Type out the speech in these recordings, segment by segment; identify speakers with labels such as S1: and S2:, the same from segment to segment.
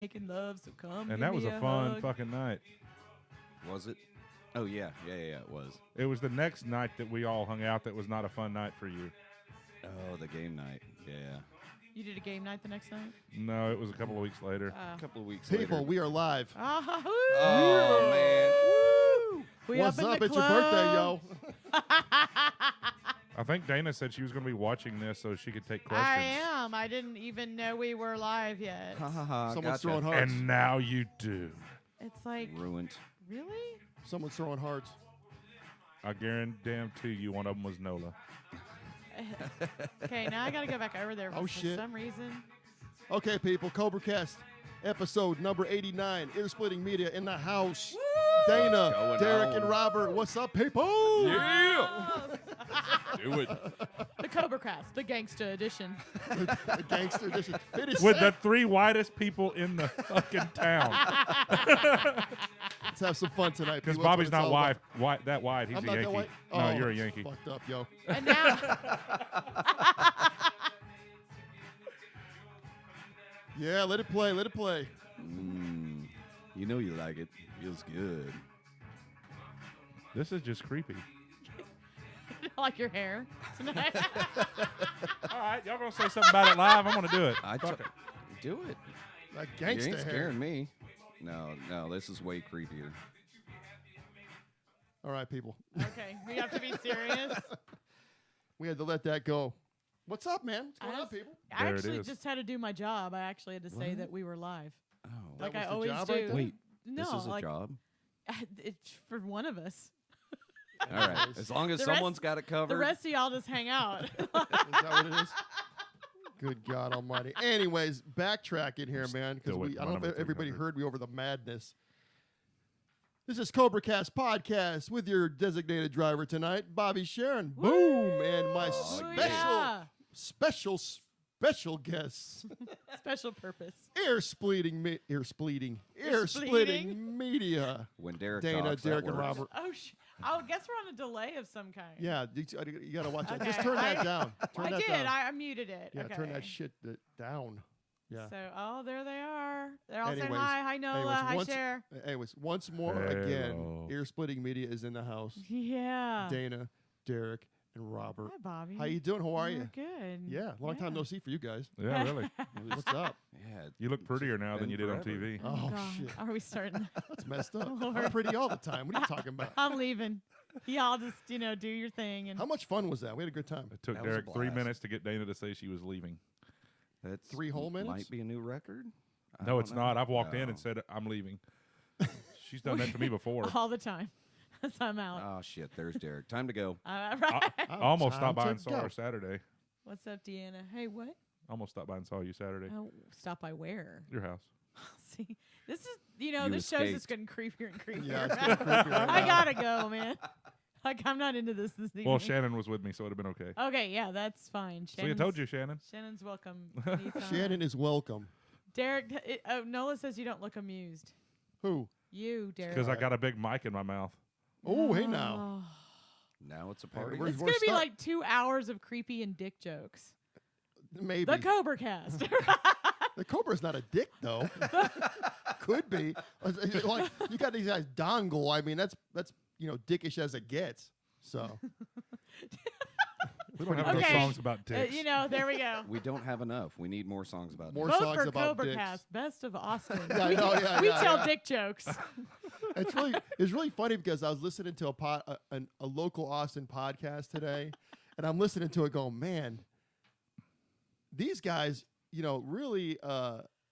S1: making love, so come.
S2: And
S1: give
S2: that was
S1: me
S2: a fun
S1: hug.
S2: fucking night.
S3: Was it? Oh, yeah, it was.
S2: It was the next night that we all hung out that was not a fun night for you.
S3: Oh, the game night. Yeah.
S1: You did a game night the next night?
S2: No, it was a couple of weeks later.
S3: A couple of weeks
S4: People,
S3: later.
S4: we are live.
S3: Oh, man.
S1: We
S4: What's
S1: up, in
S4: up?
S1: the
S4: It's your birthday, yo.
S2: I think Dana said she was going to be watching this so she could take questions.
S1: I am. I didn't even know we were live yet.
S3: Ha ha ha.
S4: Someone's
S3: Gotcha.
S4: throwing hearts.
S2: And now you do.
S1: It's like,
S3: Ruined.
S1: really?
S4: Someone's throwing hearts.
S2: I guarantee you one of them was Nola.
S1: Okay, now I got to go back over there
S4: Oh,
S1: for
S4: shit.
S1: some reason.
S4: Okay, people. CobraCast, episode number 89. Ear-splitting media in the house. Dana,
S3: Going
S4: Derek,
S3: on?
S4: and Robert. What's up, people?
S3: Yeah. Do it.
S1: The CobraCast, the gangsta edition.
S4: The gangster edition. Finish
S2: With the
S4: it.
S2: three whitest people in the fucking town.
S4: Let's have some fun tonight.
S2: Because
S4: people. That's what
S2: Bobby's
S4: it's
S2: not
S4: all
S2: wide,
S4: about.
S2: that wide. He's
S4: I'm
S2: a
S4: not that
S2: Yankee.
S4: white?
S2: No,
S4: Oh,
S2: you're a Yankee.
S4: Fucked up, yo.
S1: And now,
S4: Yeah, let it play. Let it play.
S3: You know you like it. Feels good.
S2: This is just creepy.
S1: I like your hair tonight.
S2: All right, y'all going to say something about it live? I'm going to do it. Fuck it.
S3: Do it.
S4: That
S3: You
S4: gangster
S3: ain't
S4: hair.
S3: scaring me. No, this is way creepier.
S4: All right, people.
S1: Okay, we have to be serious.
S4: We had to let that go. What's up, man? What's going
S1: I
S4: on,
S1: was-
S4: people?
S1: I
S2: There it
S1: actually
S2: is.
S1: just had to do my job. I actually had to say
S3: What?
S1: that we were live,
S3: Oh.
S1: like
S4: was
S1: I
S4: the
S1: always
S4: job
S1: do.
S4: right there?
S3: Wait,
S1: no,
S3: this is a
S1: like
S3: job?
S1: it's for one of us.
S3: All right. As long as
S1: The
S3: someone's
S1: rest-
S3: got it covered.
S1: The rest of y'all just hang out.
S4: Is that what it is? Good God Almighty. Anyways, backtracking here, man, because
S2: Do it.
S4: I don't know
S2: One
S4: if
S2: of
S4: everybody
S2: 300.
S4: heard me over the madness. This is CobraCast podcast with your designated driver tonight, Bobby Sharon. Boom, and my
S3: Oh,
S1: yeah.
S4: special guest,
S1: Special purpose.
S4: ear splitting media.
S3: when Derek
S4: Dana,
S3: talks, that
S4: Derek, and
S3: works.
S4: Robert.
S1: Oh, guess we're on a delay of some kind.
S4: Yeah, you got to watch that. Just
S1: Okay,
S4: turn that down. Turn
S1: I
S4: that
S1: did.
S4: down.
S1: I muted it.
S4: Yeah,
S1: okay.
S4: turn that shit down. Yeah.
S1: So, there they are. They're all saying
S4: Anyways,
S1: hi. Hi, Nola.
S4: anyways,
S1: Hi,
S4: once-
S1: Cher.
S4: Anyways, once more again,
S2: Hello.
S4: ear splitting media is in the house.
S1: Yeah.
S4: Dana, Derek, and Robert.
S1: Hi, Bobby.
S4: How you doing? How are you?
S1: We're good.
S4: Yeah, long time no see for you guys.
S2: Yeah, really.
S4: What's up?
S3: Yeah,
S2: You look prettier now than
S3: been
S2: you did on
S3: forever.
S2: TV.
S4: Oh,
S1: God.
S4: shit.
S1: Are we starting?
S4: That's messed up.
S1: Lord.
S4: I'm pretty all the time. What are you talking about?
S1: I'm leaving. Y'all just, do your thing. And
S4: How much fun was that? We had a good time.
S2: It took
S3: That was a
S2: Derek 3
S3: blast.
S2: minutes to get Dana to say she was leaving.
S3: That's
S4: 3 whole minutes?
S3: Might be a new record. I
S2: No,
S3: don't
S2: it's
S3: know.
S2: not. I've walked in
S3: No.
S2: and said, I'm leaving. She's done that to me before.
S1: all the time. So I'm out.
S3: Oh shit! There's Derek. Time to go.
S1: Right.
S2: I almost
S4: time
S2: stopped by
S4: to
S2: and saw
S4: go.
S2: her Saturday.
S1: What's up, Deanna? Hey, what?
S2: Almost stopped by and saw you Saturday.
S1: Oh, stop by where?
S2: Your house.
S1: See, this is,
S3: You
S1: this show's
S3: escaped.
S1: just getting creepier and creepier.
S4: Yeah, it's getting creepy right
S1: I
S4: now.
S1: gotta go, man. Like, I'm not into this evening.
S2: Well, Shannon was with me, so it would have been okay.
S1: Okay, yeah, that's fine.
S2: So I told you, Shannon.
S1: Shannon's welcome. anytime.
S4: Shannon is welcome.
S1: Derek, Nola says you don't look amused.
S4: Who?
S1: You, Derek.
S2: Because I got a big mic in my mouth.
S4: Oh, hey now.
S1: Oh.
S3: Now it's a party.
S4: Where's-
S1: It's
S4: We're
S1: gonna be
S4: stuck.
S1: like 2 hours of creepy and dick jokes.
S4: Maybe.
S1: The CobraCast.
S4: The Cobra's not a dick, though. Could be. Like, you got these guys dongle. I mean, that's dickish as it gets. So.
S2: We don't have enough
S1: Okay.
S2: songs about dicks.
S1: there we go.
S3: We don't have enough. We need more songs about
S4: More
S3: dicks.
S1: Vote
S4: songs
S1: for
S4: about
S1: CobraCast,
S4: dicks.
S1: best of Austin.
S4: Yeah, I know, yeah,
S1: we
S4: yeah,
S1: tell
S4: yeah.
S1: dick jokes.
S4: It's really funny because I was listening to a local Austin podcast today, and I'm listening to it going, man, these guys, really,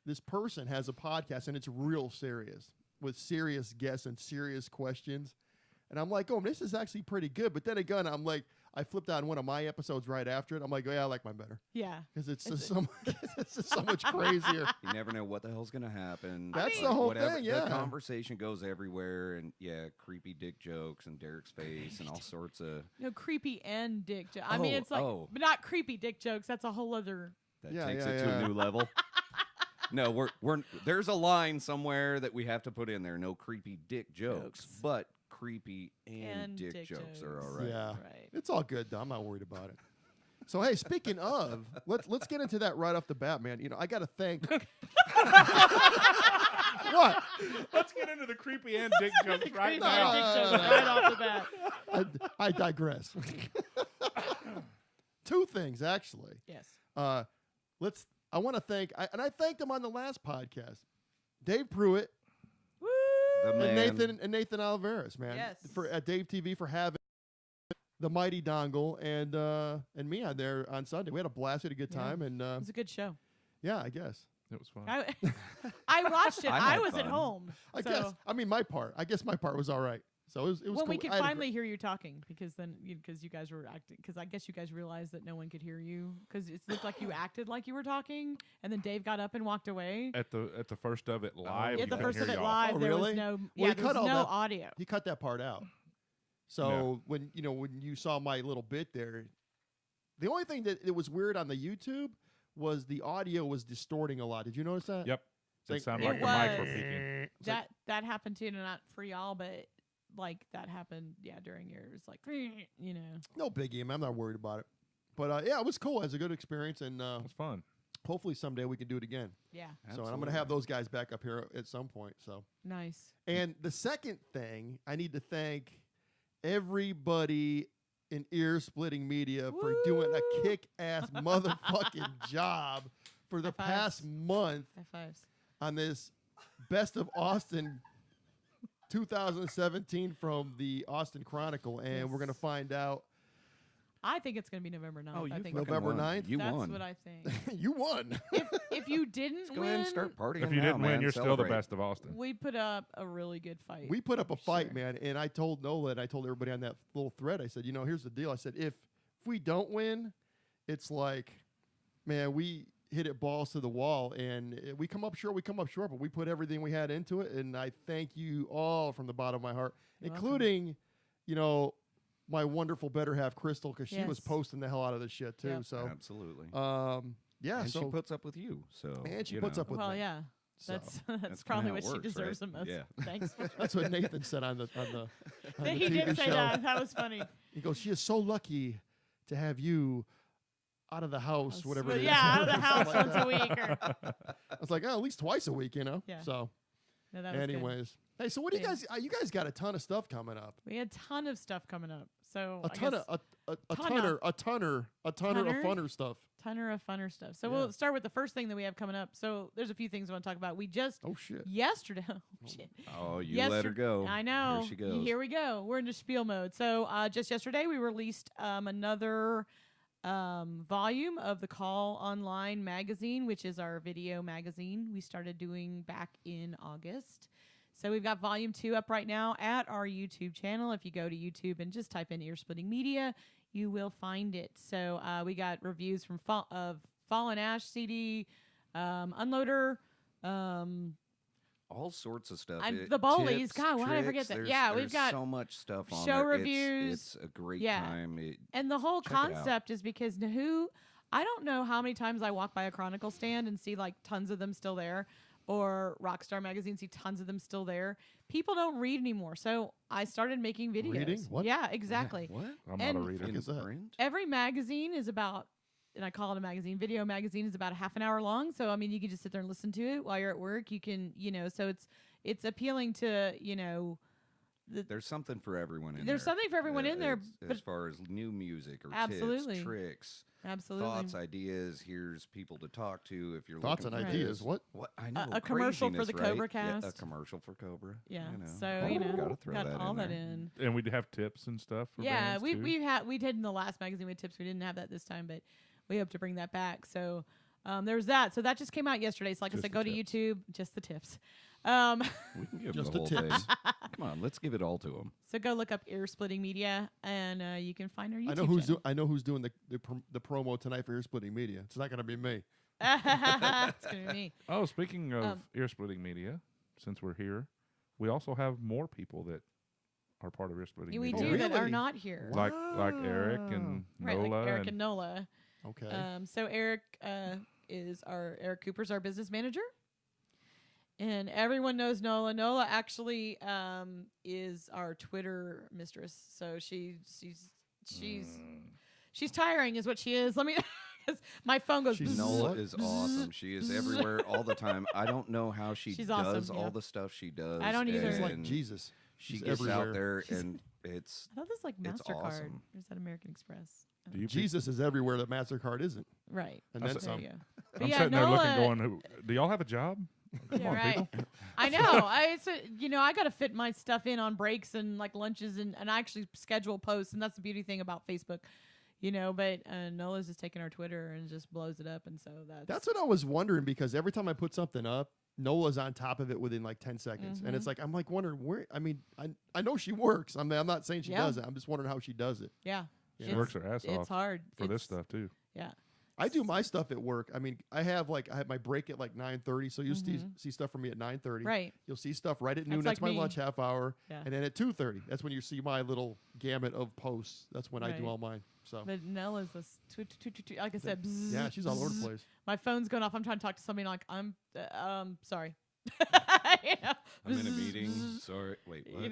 S4: this person has a podcast, and it's real serious with serious guests and serious questions. And I'm like, oh, this is actually pretty good. But then again, I'm like, I flipped on one of my episodes right after it. I'm like, oh, yeah, I like mine better.
S1: Yeah.
S4: Because it's just so much crazier.
S3: You never know what the hell's gonna happen.
S4: That's
S1: the
S4: whole
S3: whatever,
S4: thing, yeah.
S3: The conversation goes everywhere, and creepy dick jokes and Derek's face and all sorts of.
S1: No, creepy and dick jokes. I mean, it's like, but not creepy dick jokes. That's a whole other.
S3: That
S4: Yeah,
S3: takes
S4: yeah,
S3: it to
S4: yeah.
S3: a new level. No, we're there's a line somewhere that we have to put in there. No creepy dick jokes,
S1: Jokes.
S3: but creepy and dick
S1: dick
S3: jokes are
S1: jokes.
S3: all right.
S4: Yeah.
S1: Right.
S4: It's all good, though. I'm not worried about it. So hey, speaking of, let's get into that right off the bat, man. You know, I got to thank. What?
S2: Let's get into the creepy and dick jokes right
S1: Creepy
S2: now.
S1: dick joke right off the bat.
S4: I digress. Two things actually.
S1: Yes.
S4: I want to thank, and I thanked him on the last podcast, Dave Pruitt
S1: Woo!
S3: The man.
S4: and Nathan Alvarez, man.
S1: Yes.
S4: For at Dave TV for having the mighty Dongle and me on there on Sunday. We had a blast, we had a good
S1: Yeah.
S4: time, and
S1: It was a good show.
S4: yeah, I guess.
S2: It was fun.
S1: I watched it.
S3: I
S1: I
S3: had
S1: was at
S3: fun.
S1: home.
S4: I
S1: so-
S4: guess. I mean, my part was all right. So it was
S1: well,
S4: cool.
S1: we could
S4: I had a
S1: finally hear you talking because then because you guys were acting because I guess you guys realized that no one could hear you because it looked like you acted like you were talking and then Dave got up and walked away.
S2: At the first of it live.
S3: Yeah,
S1: At the
S2: you
S1: first
S2: couldn't
S1: of
S2: hear
S1: it
S2: y'all.
S1: live,
S4: Oh,
S1: there
S4: really?
S1: was no
S4: Well,
S1: yeah,
S4: he
S1: there
S4: cut
S1: was
S4: all
S1: no
S4: that-
S1: audio.
S4: He cut that part out. So when you saw my little bit there, the only thing that it was weird on the YouTube was the audio was distorting a lot. Did you notice that?
S2: Yep.
S4: Like-
S2: It sounded
S1: It
S2: like the mics were
S1: was.
S2: peaking.
S4: It's like-
S1: That happened too, not for y'all, but like that happened during yours, like you know.
S4: No biggie, man. I'm not worried about it. But yeah, it was cool. It was a good experience, and
S2: It was fun.
S4: hopefully someday we can do it again.
S1: Yeah,
S4: So and I'm going to have those guys back up here at some point. So
S1: nice.
S4: and the second thing, I need to thank everybody in Ear Splitting Media for doing a
S1: Woo!
S4: kick-ass motherfucking job for the
S1: High fives.
S4: past month
S1: High fives.
S4: on this Best of Austin 2017 from the Austin Chronicle, and we're going to
S1: Yes.
S4: find out.
S1: I think it's gonna be November 9th.
S3: Oh,
S1: I
S3: you
S1: think
S3: fucking
S4: November
S3: won.
S4: 9th?
S3: You
S1: that's
S3: won.
S1: what I think.
S4: You won.
S1: if you didn't
S3: Go
S1: win,
S3: ahead and start partying.
S2: If you
S3: now,
S2: didn't win,
S3: man.
S2: you're still the
S3: Celebrate.
S2: best of Austin.
S1: we put up a really good fight.
S4: We put up a fight,
S1: Sure.
S4: man, and I told Nola and I told everybody on that little thread, I said, you know, here's the deal. I said, if we don't win, it's like, man, we hit it balls to the wall, and we come up short, but we put everything we had into it, and I thank you all from the bottom of my heart,
S1: You're welcome.
S4: including, you know, my wonderful better half, Crystal, because she was
S1: Yes.
S4: posting the hell out of this shit, too.
S1: Yep.
S4: So,
S3: Absolutely.
S4: yeah,
S3: and
S4: so
S3: she puts up with you. So
S4: And she
S3: you
S4: puts
S3: know.
S4: up with
S1: well,
S4: me.
S1: yeah.
S4: So,
S1: That's
S3: That's
S1: probably
S3: kinda
S1: what
S3: how it
S1: she
S3: works,
S1: deserves
S3: right?
S1: the most.
S3: Yeah.
S1: Thanks.
S4: that's what Nathan said on the
S1: He
S4: TV
S1: did say
S4: show.
S1: that. That was funny.
S4: He goes, she is so lucky to have you out of the house, whatever it is.
S1: Yeah, out of the
S4: Something
S1: house
S4: like
S1: once
S4: that.
S1: a week. Or,
S4: I was like, oh, at least twice a week, you know?
S1: Yeah.
S4: So,
S1: no, that was good.
S4: anyways. Hey, so what do you
S1: Yeah.
S4: guys, you guys got a ton of stuff coming up.
S1: We had a ton of stuff coming up. So
S4: A ton
S1: I guess
S4: of, a
S1: Ton of-
S4: tonner of
S1: Tonner?
S4: funner stuff.
S1: Tonner of funner stuff. So
S4: Yeah.
S1: we'll start with the first thing that we have coming up. So there's a few things I want to talk about. We just
S4: Oh, shit.
S1: yesterday. Oh, shit.
S3: Oh, you let her go.
S1: I know.
S3: Here she goes.
S1: Here we go. We're into spiel mode. So just yesterday we released another volume of the Call Online magazine, which is our video magazine we started doing back in August. So we've got volume 2 up right now at our YouTube channel. If you go to YouTube and just type in Ear Splitting Media, you will find it. So we got reviews from of Fallen Ash CD, Unloader,
S3: All sorts of stuff.
S1: The Bowlies.
S3: Tips,
S1: God, why did I forget
S3: tricks.
S1: that?
S3: There's-
S1: Yeah, we've
S3: there's
S1: got
S3: so much stuff on
S1: show
S3: there.
S1: reviews.
S3: It's a great
S1: Yeah.
S3: time.
S1: And the whole
S3: Check it out.
S1: concept is because I don't know how many times I walk by a Chronicle stand and see like tons of them still there, or Rockstar Magazine, see tons of them still there. People don't read anymore. So I started making videos.
S4: Reading? What?
S1: Yeah, exactly.
S3: What?
S2: I'm
S1: And-
S2: not a reader.
S4: Fuck
S3: In
S4: is that?
S3: print?
S1: Every magazine is about, and I call it a magazine, video magazine is about a half an hour long. So, I mean, you can just sit there and listen to it while you're at work. You can, so it's appealing to,
S3: There's something for everyone in there.
S1: There's something for everyone in there,
S3: As
S1: but-
S3: far as new music or
S1: Absolutely.
S3: tips, tricks,
S1: absolutely.
S3: thoughts, ideas. Here's people to talk to if you're
S4: Thoughts
S3: looking
S4: and
S3: for
S4: ideas.
S3: this.
S4: What?
S3: I know.
S1: a commercial for the
S3: craziness, right? Yeah, a
S1: CobraCast.
S3: commercial for Cobra.
S1: Yeah.
S3: You know.
S1: So,
S3: Gotta throw
S1: got
S3: that
S1: all
S3: in
S1: that
S3: there.
S1: in.
S2: And we'd have tips and stuff. For
S1: Yeah,
S2: bands, too.
S1: we did in the last magazine with tips. We didn't have that this time, but we hope to bring that back. So there's that. So that just came out yesterday. So like
S2: Just
S1: I said,
S2: the
S1: go to
S2: tips.
S1: YouTube, just the tips.
S3: We can give
S4: Just
S3: them
S4: the
S3: the whole
S4: tips.
S3: thing. Come on, let's give it all to them.
S1: So go look up Ear Splitting Media, and you can find our YouTube
S4: I know who's
S1: channel.
S4: I know who's doing the promo tonight for Ear Splitting Media. It's not going to be me.
S1: It's gonna be me.
S2: Oh, speaking of
S1: Um,
S2: ear splitting media, since we're here, we also have more people that are part of ear splitting
S1: We
S2: media.
S1: do that are
S4: really?
S1: not here.
S2: like Eric and
S1: Right,
S2: Nola
S1: like Eric
S2: and
S1: and Nola.
S4: Okay.
S1: So Eric Eric Cooper's our business manager, and everyone knows Nola. Nola actually
S2: Mm.
S1: is our Twitter mistress. So she's She's tiring, is what she is. Let me. 'Cause my phone goes.
S4: She's
S1: bzz,
S3: Nola
S4: What?
S3: is awesome. She is everywhere all the time. I don't know how she
S1: She's
S3: does
S1: awesome, yeah.
S3: all the stuff she does.
S1: I don't either.
S4: She's like
S3: and
S4: Jesus.
S3: She
S4: She's
S3: gets out
S4: everywhere.
S3: there, and it's
S1: I thought this was like
S3: It's
S1: MasterCard.
S3: awesome.
S1: Or is that American Express?
S2: Do you
S4: Jesus is everywhere that MasterCard isn't.
S1: Right.
S4: And
S2: I
S4: then
S2: said-
S1: There
S4: some.
S1: you go. But
S2: I'm
S1: yeah,
S2: sitting there looking,
S1: Nola-
S2: going, do y'all have a job? Come
S1: Yeah,
S2: on,
S1: right.
S2: people.
S1: I know. I got to fit my stuff in on breaks and like lunches and I actually schedule posts. And that's the beauty thing about Facebook, but Nola's just taking our Twitter and just blows it up. And so
S4: That's what I was wondering because every time I put something up, Nola's on top of it within like 10 seconds. And it's like, I'm like wondering where, I know she works. I'm not saying she
S1: Yeah.
S4: doesn't. I'm just wondering how she does it.
S1: yeah.
S2: She
S1: It's-
S2: works her ass
S1: It's
S2: off
S1: hard.
S2: for this
S1: It's-
S2: stuff too.
S1: Yeah.
S4: I do my stuff at work. I mean, I have my break at like 9:30, so you'll see stuff from me at 9:30.
S1: Right.
S4: You'll see stuff right at noon.
S1: That's
S4: That's
S1: like
S4: my
S1: me.
S4: lunch half hour.
S1: Yeah.
S4: And then at 2:30, that's when you see my little gamut of posts. That's when I
S1: Right.
S4: do all mine. So
S1: But Nella's this, like I said, bzz,
S4: yeah, she's all over the
S1: bzz.
S4: place.
S1: My phone's going off. I'm trying to talk to somebody like I'm sorry.
S3: I'm in a meeting. Sorry, wait, what?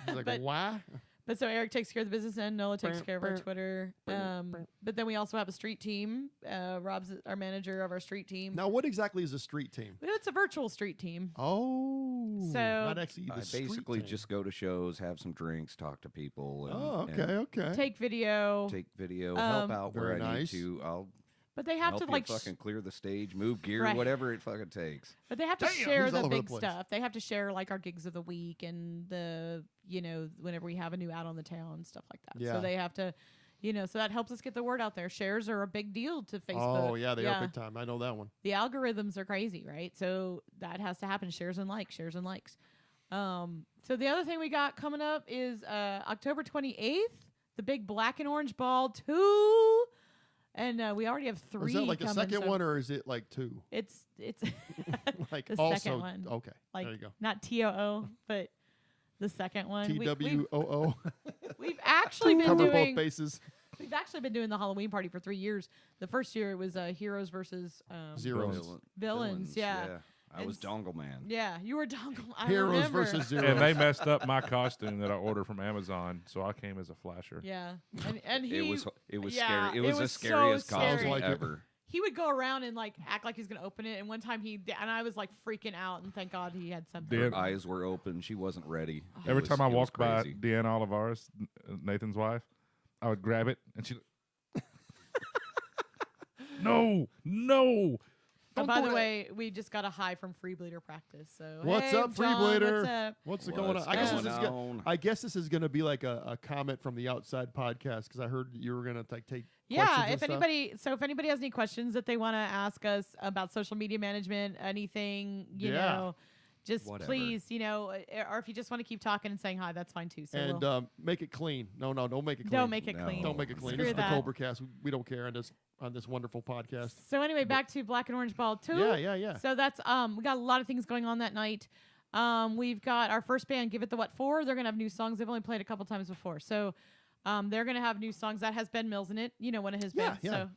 S4: She's like,
S1: But-
S4: why?
S1: But so Eric takes care of the business end. Nola takes care of our
S4: Brr,
S1: Twitter. But then we also have a street team. Rob's our manager of our street team.
S4: Now, what exactly is a street team?
S1: It's a virtual street team.
S4: Oh,
S1: So-
S4: not actually the
S3: I
S4: street
S3: basically
S4: team.
S3: just go to shows, have some drinks, talk to people. And,
S4: Oh,
S3: and
S4: okay.
S1: Take video.
S3: take video, help out where
S4: Very
S3: I
S4: nice.
S3: need to. I'll
S1: But they have
S3: help
S1: to
S3: you
S1: like
S3: fucking clear the stage, move gear,
S1: Right.
S3: whatever it fucking takes.
S1: but they have to
S4: Damn,
S1: share
S4: he's all
S1: the
S4: over the
S1: big
S4: place.
S1: stuff. They have to share like our gigs of the week and the whenever we have a new out on the town, stuff like that.
S4: Yeah.
S1: So they have to so that helps us get the word out there. Shares are a big deal to Facebook.
S4: Oh, yeah, they are big time. I know that one.
S1: The algorithms are crazy, right? So that has to happen. Shares and likes. So the other thing we got coming up is October 28th, the big Black and Orange Ball 2. And we already have 3
S4: Is that like the
S1: coming,
S4: second
S1: so
S4: one, or is it like 2?
S1: It's
S4: Like
S1: The
S4: also,
S1: second one.
S4: okay.
S1: like
S4: there you go.
S1: not TOO, but the second one.
S4: TWOO.
S1: We've actually been
S4: Cover both
S1: doing
S4: bases.
S1: we've actually been doing the Halloween party for 3 years. The first year it was heroes versus
S4: Zeros.
S1: villains. Yeah.
S3: I was
S1: It's-
S3: Dongle Man.
S1: Yeah, you were Dongle. I
S4: Heroes
S1: remember.
S4: versus zeros.
S2: And they messed up my costume that I ordered from Amazon, so I came as a flasher.
S1: Yeah, and he
S3: It was
S1: yeah,
S3: scary. It was the
S1: was so
S3: scariest
S1: scary.
S3: costume
S4: Sounds like it.
S3: ever.
S1: he would go around and like act like he's gonna open it. And one time and I was like freaking out. And thank God he had something.
S2: Did-
S3: Her eyes were open. She wasn't ready. It
S2: Every
S3: was-
S2: time I
S3: it was
S2: walked by
S3: crazy.
S2: Deanna Olivares, Nathan's wife, I would grab it and she. No.
S1: And
S4: Don't
S1: by
S4: do
S1: the
S4: that.
S1: way, we just got a high from Free Bleeder practice. So
S4: What's
S1: hey,
S4: up, Free
S1: John,
S4: Bleeder?
S1: What's up?
S4: What's going on?
S3: What's
S4: I guess, this
S3: going
S4: is
S3: on?
S4: I guess this is going to be like a comment from the outside podcast because I heard you were going to take questions
S1: Yeah,
S4: and
S1: if
S4: stuff.
S1: anybody has any questions that they want to ask us about social media management, anything, you
S4: Yeah.
S1: know, just
S3: Whatever.
S1: please, or if you just want to keep talking and saying hi, that's fine too. So
S4: And
S1: we'll-
S4: make it clean. No, don't make it clean.
S1: don't make it
S3: No.
S1: clean.
S4: Don't make it clean.
S1: Screw
S4: This is the
S1: that.
S4: CobraCast. We don't care on this wonderful podcast.
S1: So anyway, back to Black and Orange Ball 2.
S4: Yeah.
S1: So that's we got a lot of things going on that night. We've got our first band, Give It the What For. They're gonna have new songs. They've only played a couple times before, so they're gonna have new songs. That has Ben Mills in it. One of his bands.
S4: yeah.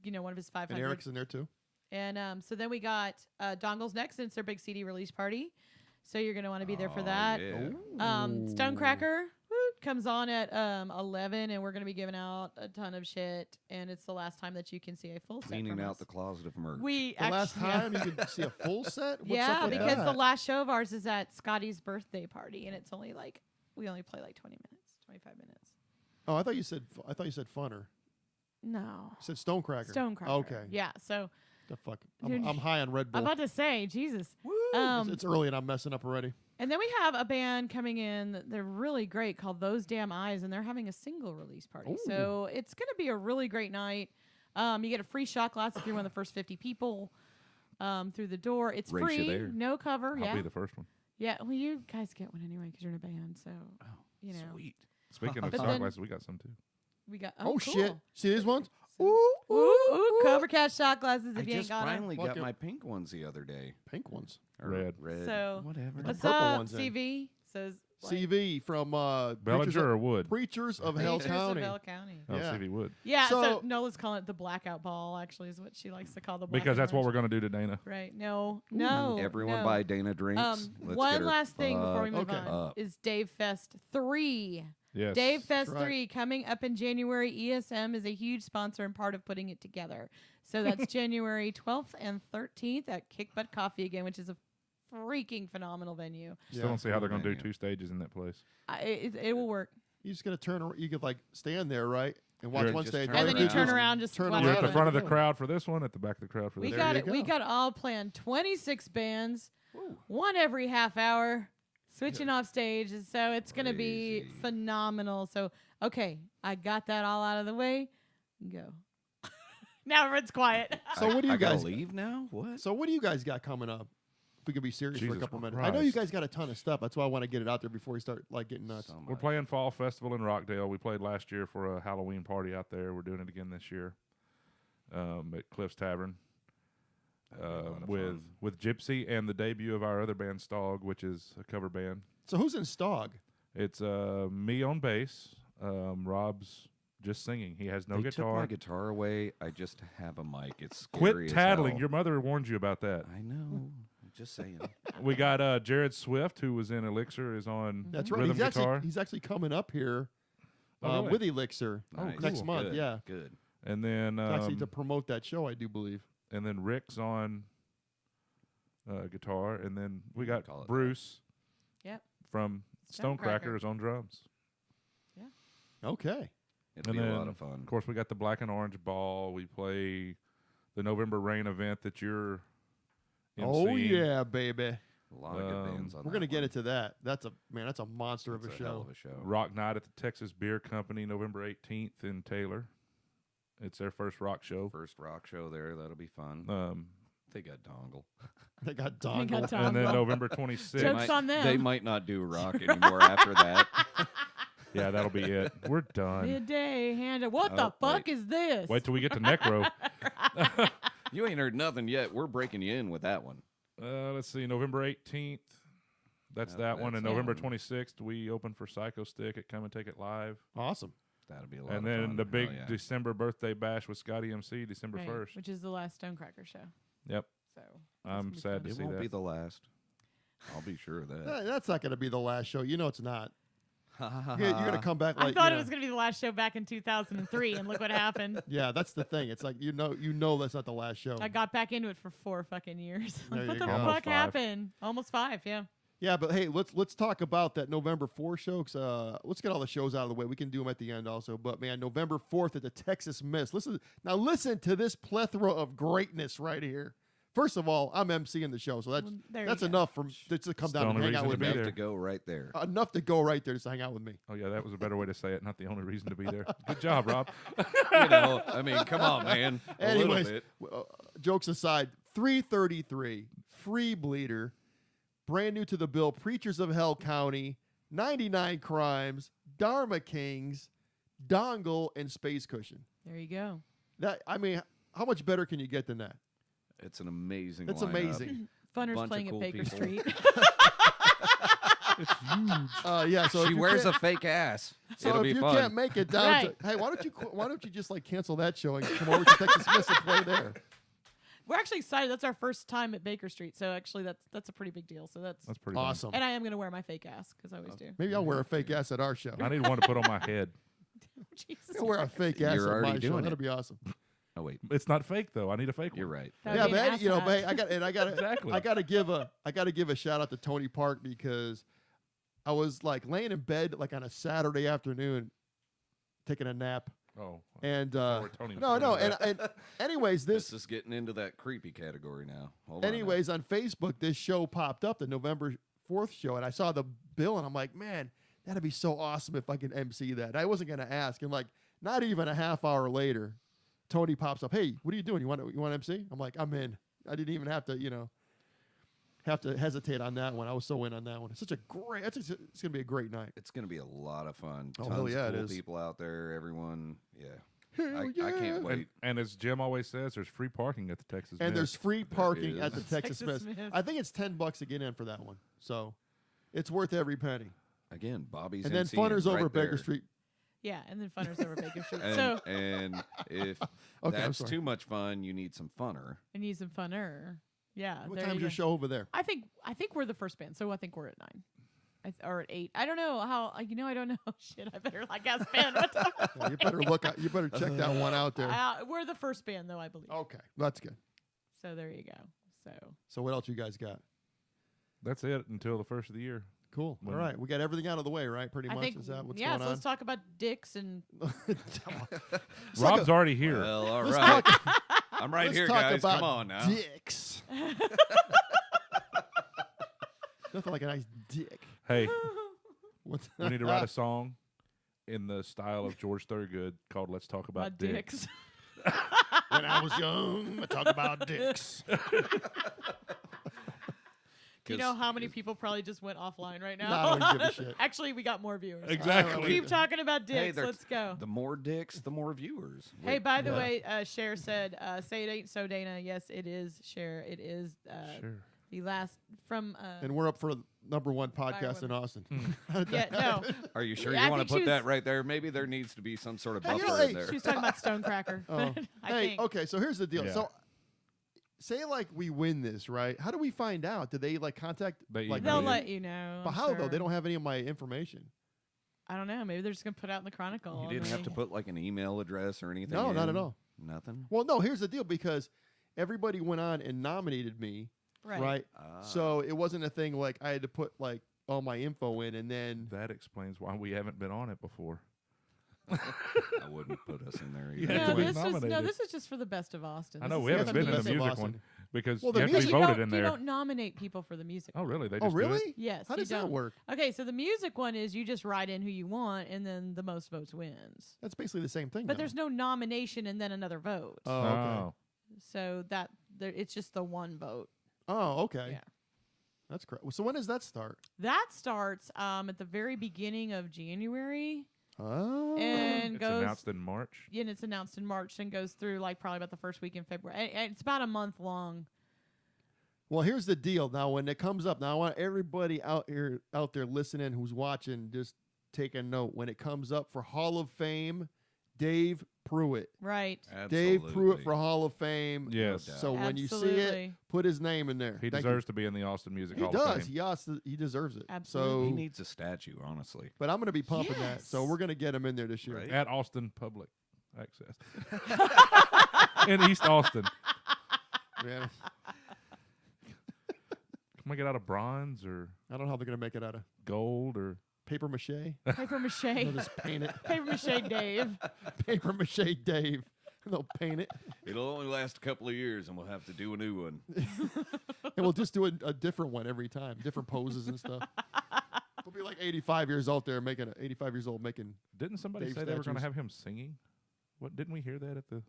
S1: So one of his 500.
S4: And Eric's in there too.
S1: And so then we got Dongles next, and it's their big CD release party. So you're gonna want to be there for
S3: Oh,
S1: that.
S3: yeah.
S1: Stonecracker comes on at 11, and we're gonna be giving out a ton of shit. And it's the last time that you can see a full set
S3: Cleaning
S1: from
S3: out
S1: us.
S3: the closet of merch.
S1: We
S4: The last
S1: actually-
S4: time you could see a full set? What's
S1: yeah,
S4: up with
S1: because the
S4: that?
S1: last show of ours is at Scotty's birthday party, and it's only like we only play like 20 minutes, 25 minutes.
S4: Oh, I thought you said funner.
S1: No,
S4: You said Stonecracker.
S1: Stonecracker.
S4: Okay.
S1: Yeah. So
S4: The fuck.
S1: Dude,
S4: I'm high on Red
S1: I'm
S4: Bull.
S1: about to say, Jesus.
S4: It's early and I'm messing up already.
S1: And then we have a band coming in. They're really great called Those Damn Eyes, and they're having a single release party.
S4: Ooh.
S1: So it's going to be a really great night. You get a free shot glass if you're one of the first 50 people through the door. It's
S3: Race you
S1: free,
S3: there.
S1: no cover.
S2: I'll
S1: yeah.
S2: be the first one.
S1: Yeah. Well, you guys get one anyway because you're in a band. So, you know.
S3: Sweet.
S2: Speaking of
S1: But
S2: shot
S1: then-
S2: glasses, we got some too.
S1: We got.
S4: Oh,
S1: cool.
S4: shit. See these ones?
S1: So-
S4: Ooh,
S1: Ooh, CobraCast shot glasses
S3: I
S1: if you ain't
S3: just
S1: got 'em.
S3: finally
S4: Look
S3: got
S4: at-
S3: my pink ones the other day.
S4: Pink ones.
S3: Or
S2: Red.
S1: So,
S3: whatever.
S4: The
S1: What's
S4: purple
S1: up,
S4: ones in.
S1: CV? Says like,
S4: CV from
S2: Bellinger or Wood?
S4: Preachers of Hell
S1: Preachers of
S4: County.
S1: Hell County.
S2: Oh,
S4: Yeah.
S2: CV Wood.
S1: Yeah, so,
S4: So-
S1: Nola's calling it the blackout ball, actually, is what she likes to call the black
S2: Because
S1: and
S2: that's what we're
S1: orange.
S2: going to do to Dana.
S1: Right. No.
S3: Everyone
S1: no.
S3: buy Dana drinks. Let's
S1: One
S3: get her
S1: last thing before we move
S4: Okay.
S1: on
S3: up.
S1: is Dave Fest 3.
S2: Yes.
S1: Dave Fest
S4: right.
S1: 3 coming up in January. ESM is a huge sponsor and part of putting it together. So that's January 12th and 13th at Kick Butt Coffee again, which is a freaking phenomenal venue.
S2: Still don't see how they're going to do
S3: venue.
S2: 2 stages in that place.
S1: It will work.
S4: You just gonna turn. You could like stand there, right, and watch
S2: You're-
S4: one
S3: just
S4: stage,
S3: turn
S1: And then you
S3: around.
S1: turn around, just
S4: Turn
S1: watch
S2: You're
S4: around
S2: at the
S1: it.
S2: front of the
S4: Yeah.
S2: crowd for this one, at the back of the crowd for
S1: We
S2: this
S1: got
S2: one.
S1: it.
S4: you
S1: We
S4: go.
S1: got all planned. 26 bands, one every half hour, switching off stage. And so it's going to be
S3: Crazy.
S1: phenomenal. So, okay, I got that all out of the way. Go. Now everyone's quiet.
S4: So what do you
S3: I gotta
S4: guys?
S3: leave now? What?
S4: So what do you guys got coming up? If we could be serious for a
S2: Jesus
S4: couple minutes. I know you
S2: Christ.
S4: guys got a ton of stuff. That's why I want to get it out there before we start like getting nuts.
S3: So
S2: We're
S3: much.
S2: playing Fall Festival in Rockdale. We played last year for a Halloween party out there. We're doing it again this year at Cliff's Tavern
S3: That'd be a lot of
S2: with
S3: fun.
S2: with Gypsy and the debut of our other band, Stog, which is a cover band.
S4: So who's in Stog?
S2: It's me on bass. Rob's just singing. He has no
S3: They took
S2: guitar.
S3: my guitar away. I just have a mic. It's scary
S2: Quit
S3: as
S2: tattling.
S3: hell.
S2: Your mother warned you about that.
S3: I know. I'm just saying.
S2: We got Jared Swift, who was in Elixir, is on
S4: That's right.
S2: rhythm guitar.
S4: He's actually coming up here
S2: Oh, really?
S4: with Elixir
S3: Nice.
S4: next month.
S3: Good.
S4: Yeah,
S3: Good.
S2: And then
S4: actually to promote that show, I do believe.
S2: and then Rick's on guitar, and then we got
S3: Call it that.
S2: Bruce
S1: Yep.
S2: from
S1: Stonecracker.
S2: Stonecrackers on drums.
S4: Okay.
S3: It'll
S2: And
S3: be a
S2: then,
S3: lot of fun.
S2: Of course, we got the Black and Orange Ball. We play the November Rain event that you're
S4: Oh
S2: emceeing.
S4: yeah, baby.
S3: A lot of good bands on
S4: We're
S3: that
S4: gonna get
S3: one.
S4: into that. That's a monster
S3: It's
S4: of a
S3: hell
S4: show.
S3: of a show.
S2: Rock Night at the Texas Beer Company, November 18th in Taylor. It's their first rock show.
S3: First rock show there. That'll be fun. They got Dongle.
S4: They got
S1: They
S4: dongle.
S1: got
S2: And then
S1: Dongle.
S2: November 26th.
S1: Jokes on them.
S3: They might not do rock anymore after that.
S2: Yeah, that'll be it. We're done.
S1: Midday hand. What
S3: Oh,
S1: the fuck
S3: wait.
S1: is this?
S2: Wait till we get to Necro.
S3: You ain't heard nothing yet. We're breaking you in with that one.
S2: Let's see, November 18th. That's
S3: Oh,
S2: that one.
S3: that's
S2: And
S3: that
S2: November
S3: one.
S2: 26th, we open for Psycho Stick at Come and Take It Live.
S4: Awesome.
S3: That'll be a lot
S2: And
S3: of
S2: then
S3: fun.
S2: the big
S3: Hell yeah.
S2: December birthday bash with Scotty MC, December
S1: Right,
S2: 1st.
S1: which is the last Stonecracker show.
S2: Yep.
S1: So
S2: I'm
S1: gonna be
S2: sad
S1: fun.
S2: to
S3: It
S2: see
S3: won't
S2: that.
S3: be the last. I'll be sure of that.
S4: That's not gonna be the last show. You know it's not. You're gonna come back
S1: I
S4: like
S1: thought
S4: you
S1: it was
S4: know-
S1: going to be the last show back in 2003, and look what happened.
S4: Yeah, that's the thing. It's like you know that's not the last show.
S1: I got back into it for 4 fucking years.
S4: There
S1: Like, what
S4: you
S1: the
S4: go.
S2: Almost
S1: fuck
S2: 5.
S1: happened? Almost 5, yeah.
S4: Yeah, but hey, let's talk about that November 4th show. 'Cause, let's get all the shows out of the way. We can do them at the end also. But man, November 4th at the Texas Miss. Listen to this plethora of greatness right here. First of all, I'm emceeing the show, so
S1: Well, there you
S4: that's
S1: go.
S4: enough for just to come
S2: It's the
S4: down and
S2: only
S4: hang out
S2: reason
S4: with
S2: to be
S4: me.
S3: Enough
S2: there.
S3: to go right there.
S4: Enough to go right there just to hang out with me.
S2: Oh, yeah, that was a better way to say it. Not the only reason to be there. Good job, Rob.
S3: You know, I mean, come on, man. A little
S4: Anyways,
S3: bit.
S4: Jokes aside, 333, Free Bleeder, brand new to the bill, Preachers of Hell County, 99 Crimes, Dharma Kings, Dongle, and Space Cushion.
S1: There you go.
S4: How much better can you get than that?
S3: It's an amazing
S4: That's
S3: lineup.
S4: amazing.
S1: Funner's
S3: Bunch of
S1: playing
S3: cool
S1: at Baker
S3: people.
S1: Street.
S4: Yeah, so if
S3: She
S4: you
S3: wears a
S4: can't-
S3: fake ass.
S4: So
S3: It'll
S4: if
S3: be
S4: you
S3: fun.
S4: can't make it down
S1: Right.
S4: to, hey, why don't you just like cancel that show and come over to Texas Miss and play there?
S1: We're actually excited. That's our first time at Baker Street, so actually that's a pretty big deal. So that's
S2: That's pretty fun.
S4: Awesome.
S1: and I am going to wear my fake ass because I always do.
S4: Maybe I'll wear a fake ass at our show.
S2: I need one to put on my head.
S1: Jesus
S4: I'll wear a
S1: Christ.
S4: fake ass
S3: You're
S4: at
S3: already
S4: my show.
S3: doing
S4: That'll
S3: it.
S4: be awesome.
S3: Oh wait,
S2: It's not fake, though. I need a fake
S3: you're
S2: one.
S3: right.
S1: That
S4: Yeah,
S1: would be an
S4: but
S1: ass
S4: you know,
S1: hat.
S4: but I got
S2: Exactly.
S4: I gotta give a shout out to Tony Park because I was like laying in bed like on a Saturday afternoon, taking a nap,
S2: Oh.
S4: and
S2: where Tony was
S4: no,
S2: going
S4: and anyways,
S3: This
S4: this
S3: is getting into that creepy category now. Hold on now.
S4: anyways on Facebook, this show popped up, the November 4th show, and I saw the bill, and I'm like, man, that'd be so awesome if I could MC that. I wasn't gonna ask, and like not even a half hour later, Tony pops up, hey, what are you doing? You want MC? I'm like, I'm in. I didn't even have to, hesitate on that one. I was so in on that one. It's such a great. It's gonna be a great night.
S3: It's going to be a lot of fun.
S4: Oh,
S3: Tons
S4: hell yeah,
S3: of
S4: it
S3: cool
S4: is.
S3: people out there. Everyone, yeah.
S4: Hell
S3: I
S4: yeah.
S3: can't wait.
S2: And as Jim always says, there's free parking at the Texas
S4: And
S2: Miss.
S4: there's free parking at the
S3: is.
S4: Texas
S1: Texas
S4: Miss.
S1: Miss.
S4: I think it's $10 to get in for that one. So it's worth every penny.
S3: Again, Bobby's
S4: And then
S3: MCing
S4: Funner's over
S3: right
S4: at Baker
S3: there.
S4: Street.
S1: Yeah, and then Funner's over Baker Street.
S3: And,
S1: So
S3: and if
S4: Okay, I'm
S3: that's
S4: sorry.
S3: too much fun, you need some funner.
S1: I need some funner. Yeah.
S4: What
S1: there
S4: time's
S1: you
S4: your
S1: go.
S4: show over there?
S1: I think we're the first band, so I think we're at 9. or at 8. I don't know how. I don't know. Shit, I better ask Ben. What time?
S4: Yeah, you better look. You better check that one out there.
S1: We're the first band, though, I believe.
S4: Okay, that's good.
S1: So there you go.
S4: So what else you guys got?
S2: That's it until the first of the year.
S4: Cool. All right, we got everything out of the way, right? Pretty
S1: I
S4: much.
S1: think,
S4: Is that what's
S1: yeah.
S4: going
S1: So
S4: on?
S1: let's talk about dicks and.
S2: Rob's already here.
S3: Well, all
S4: Let's
S3: right.
S4: talk-
S3: I'm right
S4: let's
S3: here,
S4: talk
S3: guys.
S4: about
S3: Come on now.
S4: dicks. Nothing like a nice dick.
S2: Hey,
S4: What's
S2: we need to write a song in the style of George Thorogood called "Let's Talk About Dicks."
S4: When I was young, I talk about dicks.
S1: You know how many people probably just went offline right now?
S4: No, I don't give a shit.
S1: Actually, we got more viewers.
S2: Exactly.
S1: Keep talking about
S3: Hey,
S1: dicks. Let's go.
S3: The more dicks, the more viewers.
S1: Hey, by the
S4: Yeah.
S1: way, Cher said, "Say it ain't so, Dana." Yes, it is, Cher. It is
S2: Sure.
S1: the last from.
S4: And we're up for #1 podcast in Austin.
S1: Yeah, no.
S3: Are you sure
S1: Yeah, I
S3: you want
S1: think
S3: to
S1: she
S3: put
S1: was-
S3: that right there? Maybe there needs to be some sort of
S4: Hey,
S3: buffer
S4: you know,
S3: in there.
S1: She was talking about Stonecracker.
S4: Oh.
S1: I
S4: Hey,
S1: think.
S4: okay, so here's the deal.
S2: Yeah.
S4: So say like we win this, right? How do we find out? Do they contact
S2: They
S4: like
S1: They'll
S2: email
S1: let you know. I'm
S4: But how though?
S1: sure.
S4: They don't have any of my information.
S1: I don't know. Maybe they're just gonna put it out in the Chronicle.
S3: You
S1: and
S3: didn't have to
S1: they-
S3: put like an email address or anything.
S4: No, not
S3: in?
S4: at all.
S3: Nothing.
S4: Well, no, here's the deal because everybody went on and nominated me, right?
S3: Ah.
S4: So it wasn't a thing like I had to put like all my info in and then
S2: That explains why we haven't been on it before.
S3: I wouldn't put us in there.
S2: You
S3: Either.
S2: had
S1: No,
S2: to be
S1: this is
S2: nominated.
S1: this is just for the best of Austin.
S2: I know
S1: This
S2: we
S1: is
S2: haven't
S1: for
S2: been in the
S4: Best of
S2: music
S4: Austin.
S2: one because
S4: Well, the
S2: you have to be
S4: music-
S2: voted in
S1: You
S2: there.
S1: don't nominate people for the music.
S2: Oh, really? They
S4: Oh,
S2: just do it?
S4: really?
S1: Yes.
S4: How
S1: you
S4: does that
S1: don't.
S4: work?
S1: Okay, so the music one is you just write in who you want, and then the most votes wins.
S4: That's basically the same thing.
S1: But
S4: though.
S1: there's no nomination and then another vote.
S4: Oh, okay.
S2: Oh,
S1: So it's just the one vote.
S4: Oh, okay.
S1: Yeah.
S4: That's correct. So when does that start?
S1: That starts at the very beginning of January
S4: Oh.
S1: and
S2: it's
S1: goes.
S2: announced in March.
S1: Yeah, and it's announced in March and goes through probably about the first week in February. And it's about a month long.
S4: Well, here's the deal. Now, when it comes up, now I want everybody out there listening who's watching, just take a note. When it comes up for Hall of Fame, Dave Pruitt.
S1: Right.
S4: Dave Pruitt
S3: Absolutely.
S4: for Hall of Fame.
S2: Yes.
S3: doubt.
S4: So when you see it,
S1: Absolutely.
S4: put his name in there.
S2: He
S4: Thank
S2: deserves to be in the Austin Music
S4: you.
S2: Hall
S4: He
S2: of
S4: does.
S2: Fame.
S4: He deserves it.
S1: Absolutely.
S3: He
S4: So,
S3: needs a statue, honestly.
S4: but I'm going to be pumping that. So
S1: Yes.
S4: we're going to get him in there this year.
S3: Right.
S2: At Austin Public Access. In East Austin.
S4: Man,
S2: Can we get out of bronze or
S4: I don't know how they're going to make it out of
S2: gold or
S4: paper mache.
S1: Paper mache.
S4: They'll just paint it.
S1: Paper mache Dave.
S4: Paper mache Dave. They'll paint it.
S3: It'll only last a couple of years, and we'll have to do a new one.
S4: And we'll just do a different one every time, different poses and stuff. We'll be like 85 years old there making 85 years old making.
S2: didn't somebody
S4: Dave
S2: say they were going to
S4: statues.
S2: have him singing? What didn't we hear that at the?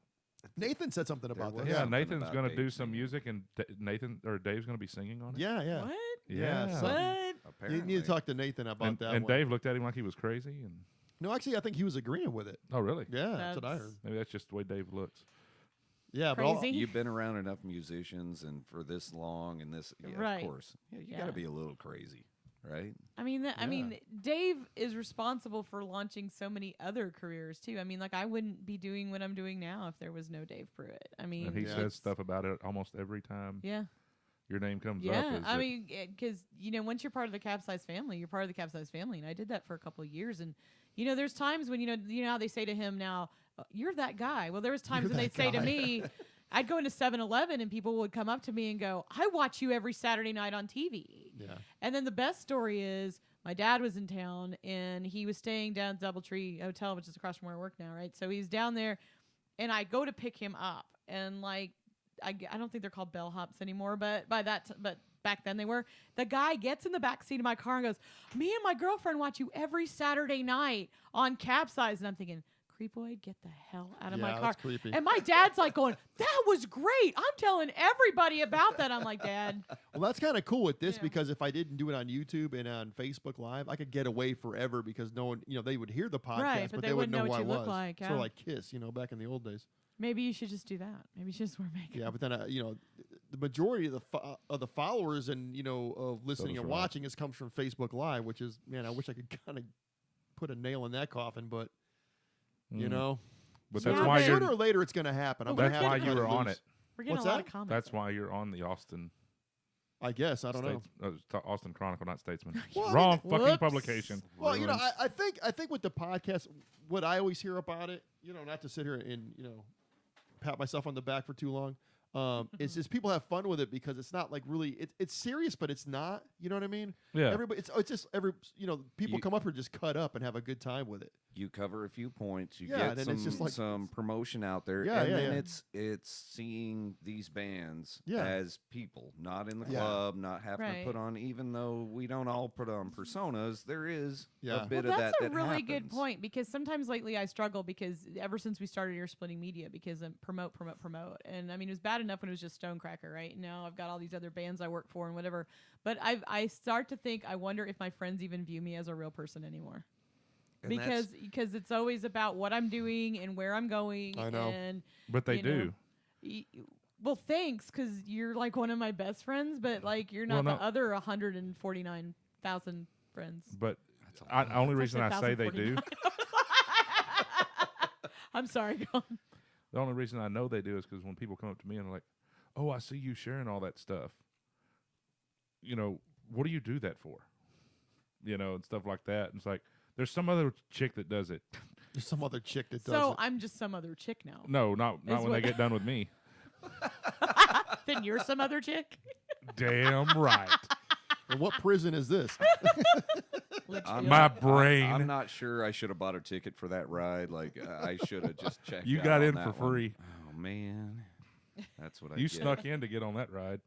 S4: Nathan said something
S3: There
S4: about
S3: was
S4: that.
S2: Yeah,
S3: something
S2: Nathan's
S3: about
S2: going to
S3: Dave
S2: do some
S3: singing.
S2: music, and Nathan or Dave's going to be singing on it.
S4: Yeah, yeah.
S1: What?
S4: Yeah,
S2: Yeah.
S4: so-
S1: What?
S4: You
S3: Apparently.
S4: need to talk to Nathan about
S2: and,
S4: that
S2: and
S4: one.
S2: Dave looked at him like he was crazy, and
S4: No, actually, I think he was agreeing with it.
S2: oh, really?
S4: Yeah, that's what I
S1: That's-
S4: heard.
S2: Maybe that's just the way Dave looks.
S4: Yeah, but
S1: Crazy.
S3: You've been around enough musicians and for this long and this, yeah,
S1: Right.
S3: of course. Yeah, you got
S1: Yeah.
S3: to be a little crazy, right?
S1: I mean, I
S4: Yeah.
S1: mean, Dave is responsible for launching so many other careers too. I mean, I wouldn't be doing what I'm doing now if there was no Dave Pruitt. I mean,
S2: And he
S4: Yeah.
S2: says stuff about it almost every time
S1: Yeah,
S2: your name comes up.
S1: yeah.
S2: is
S1: I
S2: that-
S1: mean, because once you're part of the Capsize family, you're part of the Capsize family, and I did that for a couple of years. And there's times when you know how they say to him now, "You're that guy." Well, there was times
S4: You're
S1: when
S4: that
S1: they'd say to
S4: guy.
S1: me. I'd go into 7-Eleven and people would come up to me and go, "I watch you every Saturday night on TV."
S4: yeah.
S1: And then the best story is my dad was in town and he was staying down at Doubletree Hotel, which is across from where I work now, right? So he's down there and I go to pick him up. And I don't think they're called bellhops anymore, but but back then they were. The guy gets in the back seat of my car and goes, "Me and my girlfriend watch you every Saturday night on Capsize." And I'm thinking, creepoid, get the hell out of my
S4: Yeah,
S1: car.
S4: that's creepy.
S1: And my dad's like going, "That was great. I'm telling everybody about that." I'm like, "Dad."
S4: Well, that's kind of cool with this
S1: Yeah.
S4: because if I didn't do it on YouTube and on Facebook Live, I could get away forever because no one, they would hear the podcast,
S1: Right,
S4: but
S1: but
S4: they wouldn't know who
S1: what
S4: I
S1: you
S4: was.
S1: look like,
S4: Sort of
S1: yeah.
S4: like Kiss, back in the old days.
S1: Maybe you should just do that. Maybe you should just wear makeup.
S4: Yeah, but then the majority of the followers and of listening
S2: does
S4: and
S2: Rob.
S4: watching has comes from Facebook Live, which is I wish I could kind of put a nail in that coffin, but you
S2: Mm.
S4: know,
S2: But
S1: Yeah,
S2: that's why
S1: but-
S2: you're.
S4: sooner or later it's going to happen. I'm
S1: But
S4: gonna
S2: That's
S4: have
S2: why
S4: to
S2: you
S4: cut
S2: were on
S4: loose.
S2: it.
S1: We're getting
S4: What's
S1: a lot
S4: that?
S1: of comments.
S2: That's why you're on the Austin
S4: I guess I don't know.
S2: Austin Chronicle, not Statesman.
S4: Well, I
S2: Wrong
S4: mean,
S2: fucking
S1: whoops.
S2: publication.
S4: Well, you know,
S3: Ruins.
S4: I think with the podcast, what I always hear about it, you know, not to sit here and pat myself on the back for too long. It's just people have fun with it because it's not like really it's serious, but it's not. You know what I mean?
S2: Yeah.
S4: Everybody, it's just people come up here and just cut up and have a good time with it.
S3: You cover a few points. You
S4: Yeah,
S3: get
S4: then
S3: some
S4: it's just like-
S3: some promotion out there,
S4: Yeah,
S3: and
S4: yeah,
S3: then
S4: yeah.
S3: it's seeing these bands
S4: Yeah.
S3: as people, not in the
S4: Yeah.
S3: club, not having to
S1: Right.
S3: put on. Even though we don't all put on personas, there is
S4: Yeah.
S3: a bit
S1: Well,
S3: of
S1: that's
S3: that.
S1: a
S3: that
S1: really good
S3: happens.
S1: point because sometimes lately I struggle because ever since we started Ear Splitting Media, because promote, and I mean it was bad enough when it was just Stonecracker, right? Now I've got all these other bands I work for and whatever, but I start to think I wonder if my friends even view me as a real person anymore.
S3: And that's-
S1: Because it's always about what I'm doing and where I'm going.
S4: I know.
S1: And
S2: But they
S1: you know,
S2: do.
S1: well, thanks, because you're like one of my best friends, but like you're not
S2: Well,
S1: the
S2: no.
S1: other 149,000 friends.
S2: But
S3: That's a
S2: the only
S1: It's
S2: reason I
S1: actually
S2: say they do,
S1: 1,049. I'm sorry, go on.
S2: the only reason I know they do is because when people come up to me and they're like, "Oh, I see you sharing all that stuff. You know, what do you do that for?" You know, and stuff like that. And it's like, there's some other chick that does it.
S4: There's some other chick that does
S1: So
S4: it.
S1: I'm just some other chick now.
S2: No, not
S1: Is
S2: when
S1: what-
S2: they get done with me.
S1: Then you're some other chick?
S2: Damn right.
S4: And what prison is this?
S1: Litchfield.
S2: My brain.
S3: I'm not sure I should have bought a ticket for that ride. Like I should have just checked.
S2: You
S3: out
S2: got
S3: on
S2: in
S3: that
S2: for
S3: one.
S2: free.
S3: Oh man, that's what I
S2: You
S3: get.
S2: snuck in to get on that ride.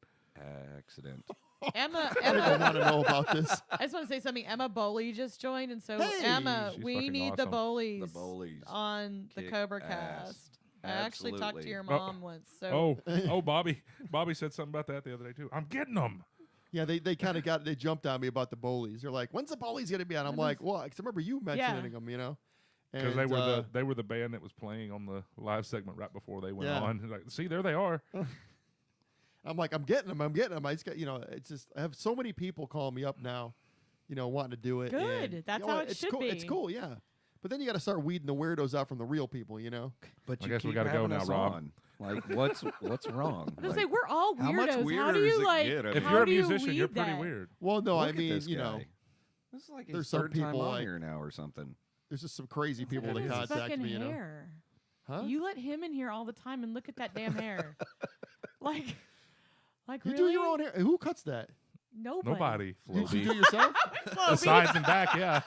S3: Accident.
S1: Emma,
S4: I don't
S1: Emma,
S4: want to know about this.
S1: I just want to say something. Emma Bowley just joined, and so
S4: Hey!
S1: Emma,
S2: She's
S1: we
S2: fucking
S1: need the
S2: awesome.
S1: Bowleys,
S3: The Bowleys
S1: on the
S3: kick
S1: CobraCast.
S3: ass.
S1: I actually talked to
S3: Absolutely.
S1: your
S2: Oh.
S1: mom once. So
S2: Bobby said something about that the other day too. I'm getting them.
S4: Yeah, they kind of they jumped on me about the Bowleys. They're like, when's the Bowleys going to be on? I'm like, well, 'cause I remember you mentioning them, you know?
S2: Because
S4: And,
S2: they were the band that was playing on the live segment right before they went
S4: Yeah.
S2: on. Like, see, there they are.
S4: I'm like, I'm getting them. I just got, it's just, I have so many people calling me up now, wanting to do it.
S1: Good.
S4: and,
S1: That's how it
S4: it's
S1: should
S4: cool.
S1: be.
S4: It's cool, yeah. But then you got to start weeding the weirdos out from the real people,
S3: But
S2: I
S3: you
S2: guess we
S3: keep
S2: gotta go
S3: having
S2: now,
S3: us
S2: Rob.
S3: on. Like what's wrong?
S1: I was
S3: Like,
S1: say we're all
S3: how much
S1: weirdos. How
S3: weirder
S1: do you
S3: does it
S1: like?
S3: get? I
S2: If
S3: mean,
S2: you're a
S1: how do you
S2: musician, you're
S1: weed
S2: pretty
S1: that?
S2: weird.
S4: Well, no, I
S3: look at
S4: mean,
S3: this guy. This is like his
S4: there's some
S3: third time
S4: people
S3: on
S4: like-
S3: here now or something.
S4: there's just some crazy people
S1: Look
S4: that
S1: at his
S4: contact
S1: fucking
S4: me,
S1: hair.
S4: Huh?
S1: You let him in here all the time, and look at that damn hair. like
S4: You
S1: really?
S4: do your own hair. Who cuts that?
S2: Nobody.
S4: You do
S3: Floby.
S4: yourself?
S2: The sides and back, yeah.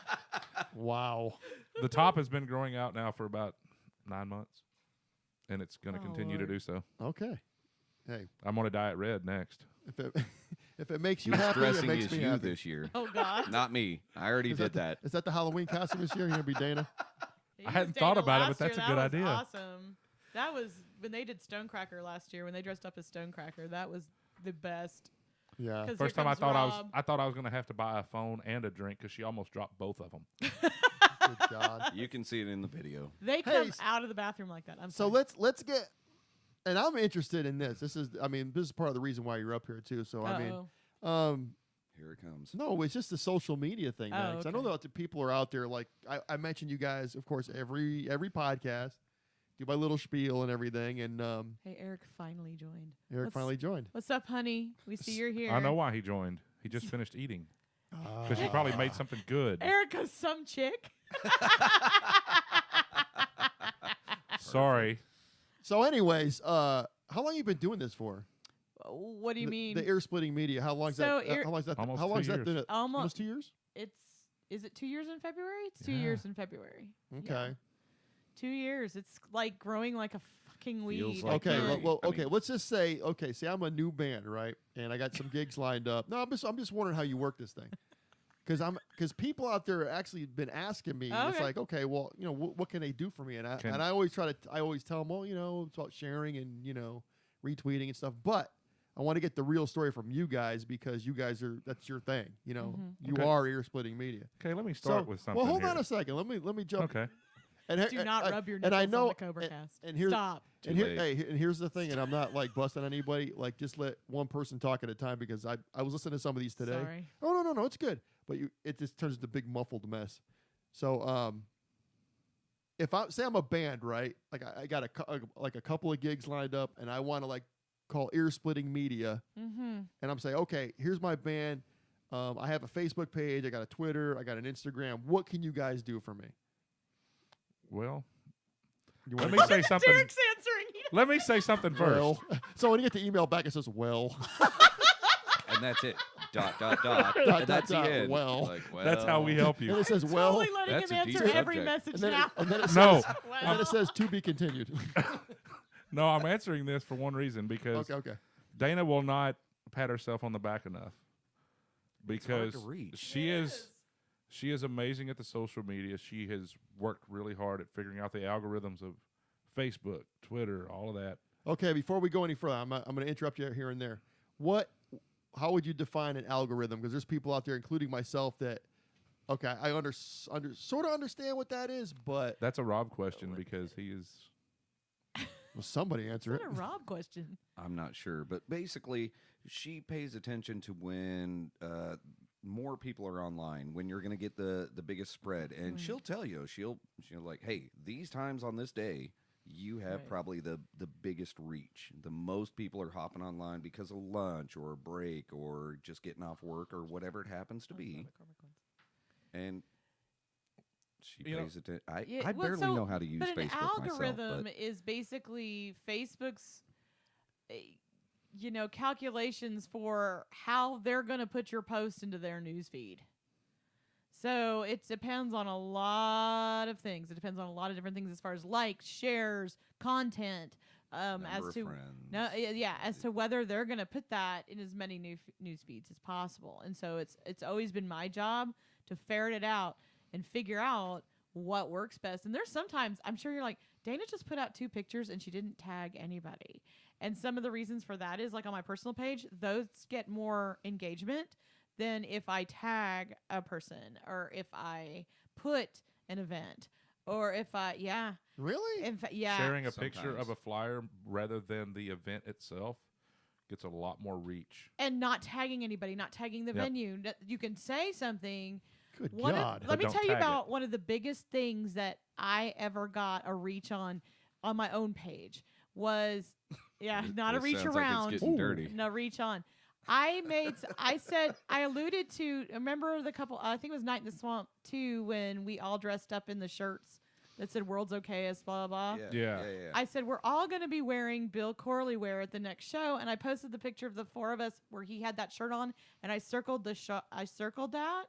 S4: Wow.
S2: The top has been growing out now for about 9 months, and it's going to
S1: Oh,
S2: continue
S1: Lord.
S2: to do so.
S4: Okay. Hey,
S2: I'm on a diet red next.
S4: if it if it makes you
S3: Who's
S4: happy, it
S3: dressing
S4: makes
S3: as
S4: me
S3: you
S4: happy.
S3: this year?
S1: Oh God.
S3: Not me. I already
S4: Is
S3: did that.
S4: Is that the Halloween costume this year? You're gonna be Dana?
S1: He
S2: I hadn't
S1: was
S2: thought
S1: Dana
S2: about it,
S1: last
S2: but that's
S1: year.
S2: a good
S1: That was
S2: idea.
S1: Awesome. That was when they did Stonecracker last year. When they dressed up as Stonecracker, that was the best.
S4: Yeah.
S1: 'Cause
S2: First
S1: here
S2: time I
S1: comes
S2: thought
S1: Rob.
S2: I was going to have to buy a phone and a drink because she almost dropped both of them.
S4: Good God.
S3: You can see it in the video.
S1: They
S4: Hey,
S1: come
S4: s-
S1: out of the bathroom like that. I'm
S4: So
S1: sorry.
S4: let's get, and I'm interested in this. This is part of the reason why you're up here too. So
S1: Uh-oh.
S3: Here it comes.
S4: no, it's just the social media thing, man.
S1: Oh,
S4: 'Cause I know
S1: okay.
S4: that the people are out there. Like I mentioned, you guys, of course, every podcast, do my little spiel and everything, and
S1: Hey, Eric finally joined.
S4: Eric
S1: What's-
S4: finally joined.
S1: What's up, honey? We see you're here.
S2: I know why he joined. He just finished eating because he probably made something good.
S1: Erica's some chick.
S2: Sorry.
S4: So, anyways, how long you been doing this for?
S1: What do you mean?
S4: The ear splitting media. How long's
S1: So
S4: that?
S1: ear-
S4: How long's that?
S2: Almost
S4: how long's
S2: 2
S4: that?
S2: years.
S4: Been
S1: Almost-
S4: almost 2 years.
S1: Is it 2 years in February? It's 2
S2: Yeah.
S1: years in February.
S4: Okay.
S1: Yeah. 2 years. It's like growing like a fucking
S3: Feels
S1: weed.
S3: like
S4: Okay,
S3: Very.
S4: well,
S3: I
S4: okay.
S3: mean-
S4: Let's just say, say I'm a new band, right? And I got some gigs lined up. No, I'm just wondering how you work this thing, because people out there actually been asking me. It's
S1: Okay.
S4: like, okay, well, what can they do for me? And
S2: Can-
S4: I always I always tell them, well, it's about sharing and retweeting and stuff. But I want to get the real story from you guys because you guys that's your thing.
S1: Mhm.
S4: You
S2: Okay.
S4: are ear splitting media.
S2: Okay, let me start with something.
S4: Well, hold
S2: here.
S4: on a second. Let me jump.
S2: Okay.
S4: And
S1: Do not rub your
S4: and I
S1: nipples
S4: know
S1: on the CobraCast.
S4: and here's
S1: Stop.
S3: Too
S4: and here,
S3: late.
S4: hey, and here's the thing, and I'm not like busting anybody. Like, just let one person talk at a time because I was listening to some of these today.
S1: Sorry.
S4: Oh no, it's good, but it just turns into a big muffled mess. So if I say I'm a band, right? Like I got a couple of gigs lined up, and I want to like called Ear Splitting Media,
S1: Mm-hmm.
S4: and I'm saying, okay, here's my band. I have a Facebook page. I got a Twitter. I got an Instagram. What can you guys do for me?
S2: Well,
S4: You
S2: let
S4: wanna
S2: me
S4: go-
S2: say something.
S1: Derek's answering.
S2: Let me say something first.
S4: Well, so when you get the email back, it says, well.
S3: And that's it. Dot,
S4: Dot,
S3: and that's
S4: dot,
S3: the end.
S4: well.
S3: Like,
S2: That's how we help
S4: And
S2: you.
S4: it says, well.
S1: Totally letting
S3: That's
S1: him
S3: a deep
S1: answer every
S3: subject.
S1: message
S4: And then,
S1: now.
S4: and then it
S2: No.
S4: says, and then
S1: Well.
S4: it says, to be continued.
S2: No, I'm answering this for one reason because
S4: Okay.
S2: Dana will not pat herself on the back enough
S3: It's hard
S2: because
S3: to reach.
S2: she is amazing at the social media. She has worked really hard at figuring out the algorithms of Facebook, Twitter, all of that.
S4: Okay, before we go any further, I'm going to interrupt you here and there. How would you define an algorithm? Because there's people out there, including myself, that, okay, I sort of understand what that is, but
S2: That's a Rob question because he is.
S4: well, somebody answer
S1: It's
S4: it.
S1: not a Rob question.
S3: I'm not sure, but basically, she pays attention to when more people are online, when you're going to get the biggest spread, and she'll tell you, she'll like, hey, these times on this day, you have
S1: Right.
S3: probably the biggest reach. The most people are hopping online because of lunch or a break or just getting off work or whatever it happens to be, and she
S2: You know-
S3: pays attention.
S1: Yeah,
S3: I
S1: well,
S3: barely
S1: so-
S3: know how to use
S1: But an
S3: Facebook
S1: algorithm
S3: myself, but
S1: is basically Facebook's, calculations for how they're going to put your post into their news feed. So it depends on a lot of things. It depends on a lot of different things as far as likes, shares, content,
S3: number
S1: as
S3: of
S1: to
S3: friends.
S1: as to whether they're going to put that in as many news feeds as possible. And so it's always been my job to ferret it out and figure out what works best. And there's sometimes I'm sure you're like, Dana just put out 2 pictures and she didn't tag anybody. And some of the reasons for that is like on my personal page, those get more engagement than if I tag a person or if I put an event or if
S4: Really?
S1: in fact, yeah.
S2: Sharing a picture
S3: Sometimes.
S2: of a flyer rather than the event itself gets a lot more reach.
S1: And not tagging anybody, not tagging the
S2: Yep.
S1: venue. You can say something.
S4: Good
S1: One of-
S4: God.
S1: let
S2: But
S1: me
S2: don't
S1: tell you
S2: tag it.
S1: about one of the biggest things that I ever got a reach on my own page was, not a
S3: This
S1: reach
S3: sounds like it's
S1: around,
S3: getting dirty.
S1: no reach on. I alluded to, remember the couple, I think it was Night in the Swamp too, when we all dressed up in the shirts that said world's okay as blah, blah, blah.
S2: Yeah.
S1: I said, we're all going to be wearing Bill Corley wear at the next show. And I posted the picture of the 4 of us where he had that shirt on. And I circled that.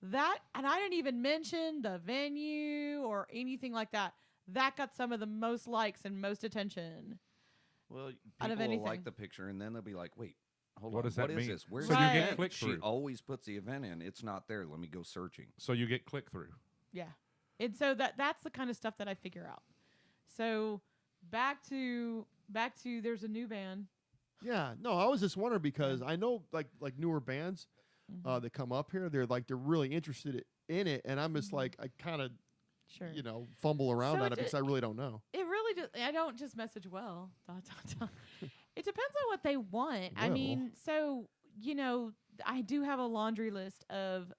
S1: And I didn't even mention the venue or anything like that. That got some of the most likes and most attention.
S3: Well,
S1: Out of
S3: people will
S1: anything.
S3: like the picture, and then they'll be like, wait, hold
S2: What
S3: on.
S2: does that
S3: What is
S2: mean?
S3: this? Where's
S1: So
S3: the
S1: you get
S3: event?
S2: click-through.
S3: She always puts the event in. It's not there. Let me go searching.
S2: So you get click through.
S1: Yeah. And so that's the kind of stuff that I figure out. So back to there's a new band.
S4: Yeah. No, I was just wondering because I know like newer bands that come up here, they're really interested in it, and I'm just like I kind of
S1: Sure.
S4: fumble around
S1: So
S4: on it because I really don't know.
S1: It really does. I don't just message well. ... It depends on what they want. I
S4: Well.
S1: mean, so, I do have a laundry list of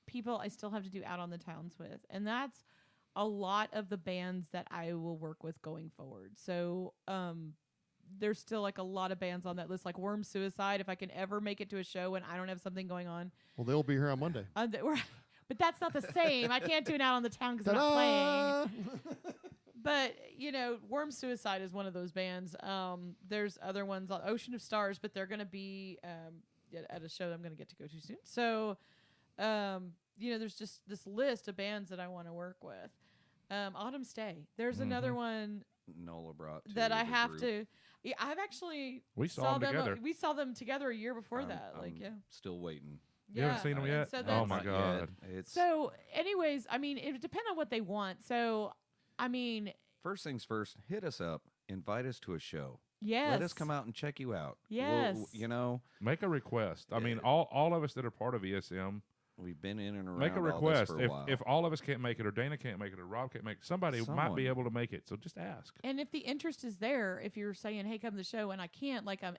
S1: people I still have to do out on the towns with. And that's a lot of the bands that I will work with going forward. So, there's still like a lot of bands on that list, like Worm Suicide. If I can ever make it to a show and I don't have something going on,
S4: Well, they'll be here on Monday.
S1: but that's not the same. I can't do it out on the town because I'm not playing.
S4: Ta-da!
S1: But, Worm Suicide is one of those bands. There's other ones, Ocean of Stars, but they're going to be at a show that I'm going to get to go to soon. So, there's just this list of bands that I want to work with. Autumn Stay. There's another one
S3: Nola brought to
S1: that I
S3: the
S1: have
S3: group.
S1: to. Yeah, I've actually
S2: We saw them together.
S1: We saw them together a year before that.
S3: I'm still waiting.
S2: You haven't seen them
S1: and
S2: yet?
S1: so
S2: Oh
S1: that's-
S2: my
S3: Not
S2: God.
S3: yet. It's
S1: So, anyways, I mean, it depends on what they want. So, I mean,
S3: first things first. Hit us up. Invite us to a show.
S1: yes.
S3: Let us come out and check you out.
S1: Yes.
S2: Make a request. I mean, all of us that are part of ESM,
S3: We've been in and around.
S2: make a
S3: all this
S2: request.
S3: for a while.
S2: If all of us can't make it, or Dana can't make it, or Rob can't make it, somebody might
S3: Someone.
S2: be able to make it. So just ask.
S1: And if the interest is there, if you're saying, "Hey, come to the show," and I can't, like I'm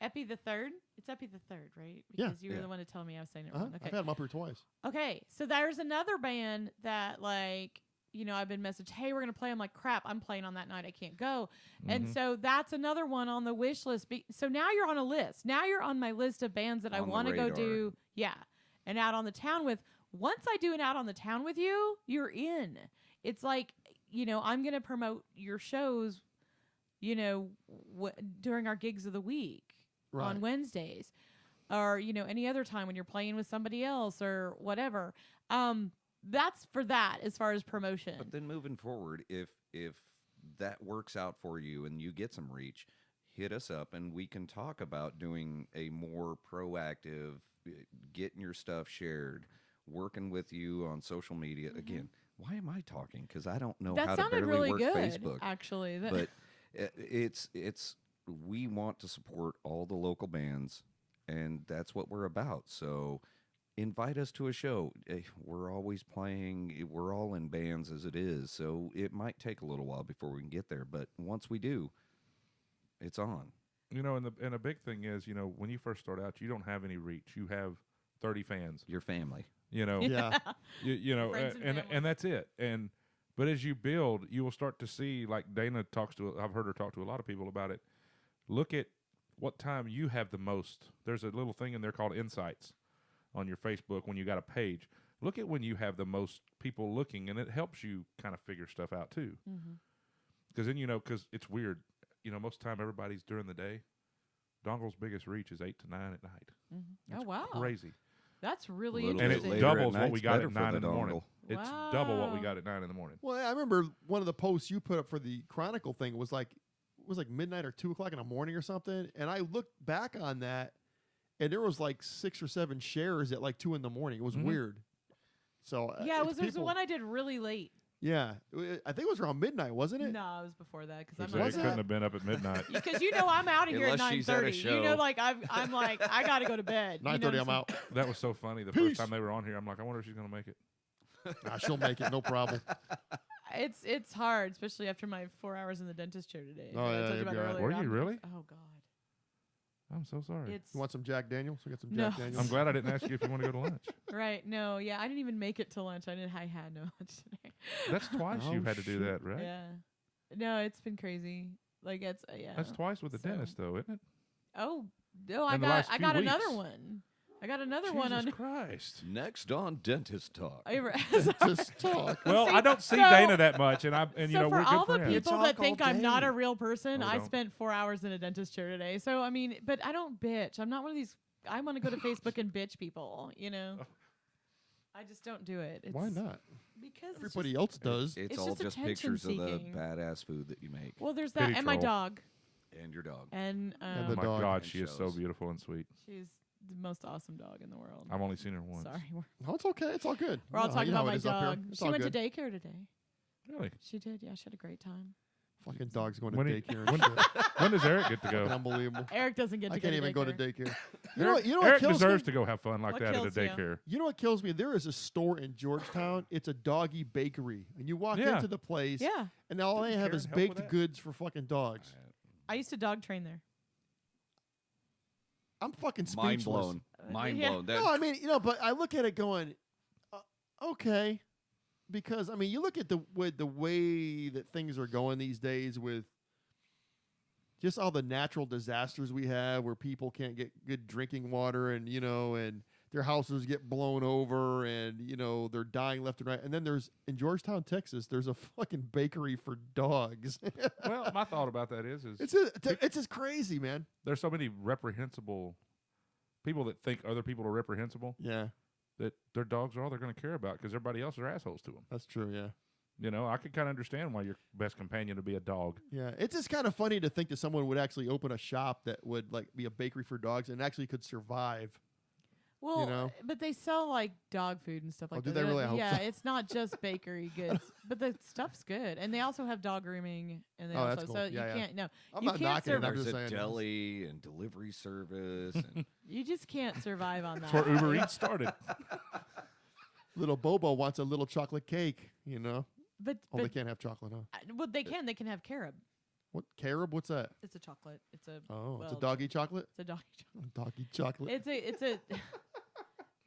S1: Epi the Third. It's Epi the Third, right?
S4: Yeah.
S1: Because you were
S3: Yeah.
S1: the one to tell me I was saying it
S4: Uh-huh.
S1: wrong.
S4: I've
S1: Okay.
S4: had them up here twice.
S1: Okay. So there's another band that like I've been messaged, hey, we're going to play. I'm like, crap, I'm playing on that night. I can't go. And so that's another one on the wish list. So now you're on a list. Now you're on my list of bands that I
S3: On the
S1: want to go
S3: radar.
S1: do. Yeah. And Out on the Town with. Once I do an Out on the Town with you, you're in. It's like, I'm going to promote your shows, during our gigs of the week on Wednesdays. Or, any other time when you're playing with somebody else or whatever. That's for that as far as promotion.
S3: But then moving forward, if that works out for you and you get some reach, hit us up and we can talk about doing a more proactive, getting your stuff shared, working with you on social media. Again, why am I talking? Because I don't know how to barely
S1: really
S3: work
S1: good,
S3: Facebook.
S1: Actually,
S3: But it's we want to support all the local bands, and that's what we're about. So invite us to a show. We're always playing. We're all in bands as it is, so it might take a little while before we can get there. But once we do, it's on.
S2: And a big thing is, when you first start out, you don't have any reach. You have 30 fans.
S3: Your family.
S4: Yeah.
S1: Friends and family.
S2: And that's it. But as you build, you will start to see, like Dana I've heard her talk to a lot of people about it. Look at what time you have the most. There's a little thing in there called Insights on your Facebook when you got a page. Look at when you have the most people looking, and it helps you kind of figure stuff out too. Because then, because it's weird. Most of the time everybody's during the day. Dongle's biggest reach is 8 to 9 at night.
S1: Oh, wow.
S2: Crazy.
S1: That's really
S3: Little
S2: And
S3: bit
S2: it
S1: interesting.
S3: later at
S2: doubles what
S3: night's
S2: we got
S3: better
S2: at
S3: for
S2: 9
S3: the
S2: in the morning.
S3: dongle.
S2: It's double what we
S1: Wow.
S2: got at 9 in the morning.
S4: Well, I remember one of the posts you put up for the Chronicle thing was like midnight or 2 o'clock in the morning or something. And I looked back on that, and there was like 6 or 7 shares at like 2 in the morning. It was weird. So
S1: Yeah, it was
S4: people,
S1: the one I did really late.
S4: Yeah, I think it was around midnight, wasn't it?
S1: No, it was before that because
S2: It
S1: I'm
S4: Was
S1: not.
S2: couldn't have been up at midnight.
S1: Because I'm out of here at
S3: Unless she's at a
S1: 9:30.
S3: show.
S1: Like I'm like I gotta go to bed.
S4: 9:30, I'm out.
S2: That was so funny. The
S4: Peace.
S2: first time they were on here, I'm like, I wonder if she's going to make it.
S4: Nah, she'll make it, no problem.
S1: It's hard, especially after my 4 hours in the dentist chair today.
S4: Oh,
S1: I
S4: yeah,
S1: told you
S4: you'll
S1: about
S4: be
S1: it
S4: all right.
S1: earlier.
S2: Were you
S1: I'm-
S2: really?
S1: Oh God,
S2: I'm so sorry.
S1: it's
S4: You want some Jack Daniels? We got some
S1: No.
S4: Jack Daniels.
S2: I'm glad I didn't ask you if you want to go to lunch.
S1: right. No, yeah, I didn't even make it to lunch. I had no lunch today.
S2: That's twice
S4: Oh,
S2: you've had to do
S4: shit.
S2: that, right?
S1: Yeah. No, it's been crazy. Like it's yeah.
S2: That's twice with the
S1: So-
S2: dentist, though, isn't it?
S1: Oh no, I
S2: In the last
S1: got
S2: few
S1: another
S2: weeks.
S1: one. I got another one
S2: Jesus
S1: on.
S2: Christ.
S3: Next on Dentist Talk.
S4: Just talk.
S2: Well, I don't see
S1: so-
S2: Dana that much, and
S1: So
S2: we're
S1: for all
S2: good
S1: the
S2: friends.
S1: people
S3: talk
S1: that think
S3: all
S1: I'm not
S3: day.
S1: a real person,
S2: No,
S1: I
S2: don't.
S1: spent 4 hours in a dentist chair today. So I mean, but I don't bitch. I'm not one of these. I want to go to Facebook and bitch people. I just don't do it. It's
S4: Why not?
S1: Because
S4: Everybody else does.
S3: It's
S1: It's
S3: all
S1: just
S3: just
S1: attention
S3: pictures of the
S1: seeking.
S3: badass food that you make
S1: Well, there's that,
S2: Pity
S1: and my
S2: troll.
S1: dog,
S3: and your dog.
S1: and
S4: And
S2: Oh
S4: the
S2: my
S4: dog.
S2: God,
S3: And
S2: she is so
S3: shows.
S2: beautiful and sweet.
S1: she's the most awesome dog in the world.
S2: I've only seen her once.
S1: Sorry,
S4: No, it's okay. It's all good.
S1: we're all
S4: You know
S1: talking
S4: how
S1: about
S4: it
S1: my
S4: is up here.
S1: dog.
S4: It's
S1: She
S4: all
S1: went
S4: good.
S1: to daycare today.
S2: Really?
S1: She did. Yeah, she had a great time.
S4: Fucking dogs going to
S2: When he-
S4: daycare and shit.
S2: When does Eric get to
S4: Fucking
S2: go?
S4: unbelievable.
S1: Eric doesn't get to
S4: I can't even go to
S1: daycare.
S4: daycare. You know what
S2: Eric
S4: kills
S2: deserves
S4: me?
S2: to go have fun like
S1: What
S2: that at a
S1: kills you?
S2: daycare.
S4: You know what kills me? There is a store in Georgetown. It's a doggy bakery, and you walk
S2: Yeah.
S4: into the place,
S1: Yeah,
S4: and all they
S2: Didn't
S4: have
S2: Karen
S4: is
S2: help with
S4: baked
S2: that?
S4: goods for fucking dogs.
S1: I used to dog train there.
S4: I'm fucking speechless.
S3: Mind blown. Mind
S1: Yeah.
S3: blown.
S4: No, I mean, but I look at it going, okay, because I mean, you look at the way that things are going these days with just all the natural disasters we have, where people can't get good drinking water, and and their houses get blown over, and they're dying left and right. And then there's in Georgetown, Texas, there's a fucking bakery for dogs.
S2: Well, my thought about that is
S4: it's just crazy, man.
S2: there's so many reprehensible people that think other people are reprehensible
S4: Yeah,
S2: that their dogs are all they're going to care about because everybody else are assholes to them.
S4: that's true. Yeah.
S2: I could kind of understand why your best companion would be a dog.
S4: Yeah, it's just kind of funny to think that someone would actually open a shop that would like be a bakery for dogs and actually could survive.
S1: Well, but they sell like dog food and stuff like
S4: do
S1: that.
S4: they really? I hope
S1: Yeah,
S4: so.
S1: it's not just bakery goods, but the stuff's good, and they also have dog grooming, and they
S4: Oh,
S1: also
S4: that's cool.
S1: so
S4: Yeah,
S1: you
S4: yeah.
S1: can't no,
S4: I'm
S1: you
S4: not
S1: can't
S4: knocking it. I'm
S3: There's
S4: just
S3: a
S4: saying.
S3: deli and delivery service. And
S1: you just can't survive on that.
S2: That's where Uber Eats started.
S4: Little Bobo wants a little chocolate cake.
S1: But,
S4: Oh, they
S1: but
S4: can't have chocolate, huh?
S1: well, they can have carob.
S4: What carob? What's that?
S1: It's a chocolate. It's a
S4: Oh, it's a
S1: well,
S4: doggy chocolate.
S1: It's a doggy chocolate.
S4: Doggy chocolate.
S1: It's a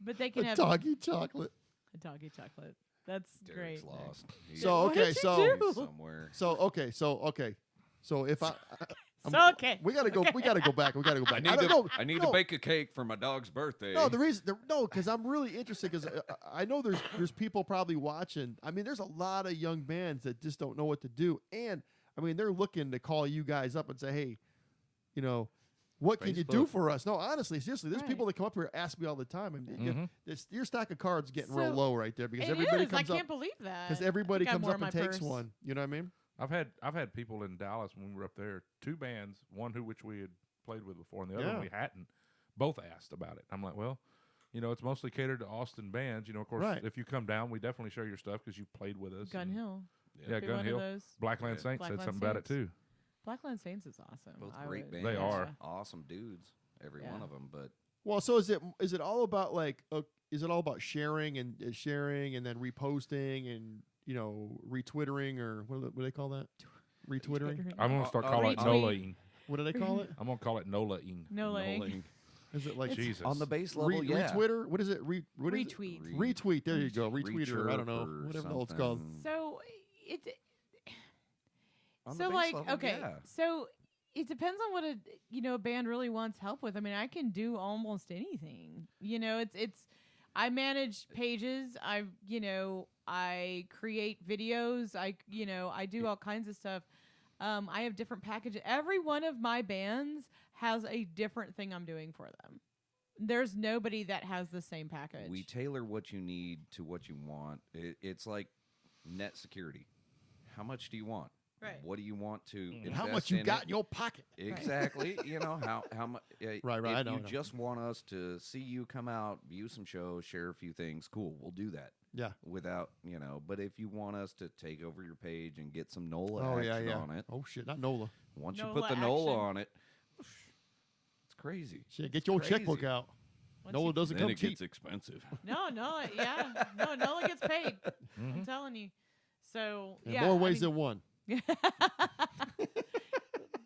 S1: but they can
S4: a
S1: have
S4: doggy chocolate.
S1: a doggy chocolate. That's
S3: Derek's
S1: great. Nick.
S3: lost. He's
S4: So
S1: What
S4: okay,
S1: did you
S4: so
S1: do?
S3: somewhere.
S4: so if I'm-
S1: So okay.
S4: we gotta go. We gotta go back. We gotta go
S3: I
S4: back.
S3: need,
S4: don't-
S3: to, I need
S4: no,
S3: to bake a cake for my dog's birthday.
S4: No, the reason because I'm really interested because I know there's people probably watching. I mean, there's a lot of young bands that just don't know what to do, and I mean they're looking to call you guys up and say, hey, you know, what can you do
S3: Facebook.
S4: for us? No, honestly, seriously, there's
S1: Right.
S4: people that come up here and ask me all the time, and your stack of cards getting real
S1: So,
S4: low right there because
S1: It
S4: everybody
S1: is. I
S4: comes up
S1: can't believe that.
S4: because everybody
S1: I got
S4: comes
S1: more
S4: up
S1: in
S4: and
S1: my
S4: takes
S1: purse.
S4: one. You know what I mean?
S2: I've had people in Dallas when we were up there, 2 bands, one which we had played with before, and the other
S4: Yeah.
S2: one we hadn't. Both asked about it. I'm like, well, you know, it's mostly catered to Austin bands. You know, of course,
S4: Right.
S2: if you come down, we definitely share your stuff because you played with us.
S1: Gun
S2: and-
S1: Hill.
S2: Yeah,
S1: Be
S2: Gun
S1: one
S2: Hill.
S1: of those.
S2: Blackland
S3: Yeah.
S2: Saints said
S1: Blackland
S2: something about it
S1: Saints.
S2: too.
S1: Blackland Saints is awesome.
S3: Both
S1: I
S3: great
S1: would-
S3: bands.
S2: They are.
S3: Awesome dudes, every
S1: Yeah.
S3: one of them. But
S4: Well, so is it all about like is it all about sharing and then reposting and retwittering or what do they call that? Retwittering.
S2: I'm gonna start calling it
S1: Retweet.
S2: Nola-ing.
S4: What do they call it?
S2: I'm gonna call it Nola-ing.
S1: No leg.
S3: Nolan.
S4: Is it like
S2: Jesus.
S3: on the base level, yeah.
S4: retwitter? What is it? What is it?
S1: Retweet.
S4: Retweet. There you go. Retweeter. I don't know.
S3: Rechirp or
S4: Whatever the hell it's called.
S3: something.
S1: So it's
S3: On the
S1: so
S3: base
S1: like
S3: level,
S1: okay.
S3: yeah.
S1: So it depends on what a band really wants help with. I mean, I can do almost anything. You know, it's I manage pages. I create videos. I do all kinds of stuff. I have different packages. Every one of my bands has a different thing I'm doing for them. There's nobody that has the same package.
S3: We tailor what you need to what you want. It's like net security. How much do you want?
S1: Right.
S3: What do you want to invest
S4: How much you
S3: in
S4: got
S3: it?
S4: in your pocket?
S3: Exactly. how much?
S4: Right,
S3: If
S4: I know,
S3: you
S4: I know.
S3: just want us to see you come out, view some shows, share a few things, cool. We'll do that.
S4: Yeah.
S3: Without But if you want us to take over your page and get some NOLA
S4: Oh
S3: action
S4: yeah.
S3: on it,
S4: Oh shit, not NOLA.
S3: once you
S1: NOLA
S3: put the NOLA
S1: action.
S3: on it, it's crazy.
S4: Shit, get your
S3: Crazy.
S4: checkbook out.
S1: Once
S4: NOLA
S1: you-
S4: doesn't
S3: Then
S4: come
S3: it
S4: cheap.
S3: gets expensive.
S1: No, yeah. No, Nola gets paid. I'm telling you. So
S4: In
S1: yeah,
S4: more ways than one.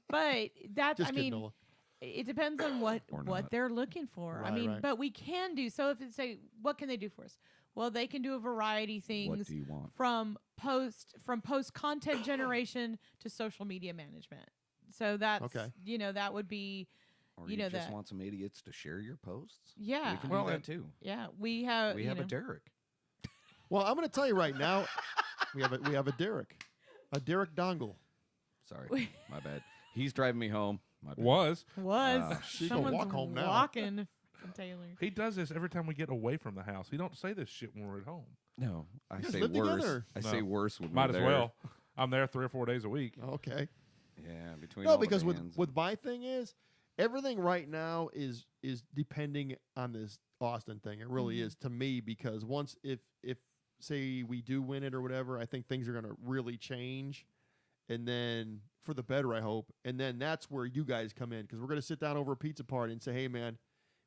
S1: But that's
S4: Just
S1: I
S4: kidding,
S1: mean,
S4: NOLA.
S1: it depends on what
S3: Or
S1: what
S3: not.
S1: they're looking for. I
S4: Right,
S1: mean,
S4: right.
S1: but we can do so. If it's say, what can they do for us? Well, they can do a variety of
S3: What
S1: things
S3: do you want?
S1: from post content generation to social media management. So that's
S4: Okay.
S1: that would be
S3: Or
S1: you
S3: you
S1: know
S3: just
S1: that-
S3: want some idiots to share your posts?
S1: yeah
S3: We can
S2: Well,
S3: do that
S2: and-
S3: too.
S1: yeah we have
S3: We have a Derek.
S4: Well, I'm going to tell you right now, we have a Derek dongle.
S3: Sorry, my bad. He's driving me home. My bad.
S2: Was
S1: was
S4: She gonna
S1: someone's
S4: walk home now.
S1: walking from Taylor.
S2: he does this every time we get away from the house? He don't say this shit when we're at home.
S3: No, I
S4: You guys
S3: say
S4: live
S3: worse.
S4: together?
S3: I
S2: No.
S3: say worse when
S2: Might
S3: we're
S2: as
S3: there.
S2: well. I'm there 3 or 4 days a week.
S4: Okay.
S3: Yeah, between
S4: No,
S3: all the
S4: because
S3: bands
S4: with my thing is everything right now is depending on this Austin thing. It really
S1: Mhm.
S4: is to me because once if say we do win it or whatever, I think things are going to really change, and then for the better, I hope. And then that's where you guys come in because we're going to sit down over a pizza party and say, hey man,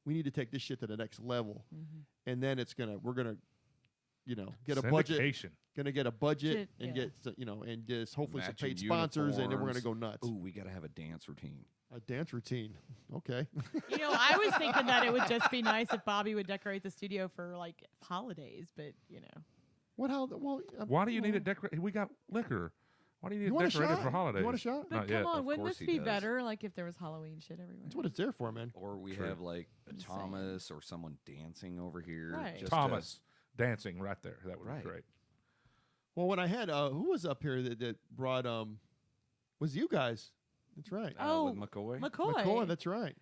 S4: we need to take this shit to the next level, and then we're gonna get a budget.
S2: Syndication.
S4: Gonna get a budget
S1: Shit,
S4: and
S1: yeah.
S4: and just hopefully some
S3: Matching
S4: paid sponsors, and then we're gonna
S3: uniforms.
S4: go nuts.
S3: Ooh, we got to have a dance routine.
S4: A dance routine. Okay.
S1: I was thinking that it would just be nice if Bobby would decorate the studio for like holidays, but
S4: What? How? Well,
S2: Why do you need it decorated? We got liquor. Why do you need
S4: you
S2: it
S4: want a
S2: decorated
S4: shot?
S2: for holidays?
S4: You want a shot?
S1: But
S2: Not
S1: come
S2: yet.
S1: on,
S3: Of
S1: wouldn't
S3: course
S1: this
S3: he
S1: be
S3: does.
S1: better like if there was Halloween shit everywhere?
S4: That's what it's there for, man.
S3: Or we
S2: True.
S3: have like a
S1: Just saying.
S3: Thomas or someone dancing over here.
S1: Right.
S3: just to-
S2: Thomas dancing right there. That would
S3: Right.
S2: be great.
S4: Well, when I had who was up here that brought was you guys? That's right.
S1: Oh,
S3: with McCoy.
S1: McCoy.
S4: That's right.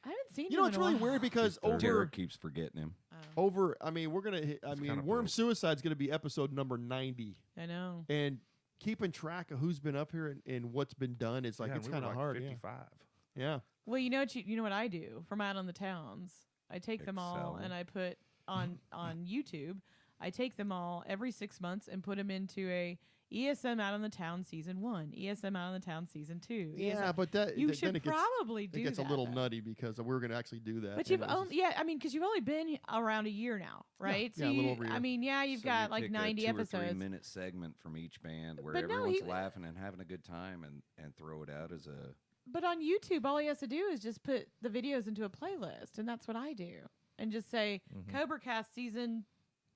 S1: I haven't seen
S4: You know,
S1: him
S4: it's
S1: in a
S4: really
S1: while.
S4: weird because
S3: Derek
S4: over
S3: keeps forgetting him.
S1: Oh,
S4: I mean, we're gonna hit.
S2: kinda
S4: Worm
S2: broke.
S4: Suicide's gonna be episode number 90,
S1: I know.
S4: and keeping track of who's been up here and what's been done, it's like
S2: Yeah,
S4: it's
S2: and we
S4: kind
S2: were
S4: of
S2: like
S4: hard.
S2: 55.
S4: Yeah.
S1: Well, you know what I do from out on the towns. I take them all
S3: Excel.
S1: and I put on YouTube. I take them all every 6 months and put them into a ESM Out on the Town season 1, ESM Out on the Town season 2.
S4: Yeah, but that
S1: you
S4: then
S1: should
S4: it gets,
S1: probably do
S4: it gets
S1: that.
S4: a little
S1: though.
S4: nutty because we're gonna actually do that.
S1: But
S4: and
S1: you've
S4: it was
S1: only, yeah, I mean, because you've only been around a year now, right?
S4: yeah, a little over a
S1: I
S4: year.
S1: mean, yeah, you've
S3: So
S1: got
S3: you
S1: like
S3: pick
S1: 90
S3: a 2 or
S1: episodes.
S3: 3 minute segment from each band where
S1: But no,
S3: everyone's
S1: he-
S3: laughing and having a good time and throw it out as a.
S1: But on YouTube, all he has to do is just put the videos into a playlist, and that's what I do. And just say
S2: Mhm.
S1: CobraCast season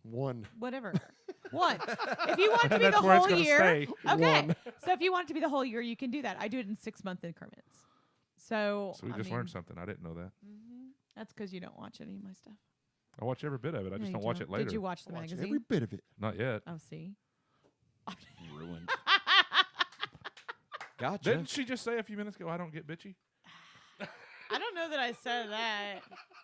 S4: one.
S1: whatever. One. If you want it to be the
S2: That's where it's
S1: whole
S2: gonna
S1: year,
S2: stay.
S1: okay.
S4: One.
S1: So if you want it to be the whole year, you can do that. I do it in 6-month increments. So
S2: So we just learned something. I didn't know that.
S1: That's because you don't watch any of my stuff.
S2: I watch every bit of it. I
S1: No,
S2: just
S1: you
S2: don't watch it later.
S1: Did you watch the
S4: Watch
S1: magazine?
S4: every bit of it.
S2: Not yet.
S1: Oh, see.
S3: Ruined. Gotcha.
S2: Didn't she just say a few minutes ago, I don't get bitchy?
S1: I don't know that I said that.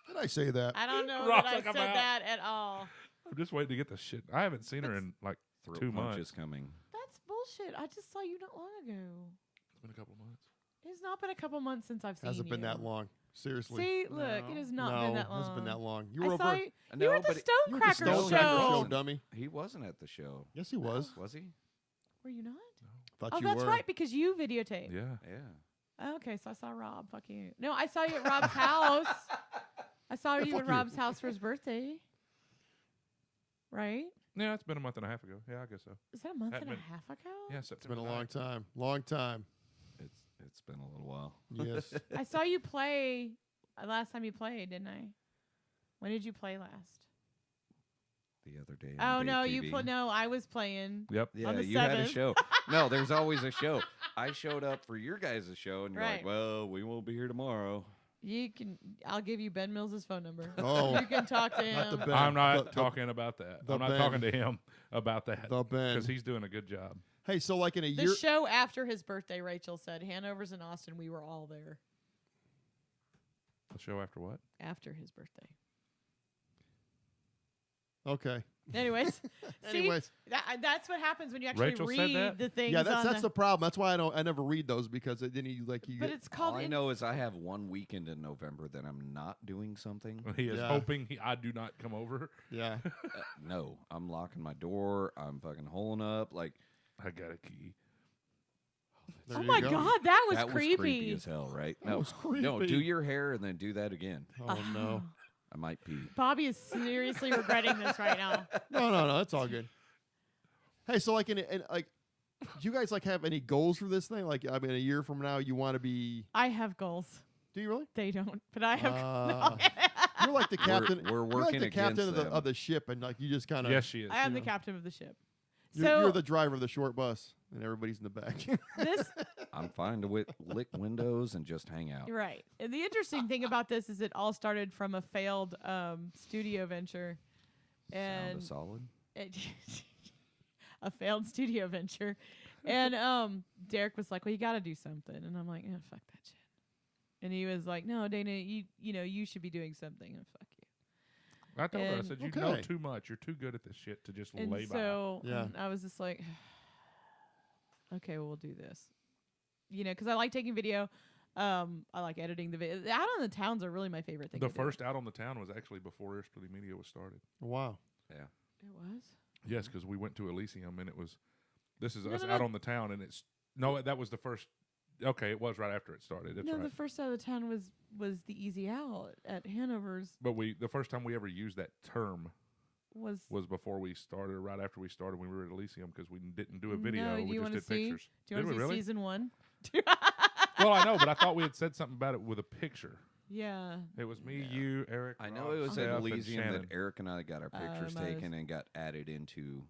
S4: Did I say that?
S1: I don't know
S2: Rob's
S1: that I
S2: like,
S1: said
S2: I'm out.
S1: that at all.
S2: I'm just waiting to get the shit. I haven't seen her in like
S3: Throat
S2: 2
S3: punch
S2: months.
S3: is coming.
S1: That's bullshit. I just saw you not long ago.
S2: It's been a couple months.
S1: It's not been a couple months since I've seen
S4: Hasn't
S1: you.
S4: been that long. Seriously.
S1: See, look, it has not been that long.
S4: it hasn't been that long. You
S1: I
S4: were
S1: saw
S4: over.
S1: you.
S3: No,
S1: You were at the
S3: but
S4: You were at the
S1: Stonecracker
S3: Stonecracker
S1: show.
S3: show.
S4: dummy.
S3: He wasn't at the show.
S4: Yes, he was.
S3: Was he?
S1: Were you not?
S4: Thought
S1: Oh,
S4: you
S1: that's
S4: were.
S1: right, because you videotaped.
S2: Yeah.
S3: Yeah.
S1: Oh, okay, so I saw Rob. Fuck you. No, I saw you at Rob's house. I saw you
S4: fuck
S1: at
S4: you.
S1: Rob's house for his birthday. Right?
S2: Yeah, it's been a month and a half ago. Yeah, I guess so.
S1: Is that a month
S2: Hadn't
S1: and a
S2: been-
S1: half ago?
S2: Yeah,
S4: It's
S2: September.
S4: been a long
S2: 9th.
S4: time. Long time.
S3: It's been a little while.
S4: Yes.
S1: I saw you play last time you played, didn't I? When did you play last?
S3: The other day.
S1: Oh
S3: on
S1: no,
S3: Dave
S1: you
S3: TV.
S1: No, I was playing.
S2: Yep.
S3: Yeah,
S1: the
S3: you had a
S1: 7th.
S3: show. No, there's always a show. I showed up for your guys' show, and you're
S1: Right.
S3: like, "Well, we won't be here tomorrow."
S1: You can. I'll give you Ben Mills' phone number.
S4: Oh.
S1: You can talk to him.
S4: Not the Ben.
S2: I'm not
S4: The-
S2: talking about that.
S4: the
S2: I'm not
S4: Ben.
S2: talking to him about that
S4: The Ben.
S2: because he's doing a good job.
S4: Hey, so like in a
S1: The
S4: year.
S1: show after his birthday, Rachel said Hanover's in Austin. We were all there
S2: The show after what?
S1: after his birthday.
S4: Okay.
S1: Anyways, see,
S4: Anyways.
S1: that's what happens when you actually
S2: Rachel said
S1: read
S2: that?
S1: the things.
S4: Yeah, that's
S1: on
S4: the problem. That's why I never read those because then you
S1: But it's called.
S3: All I know is I have one weekend in November that I'm not doing something.
S2: He is
S4: Yeah.
S2: hoping I do not come over.
S4: yeah.
S3: No, I'm locking my door. I'm fucking holing up. Like
S2: I got a key.
S4: There
S1: Oh
S4: you
S1: my
S4: go.
S1: God, that was
S3: that
S1: creepy.
S3: was creepy as hell, right?
S4: That
S3: No,
S4: was
S3: no,
S4: creepy.
S3: do your hair and then do that again.
S4: Oh no.
S3: I might pee.
S1: Bobby is seriously regretting this right now.
S4: No, it's all good. Hey, so like like, do you guys like have any goals for this thing? Like, I mean, a year from now, you want to be?
S1: I have goals.
S4: Do you really?
S1: They don't, but I have.
S4: Ah. You're like the captain.
S3: We're
S4: you're like
S3: working
S4: the captain
S3: against
S4: of the ship, and like you just kind of.
S2: Yes, she is.
S1: I am the
S4: know.
S1: captain of the ship.
S4: You're the driver of the short bus, and everybody's in the back.
S1: This
S3: I'm fine to lick windows and just hang out.
S1: You're right. And the interesting thing about this is it all started from a failed studio venture,
S3: Sound
S1: and
S3: a solid.
S1: it, a failed studio venture, and Derek was like, "Well, you got to do something," and I'm like, "Fuck that shit," and he was like, "No, Dana, you should be doing something," and fuck you.
S2: I told her, I
S1: And-
S2: said, you know
S4: Okay.
S2: too much. You're too good at this shit to just
S1: And
S2: lay by.
S1: so
S4: Yeah.
S1: I was just like, okay, well, we'll do this. Because I like taking video. I like editing the video. Out on the towns are really my favorite thing.
S2: The
S1: to do.
S2: first Out on the Town was actually before Air Splitting Media was started.
S4: Wow.
S3: Yeah.
S1: It was?
S2: Yes, because we went to Elysium and it was, this is
S1: No,
S2: us
S1: no,
S2: Out
S1: no.
S2: on the Town, and it's, no, that was the first, okay, it was right after it started. That's
S1: No,
S2: right.
S1: the first out of the town was the Easy Out at Hanover's.
S2: But the first time we ever used that term
S1: Was
S2: before we started, or right after we started when we were at Elysium, because we didn't do a video.
S1: No, do
S2: we
S1: you
S2: just
S1: wanna
S2: did
S1: see?
S2: pictures.
S1: Do you
S2: Did
S1: want
S2: we
S1: to see
S2: really?
S1: season 1?
S2: Well, I know, but I thought we had said something about it with a picture.
S1: Yeah.
S2: It was me,
S1: Yeah.
S2: you, Eric.
S3: I
S2: Rob,
S3: know it was
S2: Steph,
S3: at
S2: and
S3: Elysium
S2: Shannon.
S3: that Eric and I got our pictures
S1: might have-
S3: taken and got added into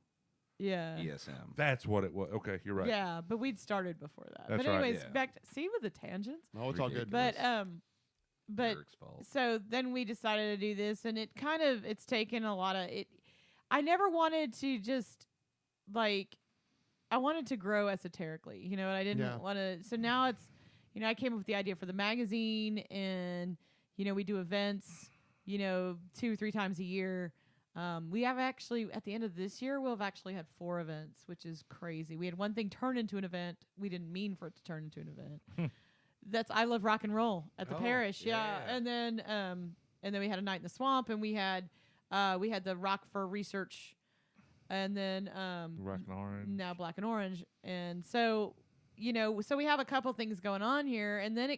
S1: Yeah.
S3: ESM.
S2: That's what it was. Okay, you're right.
S1: Yeah, but we'd started before that.
S2: That's
S1: but
S2: right,
S1: anyways,
S3: yeah.
S1: back to, see with the tangents.
S4: No, it's all good.
S1: But but
S3: Eric's fault.
S1: so then we decided to do this, and it's taken a lot of it. I never wanted to just like, I wanted to grow esoterically, and I didn't
S4: Yeah.
S1: want to. So now it's, I came up with the idea for the magazine, and we do events, 2-3 times a year. We have actually, at the end of this year, we'll have actually had 4 events, which is crazy. We had one thing turn into an event. We didn't mean for it to turn into an event. That's I Love Rock and Roll at the
S3: Oh,
S1: parish.
S3: yeah.
S1: And then we had a night in the swamp, and we had the Rock for Research, and then
S2: Rock and Orange.
S1: now Black and Orange. And so, so we have a couple things going on here, and then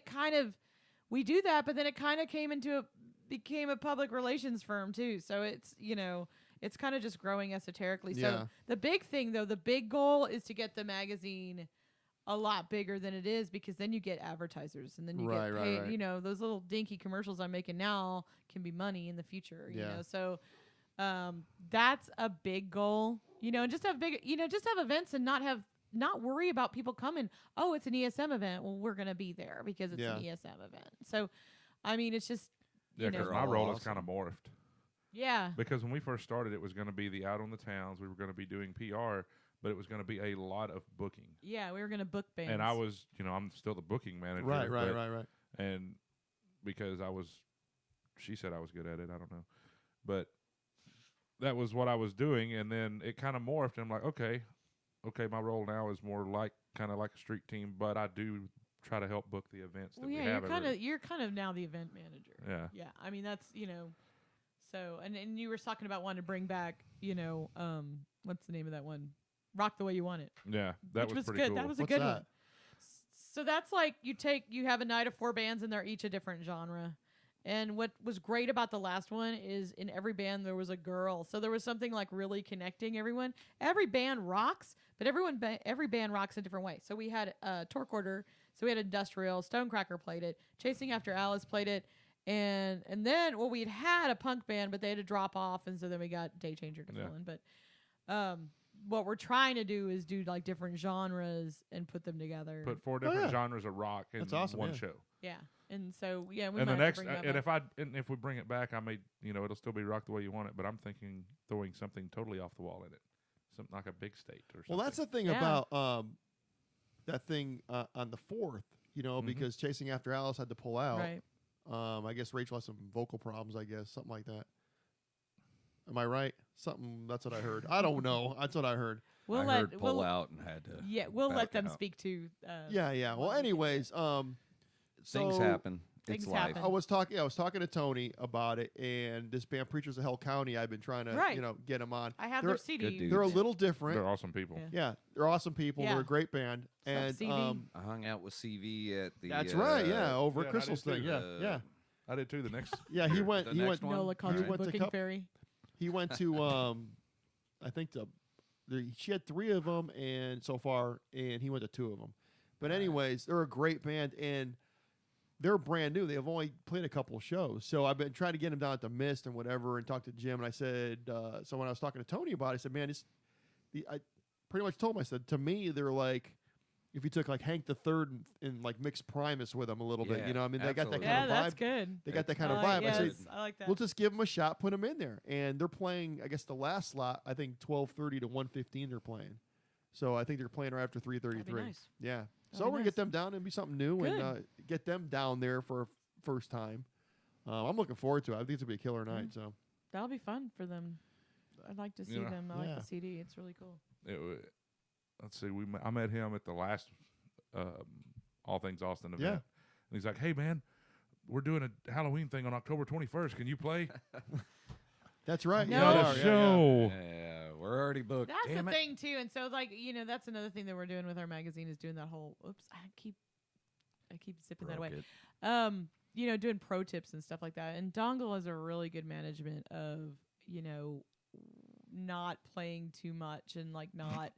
S1: we do that, but then it kind of became a public relations firm too. So it's, it's kind of just growing esoterically.
S4: Yeah.
S1: So the big thing though, the big goal is to get the magazine a lot bigger than it is, because then you get advertisers, and then you
S4: Right,
S1: get
S4: right,
S1: paid.
S4: right.
S1: Those little dinky commercials I'm making now can be money in the future,
S4: Yeah.
S1: So that's a big goal. and just have just have events and not worry about people coming. Oh, it's an ESM event. Well, we're going to be there because it's an ESM event. So, I mean, it's just,
S2: because my role has kind of morphed.
S1: Yeah.
S2: Because when we first started, it was going to be the out on the towns. We were going to be doing PR, but it was going to be a lot of booking.
S1: Yeah, we were going to book bands.
S2: And I was, I'm still the booking manager.
S4: Right.
S2: And because she said I was good at it. I don't know. But that was what I was doing. And then it kind of morphed. And I'm like, okay, my role now is more kind of like a street team, but I do try to help book the events that we have.
S1: You're kind of now the event manager.
S2: Yeah.
S1: Yeah. I mean, that's, so, and you were talking about wanting to bring back, what's the name of that one? Rock the Way You Want It.
S2: Yeah. That was pretty
S1: good.
S2: cool.
S1: That was a
S4: What's
S1: good
S4: that?
S1: one. So that's like you have a night of 4 bands and they're each a different genre. And what was great about the last one is in every band there was a girl. So there was something like really connecting everyone. Every band rocks, but every band rocks in a different way. So we had Torque Order, so we had Industrial, Stonecracker played it, Chasing After Alice played it, and then we'd had a punk band, but they had to drop off, and so then we got Day Changer to fill in. But what we're trying to do is do like different genres and put them together.
S2: Put 4 different genres of rock in one show.
S1: Yeah. And so we
S2: and
S1: might
S2: the next
S1: have to bring that back.
S2: if we bring it back, I may it'll still be Rock the Way You Want It, but I'm thinking throwing something totally off the wall in it, something like a big state or something.
S4: Well, that's the thing about that thing on the 4th, because Chasing After Alice had to pull out.
S1: Right.
S4: I guess Rachel has some vocal problems. I guess something like that. Am I right? Something. That's what I heard. I don't know. That's what I heard.
S1: We'll
S3: I heard pull out and had to.
S1: Yeah, we'll
S3: back
S1: let them
S3: out.
S1: speak to.
S4: Yeah. Well, anyways,
S3: Things
S4: so
S3: happen.
S1: Things
S3: It's life.
S1: happen.
S4: I was talking to Tony about it, and this band Preachers of Hell County. I've been trying to, get them on.
S1: I have
S4: They're-
S1: their CD.
S3: Good dudes.
S4: They're a little different.
S2: They're awesome people.
S1: Yeah.
S4: Yeah, they're awesome people.
S1: Yeah.
S4: They're a great band.
S1: What's up,
S4: And
S1: CV?
S3: I hung out with CV at the.
S4: that's right. Yeah, over
S2: yeah,
S4: at Crystal's
S2: I did
S4: thing.
S2: too.
S4: Yeah.
S2: I did too. The next.
S4: Yeah, he went.
S3: The
S4: He
S3: next
S4: went.
S3: one?
S1: Nola Country
S4: went to
S1: Booking
S4: Cup-
S1: Ferry.
S4: He went to. I think she had 3 of them, and so far, and he went to 2 of them. But anyways, they're a great band, and they're brand new. They've only played a couple of shows, so I've been trying to get them down at the Mist and whatever, and talk to Jim. And I said, so when I was talking to Tony about it, I said, man, I pretty much told him. I said, to me, they're like, if you took like Hank the Third and like mixed Primus with them a little bit,
S3: Yeah,
S4: you know, what I mean, they got that
S3: absolutely.
S4: kind
S1: Yeah,
S4: of
S1: that's
S4: vibe.
S1: good.
S4: They got that kind of
S1: I like-
S4: vibe. I said,
S1: yes, I like that.
S4: we'll just give them a shot, put them in there, and they're playing. I guess the last slot, I think 12:30 to 1:15, they're playing. So I think they're playing right after 3:33.
S1: That'd be nice.
S4: Yeah. So
S1: That'd
S4: we're
S1: be
S4: gonna
S1: nice.
S4: get them down and be something new, and get them down there for a first time. I'm looking forward to it. I think it's gonna be a killer night. So
S1: That'll be fun for them. I'd like to see
S2: Yeah.
S1: them. I like
S4: Yeah.
S1: the CD. It's really cool.
S2: Let's see. I met him at the last All Things Austin event.
S4: Yeah.
S2: And he's like, "Hey man, we're doing a Halloween thing on October 21st. Can you play?"
S4: that's right.
S1: No.
S4: Yeah,
S2: Not
S4: they
S2: a
S4: are, yeah,
S2: show.
S3: Yeah, we're already booked.
S1: That's
S3: Damn
S1: the
S3: it.
S1: thing too. And so like that's another thing that we're doing with our magazine is doing that whole. Oops, I keep zipping that away.
S3: Broke it.
S1: Doing pro tips and stuff like that. And Dongle has a really good management of not playing too much and like not.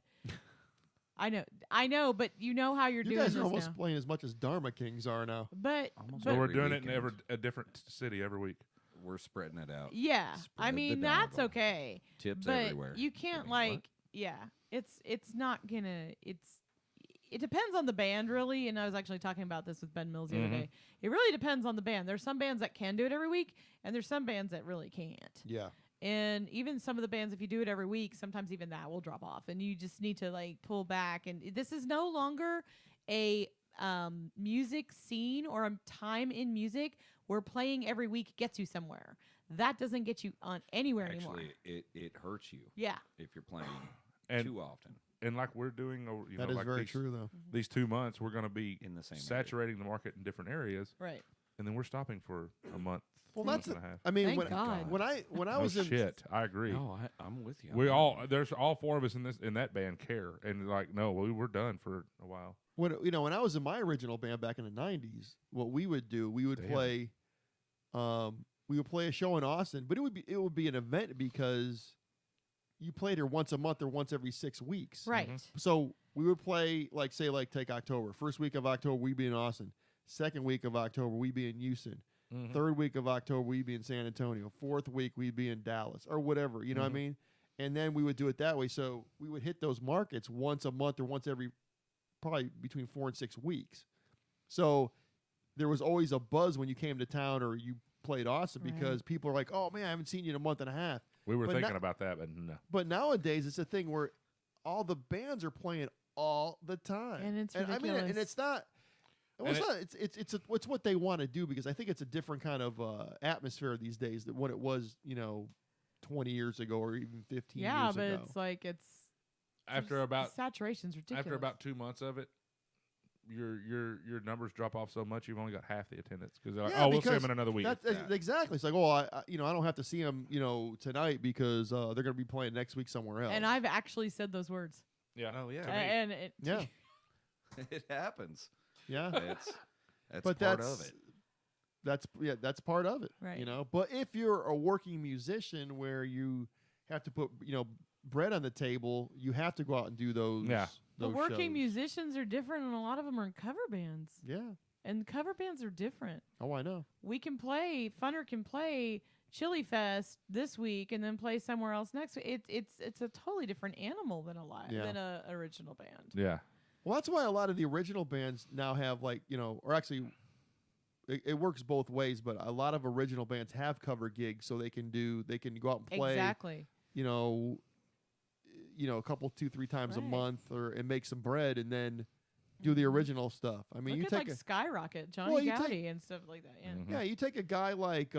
S1: I know, but you know how you're
S4: You
S1: doing
S4: guys
S1: this
S4: are almost
S1: now.
S4: playing as much as Dharma Kings are now.
S1: But
S3: Almost
S2: So we're
S3: every
S2: doing it in
S3: weekend.
S2: a different city every week.
S3: We're spreading it out.
S1: yeah, I
S3: Spread the
S1: mean that's
S3: Dongle.
S1: okay.
S3: Tips
S1: But
S3: everywhere.
S1: you can't
S3: I mean, what?
S1: it's not gonna it depends on the band really, and I was actually talking about this with Ben Mills the other day. It really depends on the band. There's some bands that can do it every week, and there's some bands that really can't.
S4: Yeah.
S1: And even some of the bands, if you do it every week, sometimes even that will drop off, and you just need to like pull back. And this is no longer a music scene or a time in music where playing every week gets you somewhere. That doesn't get you on anywhere anymore.
S3: Actually, it hurts you
S1: Yeah.
S3: if you're playing
S2: And-
S3: too often
S2: And like we're doing,
S4: That is
S2: like
S4: very
S2: these,
S4: true, though.
S2: These 2 months, we're going to be
S3: in the same area.
S2: saturating the market in different areas,
S1: Right.
S2: and then we're stopping for a month.
S4: Well,
S2: month
S4: that's.
S2: and a half.
S4: I mean,
S1: Thank God.
S4: when I
S2: Oh,
S4: was in.
S2: shit, I agree.
S3: No, I'm with you.
S2: We there's all 4 of us in that band care, and like, no, we were done for a while.
S4: When I was in my original band back in the '90s, what we would do, we would
S2: Damn.
S4: play, we would play a show in Austin, but it would be an event because you played here once a month or once every 6 weeks.
S1: Right.
S4: So we would play take October. First week of October, we'd be in Austin. Second week of October, we'd be in Houston. Third week of October, we'd be in San Antonio. Fourth week, we'd be in Dallas or whatever. You know what I mean? and then we would do it that way. So we would hit those markets once a month or once every, probably between 4 and 6 weeks. So there was always a buzz when you came to town or you played Austin because people are like, "Oh man, I haven't seen you in a month and a half."
S2: We were
S4: But
S2: thinking about that, but no.
S4: But nowadays it's a thing where all the bands are playing all the time,
S1: And it's
S4: I mean, and
S1: ridiculous.
S4: it's not. Well,
S2: And
S4: it's what they want to do because I think it's a different kind of atmosphere these days than what it was, 20 years ago or even 15
S1: Yeah,
S4: years
S1: but
S4: ago.
S1: it's like
S2: After
S1: the
S2: about
S1: saturation's ridiculous.
S2: after about 2 months of it, your numbers drop off so much you've only got half the attendance because they're like,
S4: Yeah,
S2: oh, we'll see
S4: because
S2: them in another week.
S4: Exactly. It's like, oh, I don't have to see them, tonight because they're going to be playing next week somewhere else.
S1: And I've actually said those words.
S2: Yeah.
S3: Oh yeah,
S1: And it,
S4: yeah,
S3: it happens.
S4: yeah.
S3: That's
S4: But
S3: part of it.
S4: That's part of it,
S1: Right.
S4: But if you're a working musician where you have to put, bread on the table, you have to go out and do those.
S2: Yeah.
S1: the
S4: those
S1: working
S4: shows.
S1: musicians are different, and a lot of them are in cover bands.
S4: Yeah.
S1: And cover bands are different.
S4: Oh, I know.
S1: Funner can play Chili Fest this week and then play somewhere else next week. It's a totally different animal than than a original band.
S2: Yeah.
S4: Well, that's why a lot of the original bands now have or actually, it works both ways. But a lot of original bands have cover gigs, so they can go out and play.
S1: Exactly.
S4: A couple, 2-3 times a
S1: Right.
S4: month, and make some bread, and then do the original stuff. I mean,
S1: Look
S4: you
S1: at
S4: take
S1: like Skyrocket, Johnny
S4: Well, you
S1: Gowdy, and stuff like that. Yeah.
S2: Mhm.
S4: you take a guy like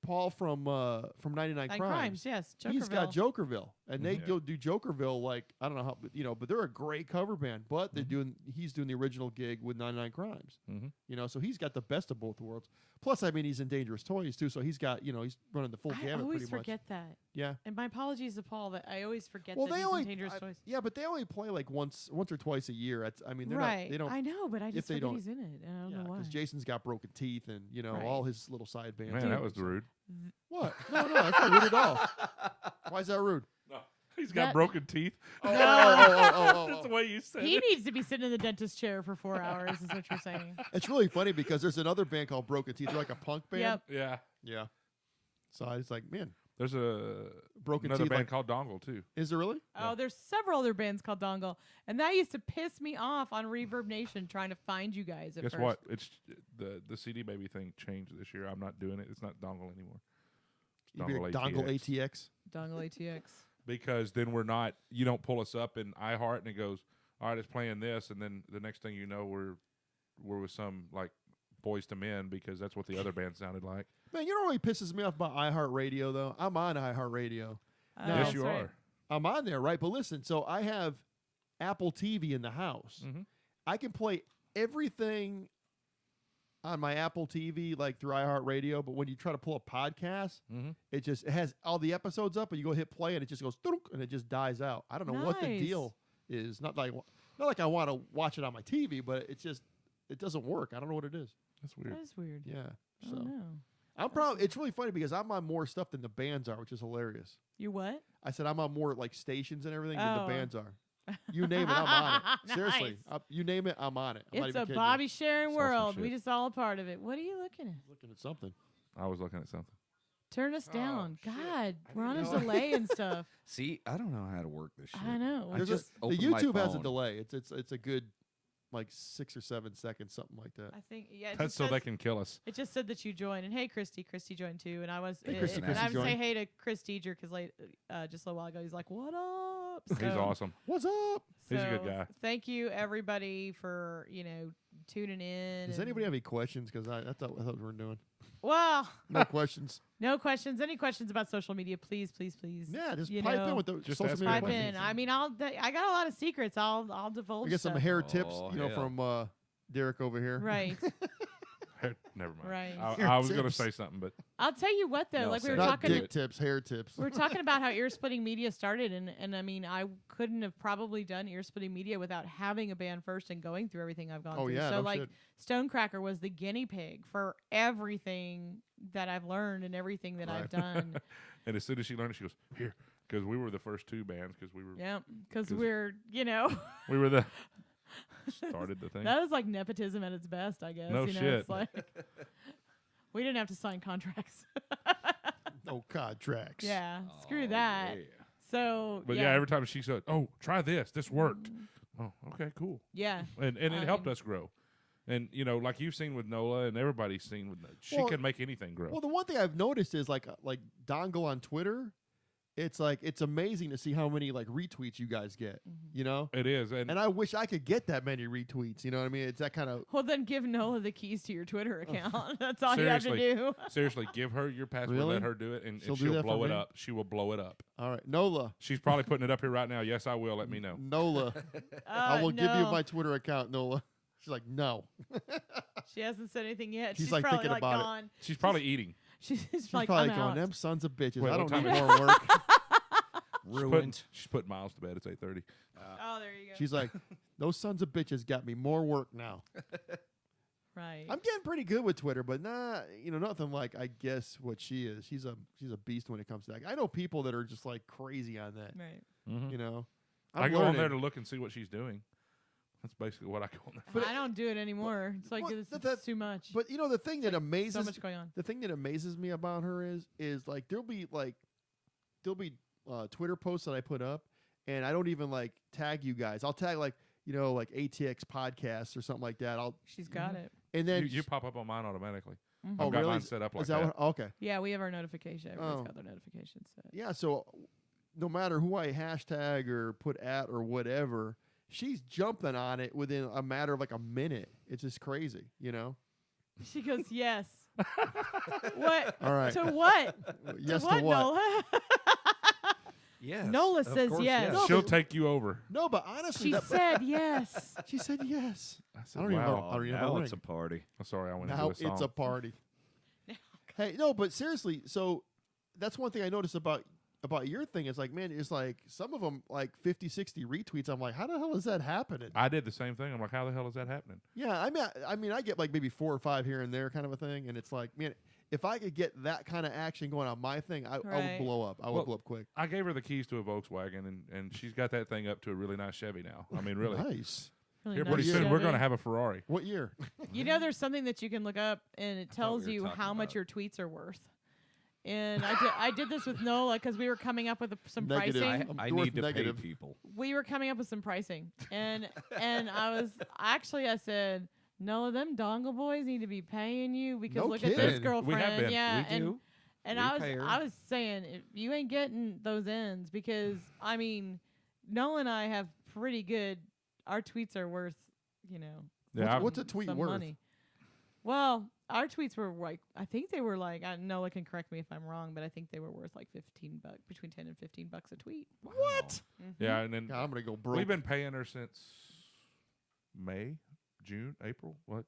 S4: Paul from 99
S1: Like
S4: Crimes.
S1: yes.
S4: He's got
S1: Jokerville.
S4: Jokerville, and they
S2: Yeah.
S4: go do Jokerville like I don't know how, but they're a great cover band. But they're he's doing the original gig with 99 Crimes.
S2: Mhm.
S4: So he's got the best of both worlds. Plus, I mean, he's in Dangerous Toys too, so he's got he's running the full
S1: I
S4: gamut
S1: always
S4: pretty much.
S1: forget that.
S4: Yeah.
S1: And my apologies to Paul that I always forget
S4: Well,
S1: that
S4: they
S1: he's
S4: only
S1: in Dangerous Toys.
S4: yeah, but they only play like once or twice a year. I mean, they're
S1: Right.
S4: not. They don't.
S1: I know, but I just
S4: they
S1: forget
S4: don't-
S1: he's in it, and I don't know why.
S4: because Jason's got broken teeth and
S1: Right.
S4: all his little side bands.
S2: Man, that was rude.
S4: What? No, that's not rude at all. Why is that rude?
S2: No. He's got
S1: That-
S2: broken teeth.
S4: Oh.
S2: That's the way you said
S1: He
S2: it.
S1: needs to be sitting in the dentist chair for 4 hours, is what you're saying.
S4: It's really funny because there's another band called Broken Teeth. They're like a punk band.
S1: Yep.
S2: Yeah.
S4: Yeah. So I was like, man,
S2: There's
S4: Broken
S2: another
S4: Teeth.
S2: band
S4: Like,
S2: called Dongle too.
S4: is there really?
S1: Oh, there's several other bands called Dongle, and that used to piss me off on Reverb Nation trying to find you guys at
S2: Guess
S1: first.
S2: what? It's the CD Baby thing changed this year. I'm not doing it. It's not Dongle anymore. It's
S4: You'd be like Dongle ATX.
S1: Dongle ATX.
S2: Because then you don't pull us up in iHeart and it goes, all right, it's playing this, and then the next thing you know, we're with some like Boys to Men because that's what the other band sounded like.
S4: Man, you know what really pisses me off about iHeartRadio though? I'm on iHeartRadio.
S1: Oh,
S2: Yes,
S1: that's
S2: you
S1: right.
S2: are.
S4: I'm on there, right? But listen, so I have Apple TV in the house.
S2: Mhm.
S4: I can play everything on my Apple TV like through iHeartRadio, but when you try to pull a podcast,
S2: Mhm.
S4: it has all the episodes up, and you go hit play, and it just goes thunk, and it just dies out. I don't know what the
S1: Nice.
S4: deal is. Not like I want to watch it on my TV, but it doesn't work. I don't know what it is.
S2: That's weird.
S1: That is weird.
S4: Yeah.
S1: I
S4: So
S1: don't know.
S4: I'm proud. It's really funny because I'm on more stuff than the bands are, which is hilarious.
S1: You what?
S4: I said I'm on more like stations and everything than
S1: Oh.
S4: the bands are. You name it, I'm on it. Seriously,
S1: Nice.
S4: you name it, I'm on it. I'm not
S1: It's
S4: even
S1: a
S4: kidding you.
S1: Bobby sharing
S2: Saw some
S1: world. We
S2: shit.
S1: just all a part of it. What are you looking at?
S4: Looking at something.
S2: I was looking at something.
S1: Turn us down.
S3: shit.
S1: God,
S3: I
S1: we're on
S3: didn't
S1: a
S3: know.
S1: delay and stuff.
S3: See, I don't know how to work this shit.
S1: I know.
S3: I
S4: There's
S3: just
S4: the
S3: opened my
S4: YouTube has a
S3: phone.
S4: delay. It's a good like 6 or 7 seconds, something like that.
S1: I think yeah. It
S2: That's
S1: just
S2: so they
S1: says-
S2: can kill us.
S1: It just said that you joined, and hey, Christy joined too, and I was.
S4: Hey, Christy,
S1: and
S3: Christy
S1: I would say
S4: joined.
S1: hey to Chris Teacher because just a little while ago he's like, "What up?"
S2: He's
S1: So-
S2: awesome.
S4: What's up?
S2: He's a good
S1: so
S2: guy.
S1: Thank you everybody for tuning in.
S4: Does
S1: and-
S4: anybody have any questions? Because I thought we were doing
S1: Well,
S4: no questions.
S1: no questions. Any questions about social media? Please.
S4: Yeah, just
S1: You
S4: pipe
S1: know,
S4: in with the
S2: just
S4: social
S2: ask
S4: media
S1: Type
S4: questions.
S1: in. I mean, I got a lot of secrets. I'll divulge.
S4: We get some
S1: stuff.
S4: hair tips,
S3: Oh,
S4: you know,
S3: hell.
S4: from Derek over here.
S1: Right.
S2: Never mind.
S1: Right.
S2: I was going to
S4: Tips.
S2: say something, but
S1: I'll tell you what though.
S3: No,
S1: Like we
S3: sir.
S1: were
S4: Not
S1: talking.
S4: dick tips, hair tips.
S1: We were talking about how ear splitting media started, and I mean, I couldn't have probably done ear splitting media without having a band first and going through everything I've gone
S4: Oh,
S1: through.
S4: yeah,
S1: So
S4: no
S1: like
S4: shit.
S1: Stonecracker was the guinea pig for everything that I've learned and everything that I've done.
S2: and as soon as she learned it, she goes, here, because we were the first 2 bands, because we were
S1: Yeah, because
S2: 'Cause-
S1: we're
S2: we were the started the thing.
S1: that is like nepotism at its best, I guess.
S2: No
S1: It's
S2: shit.
S1: like we didn't have to sign contracts.
S4: No contracts.
S1: Yeah, screw
S3: Oh,
S1: that.
S3: yeah.
S1: So,
S2: But yeah, every time she said, "Oh, try this. This worked." Oh, okay, cool.
S1: yeah.
S2: And it helped
S1: mean-
S2: us grow. And like you've seen with Nola, and everybody's seen with she
S4: Well-
S2: can make anything grow.
S4: Well, the one thing I've noticed is like Dongle on Twitter. It's like it's amazing to see how many like retweets you guys get. You know,
S2: It is, and
S4: and I wish I could get that many retweets. You know what I mean? It's that kind of.
S1: Well, then give Nola the keys to your Twitter account. That's all you have to
S2: Seriously.
S1: do.
S2: seriously, give her your password,
S4: Really?
S2: let her do it, and
S4: She'll
S2: she'll,
S4: do that for
S2: blow it
S4: me?
S2: up. She will blow it up.
S4: All right, Nola.
S2: She's probably putting it up here right now. Yes, I will. Let me know.
S4: Nola. I will give you
S1: No.
S4: my Twitter account, Nola. She's like, no.
S1: She hasn't said anything yet.
S4: She's,
S1: She's
S4: like,
S1: probably
S4: thinking about it.
S1: gone.
S2: She's probably eating.
S1: She's
S4: She's
S1: like,
S4: probably
S1: I'm
S4: going,
S1: out.
S4: them sons of bitches.
S2: Wait,
S4: I
S2: what
S4: don't need
S2: time
S4: more work.
S3: Ruined.
S2: She's putting Miles to bed. It's 8:30.
S1: Oh, there you go.
S4: She's like, those sons of bitches got me more work now.
S1: right.
S4: I'm getting pretty good with Twitter, but nothing like I guess what she is. She's a beast when it comes to that. I know people that are just like crazy on that.
S1: right.
S4: You know,
S2: I
S4: I'm
S2: go on
S4: learning.
S2: there to look and see what she's doing. That's basically what I go on there.
S4: But
S1: I don't do it anymore. It's like
S4: well,
S1: it's
S4: that-
S1: too much.
S4: But you know the thing that amazes
S1: so much going on.
S4: the thing that amazes me about her is like there'll be Twitter posts that I put up, and I don't even like tag you guys. I'll tag like ATX podcasts or something like that.
S1: She's got it.
S4: And then
S2: You pop up on mine automatically.
S1: Mhm.
S4: Oh,
S2: I've got
S4: really?
S2: mine set up like
S4: is that
S2: that.
S4: what, okay?
S1: Yeah, we have our notification. Everybody's
S4: Oh.
S1: got their notifications set.
S4: Yeah. So no matter who I hashtag or put at or whatever, she's jumping on it within a matter of like a minute. It's just crazy, you know.
S1: She goes, yes. What?
S4: All right.
S1: To what?
S4: Yes
S1: to what,
S4: to what?
S1: Nola?
S3: Yes.
S1: Nola
S3: of
S1: says
S3: course,
S1: yes.
S4: No,
S2: She'll
S4: but-
S2: take you over.
S4: No, but honestly,
S1: She
S4: that,
S1: said yes.
S4: she said yes.
S2: I said,
S4: I don't even
S2: wow.
S4: know. I don't even
S3: now
S4: know
S3: it's a party.
S2: I'm sorry, I went
S4: Now
S2: into a song.
S4: it's a party. Hey, no, but seriously, so that's one thing I noticed about your thing. Is like, man, it's like some of them like 50, 60 retweets. I'm like, how the hell is that happening?
S2: I did the same thing. I'm like, how the hell is that happening?
S4: Yeah, I mean, I get like maybe 4 or 5 here and there kind of a thing, and it's like, man, if I could get that kind of action going on my thing, I would
S1: Right.
S4: blow up. I would
S2: Well,
S4: blow up quick.
S2: I gave her the keys to a Volkswagen, and she's got that thing up to a really nice Chevy now. I mean, really.
S4: Nice.
S1: Really
S2: Here
S1: nice
S2: pretty soon,
S1: Chevy.
S2: we're going to have a Ferrari.
S4: What year?
S1: You know, there's something that you can look up, and it tells
S3: we were
S1: you
S3: talking
S1: how much
S3: about-
S1: your tweets are worth. And I did this with Nola because we were coming up with some
S4: Negative.
S1: pricing.
S3: I
S4: Dwarf
S3: need to
S4: negative.
S3: pay people.
S1: We were coming up with some pricing, and I said, Nola, them dongle boys need to be paying you because
S4: No
S1: look at this
S4: kidding.
S2: We have
S1: girlfriend.
S2: been.
S1: Yeah,
S3: We do.
S1: and
S3: We
S1: I
S3: pay her.
S1: was saying if you ain't getting those ends because I mean, Nola and I have pretty good. Our tweets are worth,
S2: Yeah,
S4: What's a tweet
S1: some
S4: worth?
S1: money. Well, our tweets were like I think they were like Nola can correct me if I'm wrong, but I think they were worth like $15, between $10 and $15 a tweet.
S4: What?
S2: yeah, and then
S4: God, I'm gonna go broke.
S2: we've been paying her since May, June, April. What?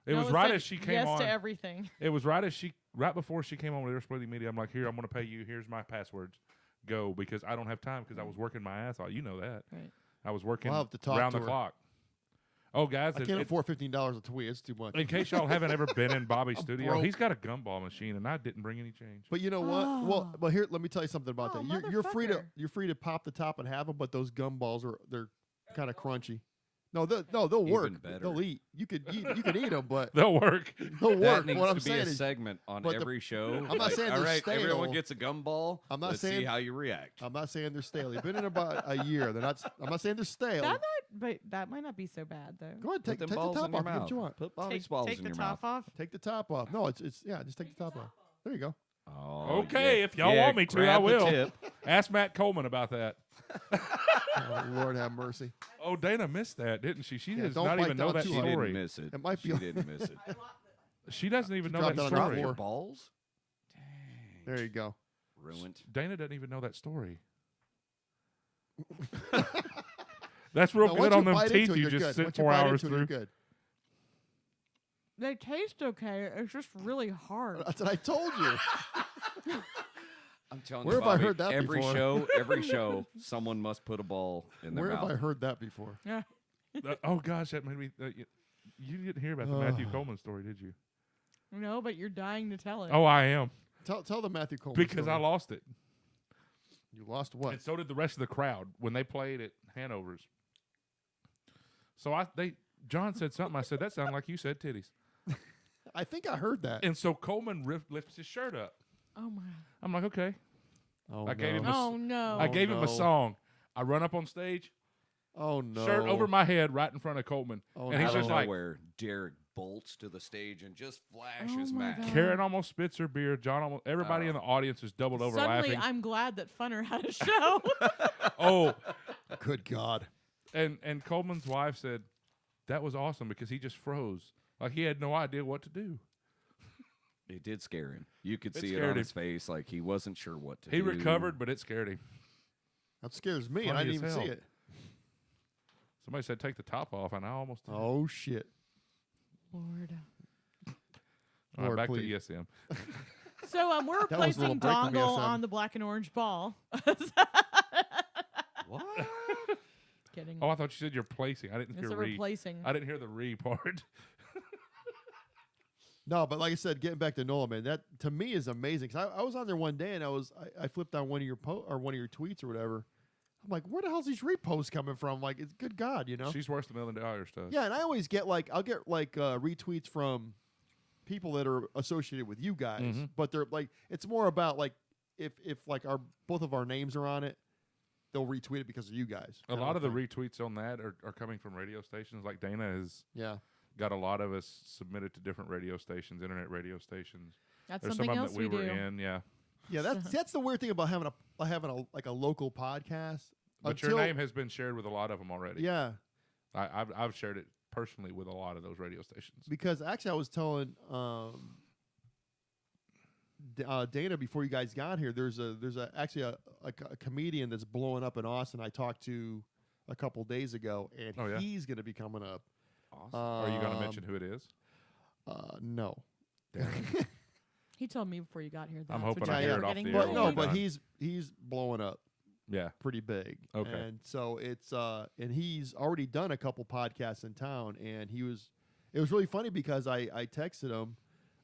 S2: It was
S1: Nola
S2: right
S1: said
S2: as she came
S1: yes
S2: on.
S1: to everything.
S2: It was right before she came on with Splitting Media. I'm like, here, I'm going to pay you. Here's my passwords. Go, because I don't have time because I was working my ass off. You know that.
S1: Right.
S2: I was working
S4: I'll have to talk
S2: round
S4: to
S2: the
S4: her.
S2: clock. Oh, guys,
S4: I can't afford $15 a tweet. It's too much.
S2: in case y'all haven't ever been in Bobby's
S4: I'm
S2: studio,
S4: broke.
S2: he's got a gumball machine, and I didn't bring any change.
S4: But you know what?
S1: Oh.
S4: Well, here, let me tell you something about
S1: Oh,
S4: that. You're free
S1: motherfucker.
S4: to pop the top and have them, but those gumballs they're kind of crunchy. No, they'll work.
S3: better.
S4: They'll eat. You could eat them, but
S2: They'll work.
S4: they'll
S3: That
S4: work.
S3: needs
S4: What
S3: to
S4: I'm
S3: be
S4: saying
S3: a
S4: is,
S3: segment on
S4: but
S3: every show.
S4: I'm not saying
S3: all
S4: they're
S3: right, everyone
S4: stale.
S3: gets a gumball.
S4: I'm not
S3: Let's see
S4: saying-
S3: how you react.
S4: I'm not saying they're stale. They've been in about a year. They're not. I'm not saying they're stale.
S1: But that might not be so bad though.
S4: Go ahead,
S3: Put
S4: take
S3: them
S4: the
S3: balls
S4: top
S3: in your
S4: off. Do
S3: mouth.
S4: what you want.
S3: Put Bobby's
S1: Take,
S3: balls
S1: take
S3: in
S1: the
S3: your
S1: top
S3: mouth.
S1: off.
S4: Take the top off. No, it's yeah. Just take the top off. There you go.
S3: Oh,
S2: Okay,
S3: yeah.
S2: if y'all
S3: Yeah,
S2: want me to, I
S3: grab the
S2: will.
S3: tip.
S2: Ask Matt Coleman about that.
S4: Oh, Lord have mercy.
S2: Oh, Dana missed that, didn't she? She
S4: Yeah,
S2: does
S4: don't
S2: not
S4: bite
S2: even know
S4: down
S2: that
S4: too
S3: She
S4: hard.
S2: story.
S3: didn't miss it.
S4: It might be
S3: She
S4: on-
S3: didn't miss it.
S2: She doesn't even know
S4: dropped
S2: that
S4: that on the
S2: story.
S4: floor.
S3: Balls? Dang.
S4: There you go.
S3: Ruined.
S2: Dana doesn't even know that story. That's real
S4: No,
S2: good
S4: once
S2: on them
S4: bite
S2: teeth
S4: into it,
S2: you
S4: you're
S2: just
S4: good.
S2: sit
S4: Once you
S2: 4
S4: bite
S2: hours
S4: into it, you're
S2: through.
S4: good.
S1: They taste okay. It's just really hard.
S4: That's what I told you.
S3: I'm telling
S4: Where
S3: you,
S4: have I
S3: Bobby,
S4: heard that before?
S3: every show, someone must put a ball in their
S4: Where have
S3: mouth.
S4: I heard that before?
S1: Yeah.
S2: Oh gosh, that made me. You didn't hear about the Matthew Coleman story, did you?
S1: No, but you're dying to tell it.
S2: Oh, I am
S4: Tell the Matthew Coleman
S2: because
S4: story.
S2: I lost it,
S4: You lost what?
S2: and so did the rest of the crowd when they played at Hanover's. So John said something. I said that sounded like you said titties,
S4: I think I heard that.
S2: and so Coleman lifts his shirt up.
S1: Oh my.
S2: I'm like, okay.
S4: Oh,
S2: I gave him a
S1: Oh no.
S2: I gave him
S4: no.
S2: a song. I run up on stage,
S4: Oh no!
S2: shirt over my head, right in front of Coleman,
S4: Oh,
S2: and he's
S3: Out
S2: just
S3: of
S2: like,
S3: nowhere, Derek bolts to the stage and just flashes
S1: my
S3: Matt.
S1: God.
S2: Karen almost spits her beer. John almost. Everybody
S3: Oh.
S2: in the audience is doubled over
S1: Suddenly,
S2: laughing.
S1: I'm glad that Funner had a show.
S2: Oh,
S4: Good God!
S2: and Coleman's wife said that was awesome because he just froze, like he had no idea what to do.
S3: It did scare him. You could
S2: It
S3: see it
S2: scared
S3: on
S2: him.
S3: his face, like he wasn't sure what to
S2: He
S3: do.
S2: recovered, but it scared him.
S4: That scares me.
S2: Funny
S4: I didn't
S2: as
S4: even see
S2: hell.
S4: it.
S2: Somebody said take the top off, and I almost did.
S4: Oh shit!
S1: Lord.
S2: All right,
S4: Lord,
S2: back
S4: please.
S2: to ESM.
S1: So we're
S4: That was a little
S1: replacing
S4: break from
S1: dongle
S4: ESM.
S1: on the black and orange ball.
S3: What?
S1: Kidding.
S2: Oh, I thought you said you're placing. I didn't
S1: It's
S2: hear
S1: a
S2: re.
S1: replacing.
S2: I didn't hear the re part.
S4: No, but like I said, getting back to Nola, man, that to me is amazing. Cause I was on there one day and I flipped on one of your one of your tweets or whatever. I'm like, where the hell's these reposts coming from? Like, it's good God, you know?
S2: She's worse than $1 million stuff.
S4: Yeah, and I always get I'll get retweets from people that are associated with you guys,
S2: Mhm.
S4: but they're like, it's more about like if like both of our names are on it, they'll retweet it because of you guys.
S2: A lot of the retweets on that are coming from radio stations. Like Dana has
S4: yeah.
S2: got a lot of us submitted to different radio stations, internet radio stations.
S1: That's
S2: There's
S1: something
S2: some of
S1: else
S2: them that we
S1: do.
S2: were in, yeah.
S4: Yeah, that's the weird thing about having a local podcast.
S2: But your name has been shared with a lot of them already.
S4: Yeah,
S2: I've shared it personally with a lot of those radio stations.
S4: because actually I was telling Dana before you guys got here. There's actually a comedian that's blowing up in Austin. I talked to a couple days ago, and
S2: Oh, yeah?
S4: he's going to be coming up.
S3: Awesome.
S2: Are you going to mention who it is?
S4: No,
S1: He told me before you got here.
S2: I'm
S1: that's
S2: hoping
S1: what
S4: I
S1: you
S4: hear
S1: were
S2: it off
S1: getting
S2: the
S1: paid.
S2: air
S4: but
S2: when
S4: no,
S2: we're
S4: but
S2: done.
S4: he's blowing up
S2: Yeah.
S4: pretty big.
S2: Okay.
S4: And so it's and he's already done a couple podcasts in town, and it was really funny because I texted him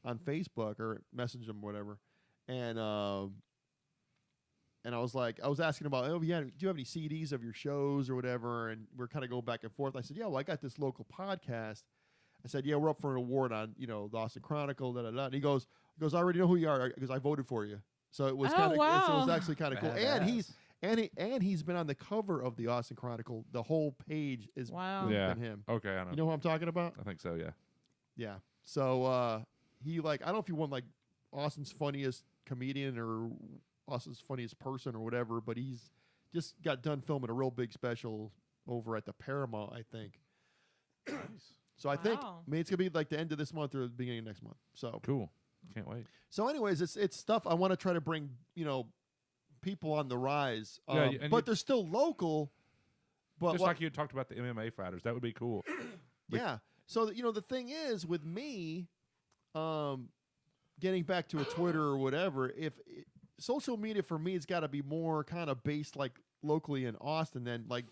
S4: on Facebook or messaged him whatever, and I was asking about, oh yeah, do you have any CDs of your shows or whatever, and we're kind of going back and forth. I said, yeah, well, I got this local podcast. I said, yeah, we're up for an award on the Austin Chronicle, da da da. And he goes, I already know who you are because I voted for you. So it was
S1: Oh,
S4: kind of
S1: wow.
S4: it was actually kind of cool.
S3: Badass.
S4: And he's been on the cover of the Austin Chronicle. The whole page is
S1: Wow.
S2: Yeah.
S4: been him.
S2: Okay, I know.
S4: You know who I'm talking about?
S2: I think so, yeah.
S4: Yeah. So he I don't know if he won like Austin's funniest comedian or Austin's funniest person or whatever, but he's just got done filming a real big special over at the Paramount, I think. So I think
S1: Wow.
S4: it's gonna be like the end of this month or the beginning of next month. So
S2: Cool. Can't wait.
S4: so anyways, it's stuff I want to try to bring, people on the rise.
S2: Yeah, and
S4: but
S2: you-
S4: they're still local. But
S2: Just
S4: what-
S2: like you talked about the MMA fighters. That would be cool.
S4: yeah. So the thing is with me, getting back to a Twitter or whatever, social media for me has got to be more kind of based like locally in Austin than like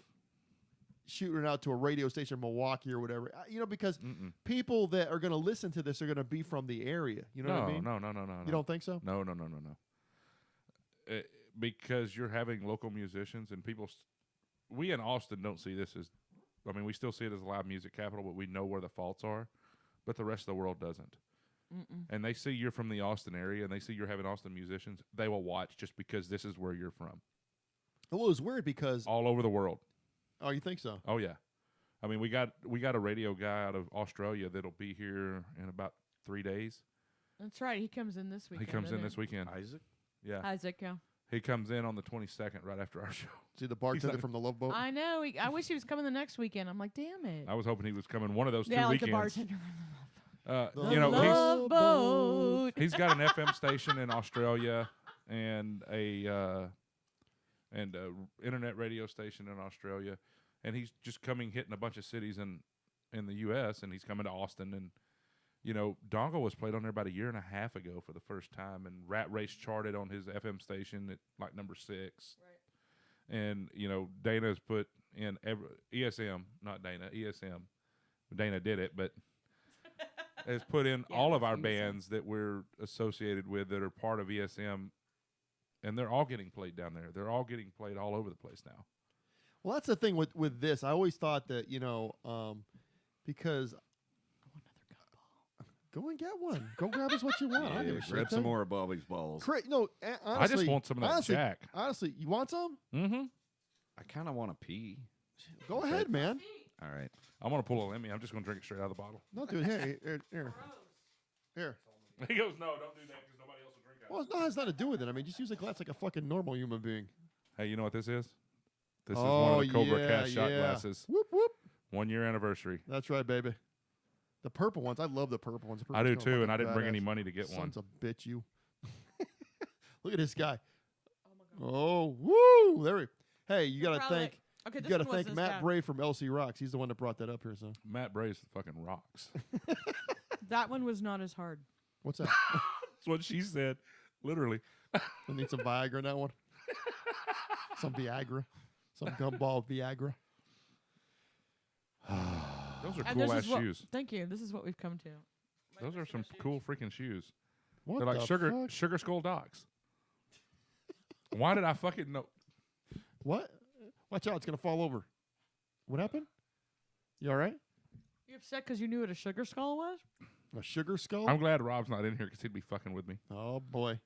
S4: shooting it out to a radio station in Milwaukee or whatever. Because
S2: Mm-mm.
S4: people that are going to listen to this are going to be from the area. You know what I mean?
S2: No.
S4: You don't think so?
S2: No. Because you're having local musicians and people. We in Austin don't see this as. I mean, we still see it as a live music capital, but we know where the faults are. But the rest of the world doesn't.
S1: Mm-mm.
S2: And they see you're from the Austin area, and they see you're having Austin musicians. They will watch just because this is where you're from.
S4: Well, it was weird because
S2: All over the world.
S4: oh, you think so?
S2: Oh yeah. I mean, we got a radio guy out of Australia that'll be here in about 3 days.
S1: That's right. He comes in this weekend.
S2: He comes in
S1: doesn't
S2: this weekend.
S3: Isaac?
S2: Yeah.
S1: Isaac, yeah.
S2: He comes in on the 22nd, right after our show.
S4: See the bartender
S2: not-
S4: from the Love Boat.
S1: I know. I wish he was coming the next weekend. I'm like, damn it.
S2: I was hoping he was coming one of those 2
S1: yeah, like
S2: weekends.
S1: the bartender.
S4: The
S2: You know,
S1: Love boat.
S2: he's got an FM station in Australia and a internet radio station in Australia, and he's just hitting a bunch of cities in the U.S. and he's coming to Austin. And Dongle was played on there about a year and a half ago for the first time, and Rat Race charted on his FM station at like number 6.
S1: Right.
S2: And Dana's put in ESM, not Dana, ESM. Dana did it, but has put in
S1: Yeah,
S2: all of our
S1: ESM.
S2: bands that we're associated with that are part of ESM, and they're all getting played down there. They're all getting played all over the place now.
S4: Well, that's the thing with this. I always thought that because Go and get one. Go grab us what you want. I don't give a shit.
S3: Grab some more of Bobby's balls.
S4: No, honestly,
S2: I just want some of that
S4: honestly,
S2: Jack.
S4: Honestly, you want some?
S2: Mm-hmm.
S3: I kind of want to pee.
S4: Go ahead, man.
S3: All right.
S2: I'm going to pull a Lemmy. I'm just going to drink it straight out of the bottle.
S4: No, dude. Here.
S2: He goes, no, don't do that because nobody else will drink out.
S4: Well, no, it has nothing to do with it. I mean, just use a glass like a fucking normal human being.
S2: Hey, you know what this is? This is one of the CobraCast shot glasses.
S4: Whoop, whoop.
S2: 1 year anniversary.
S4: That's right, baby. The purple ones. I love the purple ones.
S2: I do too, and I didn't bring any money to get one.
S4: Sons of bitch, you. Look at this guy. Oh, woo! There we. Hey, you gotta thank.
S1: Okay,
S4: You gotta thank Matt Bray from LC Rocks. He's the one that brought that up here. So
S2: Matt Bray's fucking rocks.
S1: That one was not as hard.
S4: what's that?
S2: That's what she said. Literally.
S4: I need some Viagra in that one. Some Viagra. Some gumball Viagra.
S2: Those are
S1: And
S2: cool
S1: this
S2: ass
S1: is what-
S2: shoes.
S1: Thank you. This is what we've come to.
S2: Those are some cool freaking shoes.
S4: What
S2: They're like
S4: the
S2: sugar
S4: fuck?
S2: sugar skull dogs. Why did I fucking know?
S4: What? Watch out! It's gonna fall over. What happened? You all right?
S1: You upset because you knew what a sugar skull was?
S4: A sugar skull?
S2: I'm glad Rob's not in here because he'd be fucking with me.
S4: Oh boy.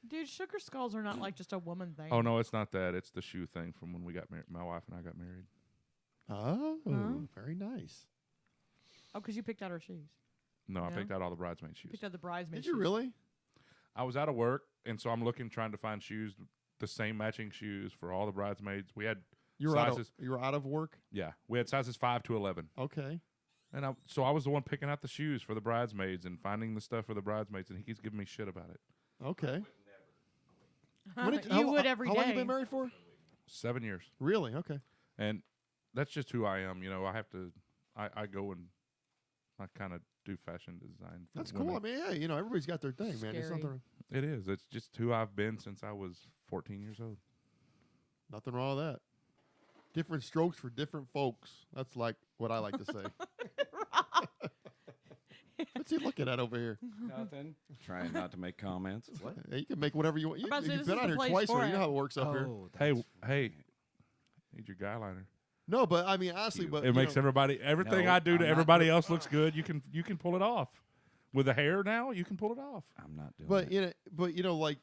S1: Dude, sugar skulls are not like just a woman thing.
S2: Oh no, it's not that. It's the shoe thing from when we got married. My wife and I got married.
S4: Oh,
S1: Huh?
S4: very nice.
S1: Oh, because you picked out her shoes.
S2: No, I
S1: No?
S2: picked out all the bridesmaid shoes.
S1: Picked out the bridesmaid
S4: Did you
S1: shoes.
S4: really?
S2: I was out of work, and so I'm trying to find shoes, the same matching shoes for all the bridesmaids. We had
S4: You were out of,
S2: sizes.
S4: you were out of work.
S2: We had sizes 5 to 11,
S4: Okay.
S2: and so I was the one picking out the shoes for the bridesmaids and finding the stuff for the bridesmaids, and he keeps giving me shit about it.
S4: Okay.
S1: You would every day.
S4: How long you been married for?
S2: 7 years,
S4: Really? Okay.
S2: and that's just who I am. You know, I have to. I go and I kind of do fashion design. For
S4: That's cool.
S2: women.
S4: I mean, yeah, you know, everybody's got their thing, man. There's
S1: Scary.
S4: nothing,
S2: It is. It's just who I've been since I was 14 years old.
S4: nothing wrong with that. Different strokes for different folks. That's like what I like to say. What's he looking at over here?
S3: Nothing. Trying not to make comments. What?
S4: Hey, you can make whatever you want.
S1: I'm about to say,
S4: You've
S1: this
S4: been
S1: is
S4: on
S1: the
S4: here
S1: place
S4: twice
S1: for
S4: already. You
S1: it.
S4: know how it works up here.
S2: Hey, need your guy liner.
S4: No, but I mean, honestly, but
S2: It
S4: you
S2: makes
S4: know,
S2: everything
S3: No,
S2: I do to
S3: I'm not
S2: everybody
S3: doing-
S2: else looks good. You can pull it off. With the hair now, you can pull it off.
S3: I'm not doing
S4: But
S3: it.
S4: you know, like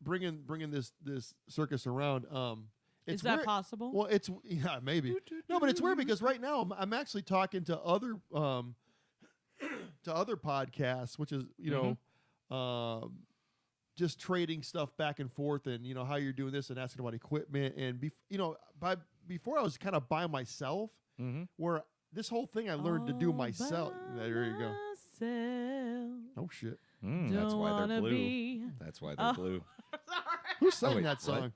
S4: bringing this circus around. It's
S1: Is that
S4: weird.
S1: possible?
S4: Well, it's maybe no, but it's weird because right now I'm actually talking to other podcasts, which is just trading stuff back and forth, and you know how you're doing this and asking about equipment, and before I was kind of by myself,
S2: Mm-hmm.
S4: where this whole thing I learned to do
S1: All
S4: myself.
S1: by
S4: There you go.
S1: myself.
S4: Oh shit,
S2: Mm.
S3: That's
S1: Don't
S3: why they're
S1: wanna
S3: blue.
S1: be.
S3: That's why they're blue.
S4: who sang
S3: wait,
S4: that
S3: what?
S4: song?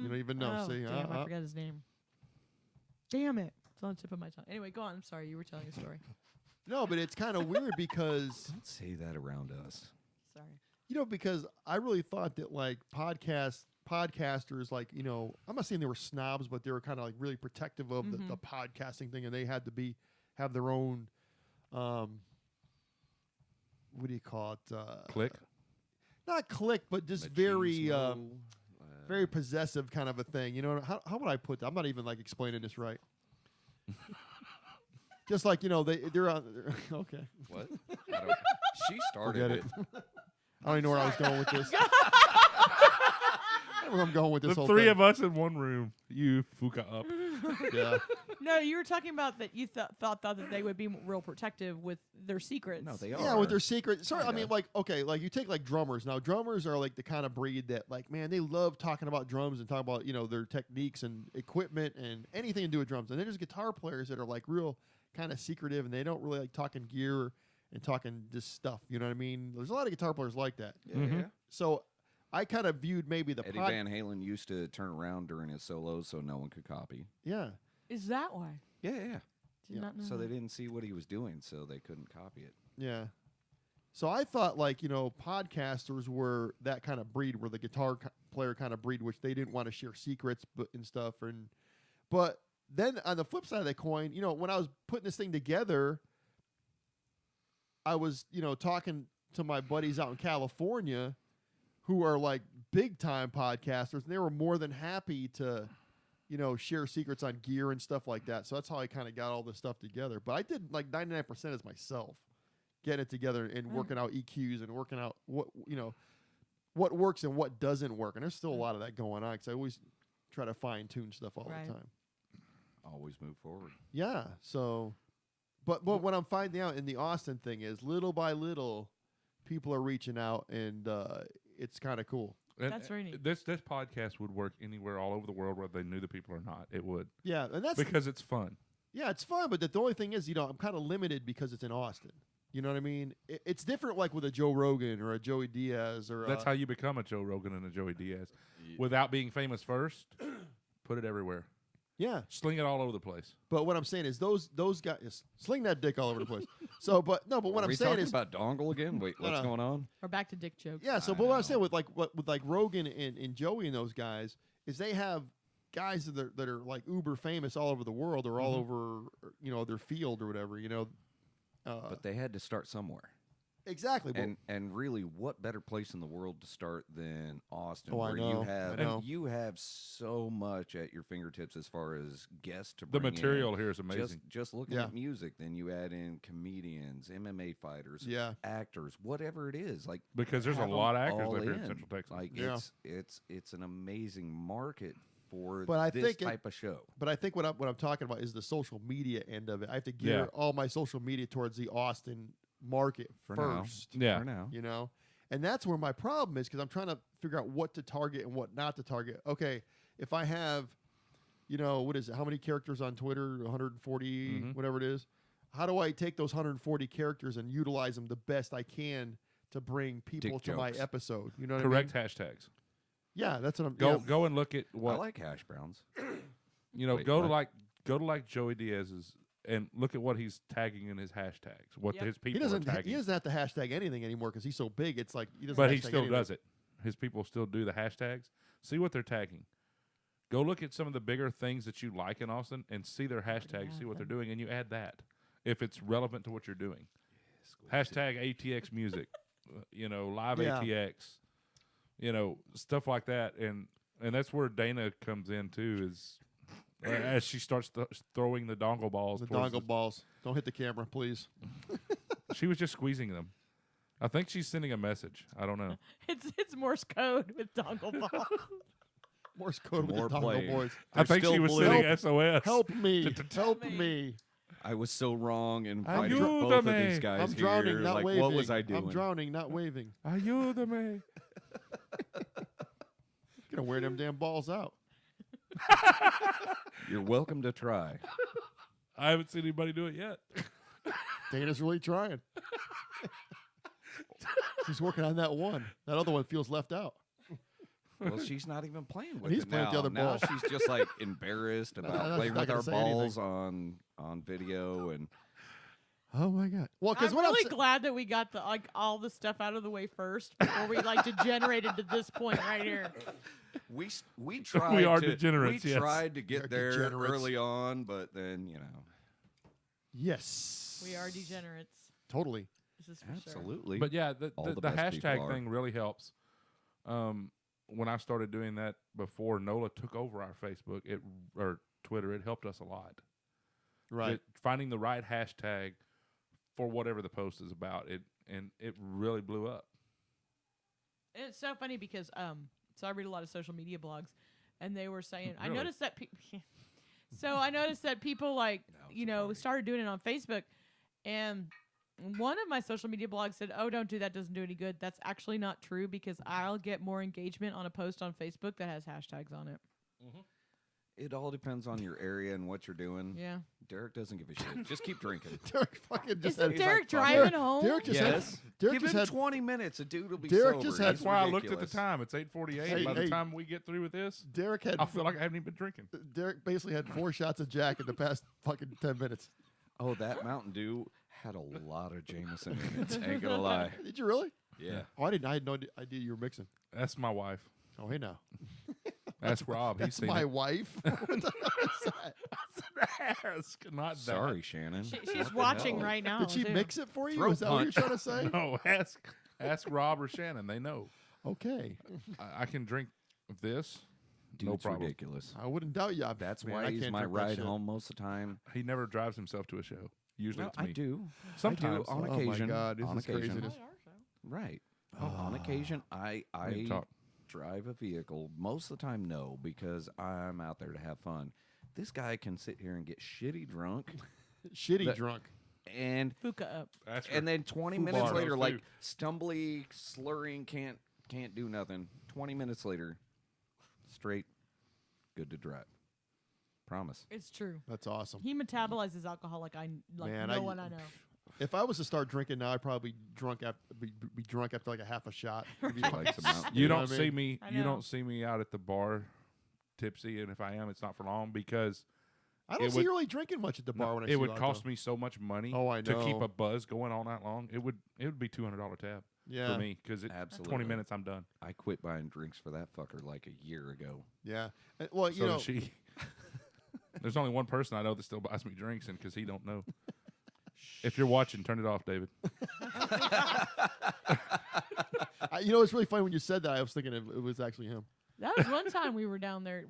S4: You don't even know.
S1: Oh,
S4: See,
S1: damn, I forgot his name. Damn it. It's on the tip of my tongue. Anyway, go on. I'm sorry. You were telling a story.
S4: No, but it's kind of weird because
S3: Don't say that around us.
S1: Sorry.
S4: because I really thought that like podcasters, like, you know, I'm not saying they were snobs, but they were kind of like really protective of the podcasting thing, and they had to have their own, what do you call it?
S2: Click.
S4: Not click, but just very possessive kind of a thing. You know, how would I put that? I'm not even like explaining this right. Just like, you know, they're on. Okay.
S3: What? She started
S4: Forget
S3: it.
S4: I don't even know where I was going with this. I don't know where I'm going with this
S2: The
S4: whole
S2: three
S4: thing.
S2: of us in one room. You fuka up.
S4: Yeah.
S1: No, you were talking about that you thought that they would be real protective with their secrets.
S3: No, they are.
S4: Yeah, with their secret. Sorry, I
S3: Kinda.
S4: mean, like, okay, like you take like drummers. Now, drummers are like the kind of breed that, like, man, they love talking about drums and talking about, you know, their techniques and equipment and anything to do with drums. And then there's guitar players that are like real kind of secretive, and they don't really like talking gear and talking this stuff. You know what I mean? There's a lot of guitar players like that.
S3: Yeah,
S2: Mhm.
S3: yeah.
S4: So I kind of viewed maybe the
S3: Eddie Van Halen used to turn around during his solos so no one could copy.
S4: Yeah.
S1: Is that why?
S3: Yeah, yeah.
S1: Did
S4: Yeah.
S1: not know.
S3: So they
S1: that.
S3: didn't see what he was doing, so they couldn't copy it.
S4: Yeah. So I thought, like, you know, podcasters were that kind of breed, where the guitar player kind of breed, which they didn't want to share secrets and stuff. But then on the flip side of the coin, you know, when I was putting this thing together, I was, you know, talking to my buddies out in California who are like big time podcasters, and they were more than happy to, you know, share secrets on gear and stuff like that. So that's how I kind of got all this stuff together. But I did like 99% as myself. getting it together and working out EQs and working out what works and what doesn't work. And there's still a lot of that going on because I always try to fine tune stuff all the time.
S3: Always move forward.
S4: Yeah. So, but what I'm finding out in the Austin thing is little by little, people are reaching out, and it's kind of cool.
S2: And
S1: That's very neat.
S2: This podcast would work anywhere all over the world, whether they knew the people or not. It would.
S4: Yeah, and that's
S2: because it's fun.
S4: Yeah, it's fun, but the only thing is, I'm kind of limited because it's in Austin. You know what I mean? It's different, like with a Joe Rogan or a Joey Diaz or.
S2: That's how you become a Joe Rogan and a Joey Diaz, without being famous first. Put it everywhere.
S4: Yeah,
S2: sling it all over the place.
S4: But what I'm saying is, those guys sling that dick all over the place. So, what I'm saying is
S3: about dongle again. Wait, what's going on?
S1: Or back to dick jokes.
S4: Yeah. So, but what I'm saying with Rogan and Joey and those guys is they have guys that are like uber famous all over the world or all over their field or whatever.
S3: But they had to start somewhere.
S4: Exactly.
S3: And really, what better place in the world to start than Austin,
S4: Oh, I
S3: where
S4: know.
S3: you have so much at your fingertips as far as guests to
S2: The
S3: bring
S2: material
S3: in.
S2: here is amazing.
S3: Just looking at music, then you add in comedians, MMA fighters, actors, whatever it is. Like
S2: because there's a
S3: have
S2: lot of
S3: them
S2: actors
S3: all
S2: live here in
S3: in.
S2: Central Texas.
S3: Like it's an amazing market for
S4: But I
S3: this
S4: think
S3: type of show.
S4: But I think what I'm talking about is the social media end of it. I have to gear all my social media towards the Austin market first.
S2: Yeah.
S3: For now.
S4: And that's where my problem is because I'm trying to figure out what to target and what not to target. Okay, if I have, what is it? How many characters on Twitter? 140, whatever it is. How do I take those 140 characters and utilize them the best I can to bring people to my episode? You know what
S2: Correct
S4: I mean?
S2: hashtags.
S4: Yeah, that's what I'm.
S2: Go and look at what
S3: I like hash browns.
S2: Go to like Joey Diaz's and look at what he's tagging in his hashtags. What his people are tagging.
S4: He doesn't have to hashtag anything anymore because he's so big. It's like he doesn't.
S2: But he
S4: hashtag
S2: still
S4: anything.
S2: does it. His people still do the hashtags. See what they're tagging. Go look at some of the bigger things that you like in Austin and see their hashtags. See what they're doing, and you add that if it's relevant to what you're doing. Hashtag ATX music. Live ATX. Stuff like that, and that's where Dana comes in too. Is as she starts throwing the dongle balls.
S4: The dongle balls. Don't hit the camera, please.
S2: She was just squeezing them. I think she's sending a message. I don't know.
S1: It's Morse code with dongle balls.
S4: Morse code with
S3: More
S4: the dongle
S3: playing.
S4: boys.
S2: I think she was sending SOS.
S4: Help me. Help me.
S3: I was so wrong in fighting both of these guys
S4: I'm drowning,
S3: here.
S4: not
S3: Like,
S4: waving.
S3: what was I doing?
S4: I'm drowning, not waving.
S2: Ayúdame.
S4: Gonna wear them damn balls out.
S3: You're welcome to try.
S2: I haven't seen anybody do it yet.
S4: Dana's really trying. She's working on that one. That other one feels left out.
S3: Well, she's not even playing with
S4: He's
S3: it
S4: playing
S3: now.
S4: with the other
S3: Now
S4: ball.
S3: she's just like embarrassed about
S4: she's
S3: playing
S4: not
S3: with
S4: gonna
S3: our
S4: say
S3: balls on video, and
S4: Oh my god! Well, because
S1: I'm
S4: what
S1: really
S4: I'm sa-
S1: glad that we got all the stuff out of the way first before we degenerated to this point right here.
S3: we tried.
S2: We are
S3: to,
S2: degenerates,
S3: We
S2: yes.
S3: tried to get
S4: We're
S3: there
S4: degenerates.
S3: early on, but then
S4: yes,
S1: We are degenerates.
S4: totally.
S1: This is for sure.
S3: absolutely.
S2: But yeah, the
S3: All the best people
S2: hashtag
S3: are.
S2: thing really helps. When I started doing that before Nola took over our Facebook or Twitter, it helped us a lot.
S4: Right.
S2: Finding the right hashtag for whatever the post is about, it really blew up.
S1: And it's so funny because so I read a lot of social media blogs, and they were saying I
S2: Really?
S1: noticed that I noticed that people started doing it on Facebook, and one of my social media blogs said, "Oh, don't do that. Doesn't do any good." That's actually not true because I'll get more engagement on a post on Facebook that has hashtags on it.
S3: it all depends on your area and what you're doing.
S1: Yeah.
S3: Derek doesn't give a shit. Just keep drinking.
S4: Derek fucking just
S1: Isn't
S4: had,
S1: Derek
S3: like,
S1: driving home?
S4: Derek just
S3: Yes.
S4: had, Derek
S3: Give
S4: just
S3: him
S4: had
S3: 20 minutes. A dude will be
S4: Derek
S3: sober.
S4: just had-
S2: That's why I looked at the
S3: ridiculous.
S2: time. It's 8:48.
S4: Hey,
S2: By the
S4: hey.
S2: time we get through with this,
S4: Derek had
S2: I feel like I haven't even been drinking.
S4: Derek basically had 4 shots of Jack in the past fucking 10 minutes.
S3: Oh, that Mountain Dew had a lot of Jameson in it. Ain't gonna lie.
S4: Did you really?
S3: Yeah.
S4: Oh, I didn't. I had no idea you were mixing.
S2: That's my wife.
S4: Oh, hey now.
S2: Ask Rob. He's
S4: That's
S2: seen
S4: my
S2: it.
S4: wife. What the hell is that?
S2: Ask, not
S3: Sorry, Shannon.
S1: She's
S3: What the
S1: watching
S3: hell?
S1: right now.
S4: Did she
S1: too.
S4: mix it for you?
S3: Throat
S4: Is that what you're
S3: punch.
S4: trying to say?
S2: that. No, ask Rob or Shannon. They know.
S4: Okay.
S2: I can drink this.
S3: Dude's
S2: No problem.
S3: ridiculous.
S4: I wouldn't doubt you.
S3: That's
S4: Man,
S3: why
S4: I
S3: he's
S4: can't
S3: my
S4: drink that
S3: ride
S4: shit.
S3: home most of the time.
S2: He never drives himself to a show. Usually
S3: No,
S2: it's me.
S3: I do.
S2: Sometimes.
S3: I do on
S4: Oh my
S3: occasion.
S4: God, this
S3: on
S4: is
S3: occasion.
S4: craziness.
S3: Right. On occasion, I
S2: didn't talk.
S3: drive a vehicle. Most of the time, no, because I'm out there to have fun. This guy can sit here and get shitty drunk,
S4: Shitty
S3: That-
S4: drunk.
S3: and
S1: Fuka up.
S2: That's
S3: and then 20
S4: Foo
S3: minutes
S4: bar.
S3: later,
S2: Those
S3: like
S2: too.
S3: stumbly, slurring, can't do nothing. 20 minutes later, straight, good to drive. Promise.
S1: It's true.
S4: That's awesome.
S1: He metabolizes alcohol like
S4: Man,
S1: no one I know.
S4: If I was to start drinking now, I'd probably be drunk after like a half a shot. It'd be
S3: Like
S4: like-
S3: some mountain
S2: You
S4: know
S2: don't
S4: what I
S2: see
S4: mean?
S2: me.
S1: I
S2: You
S1: know.
S2: don't see me out at the bar, tipsy, and if I am, it's not for long because
S4: I don't
S2: It
S4: see
S2: would-
S4: you really drinking much at the bar when I see
S2: it would
S4: you out,
S2: cost
S4: though.
S2: me so much money
S4: Oh, I
S2: to keep
S4: know.
S2: a buzz going all night long. It would be $200 tab
S4: Yeah,
S2: for me because 20
S3: Absolutely.
S2: minutes I'm done.
S3: I quit buying drinks for that fucker like a year ago.
S4: yeah. Well,
S2: So
S4: you know,
S2: does she. There's only one person I know that still buys me drinks, and because he don't know. If you're watching, turn it off, David.
S4: it's really funny when you said that. I was thinking it was actually him.
S1: That was one time we were down there.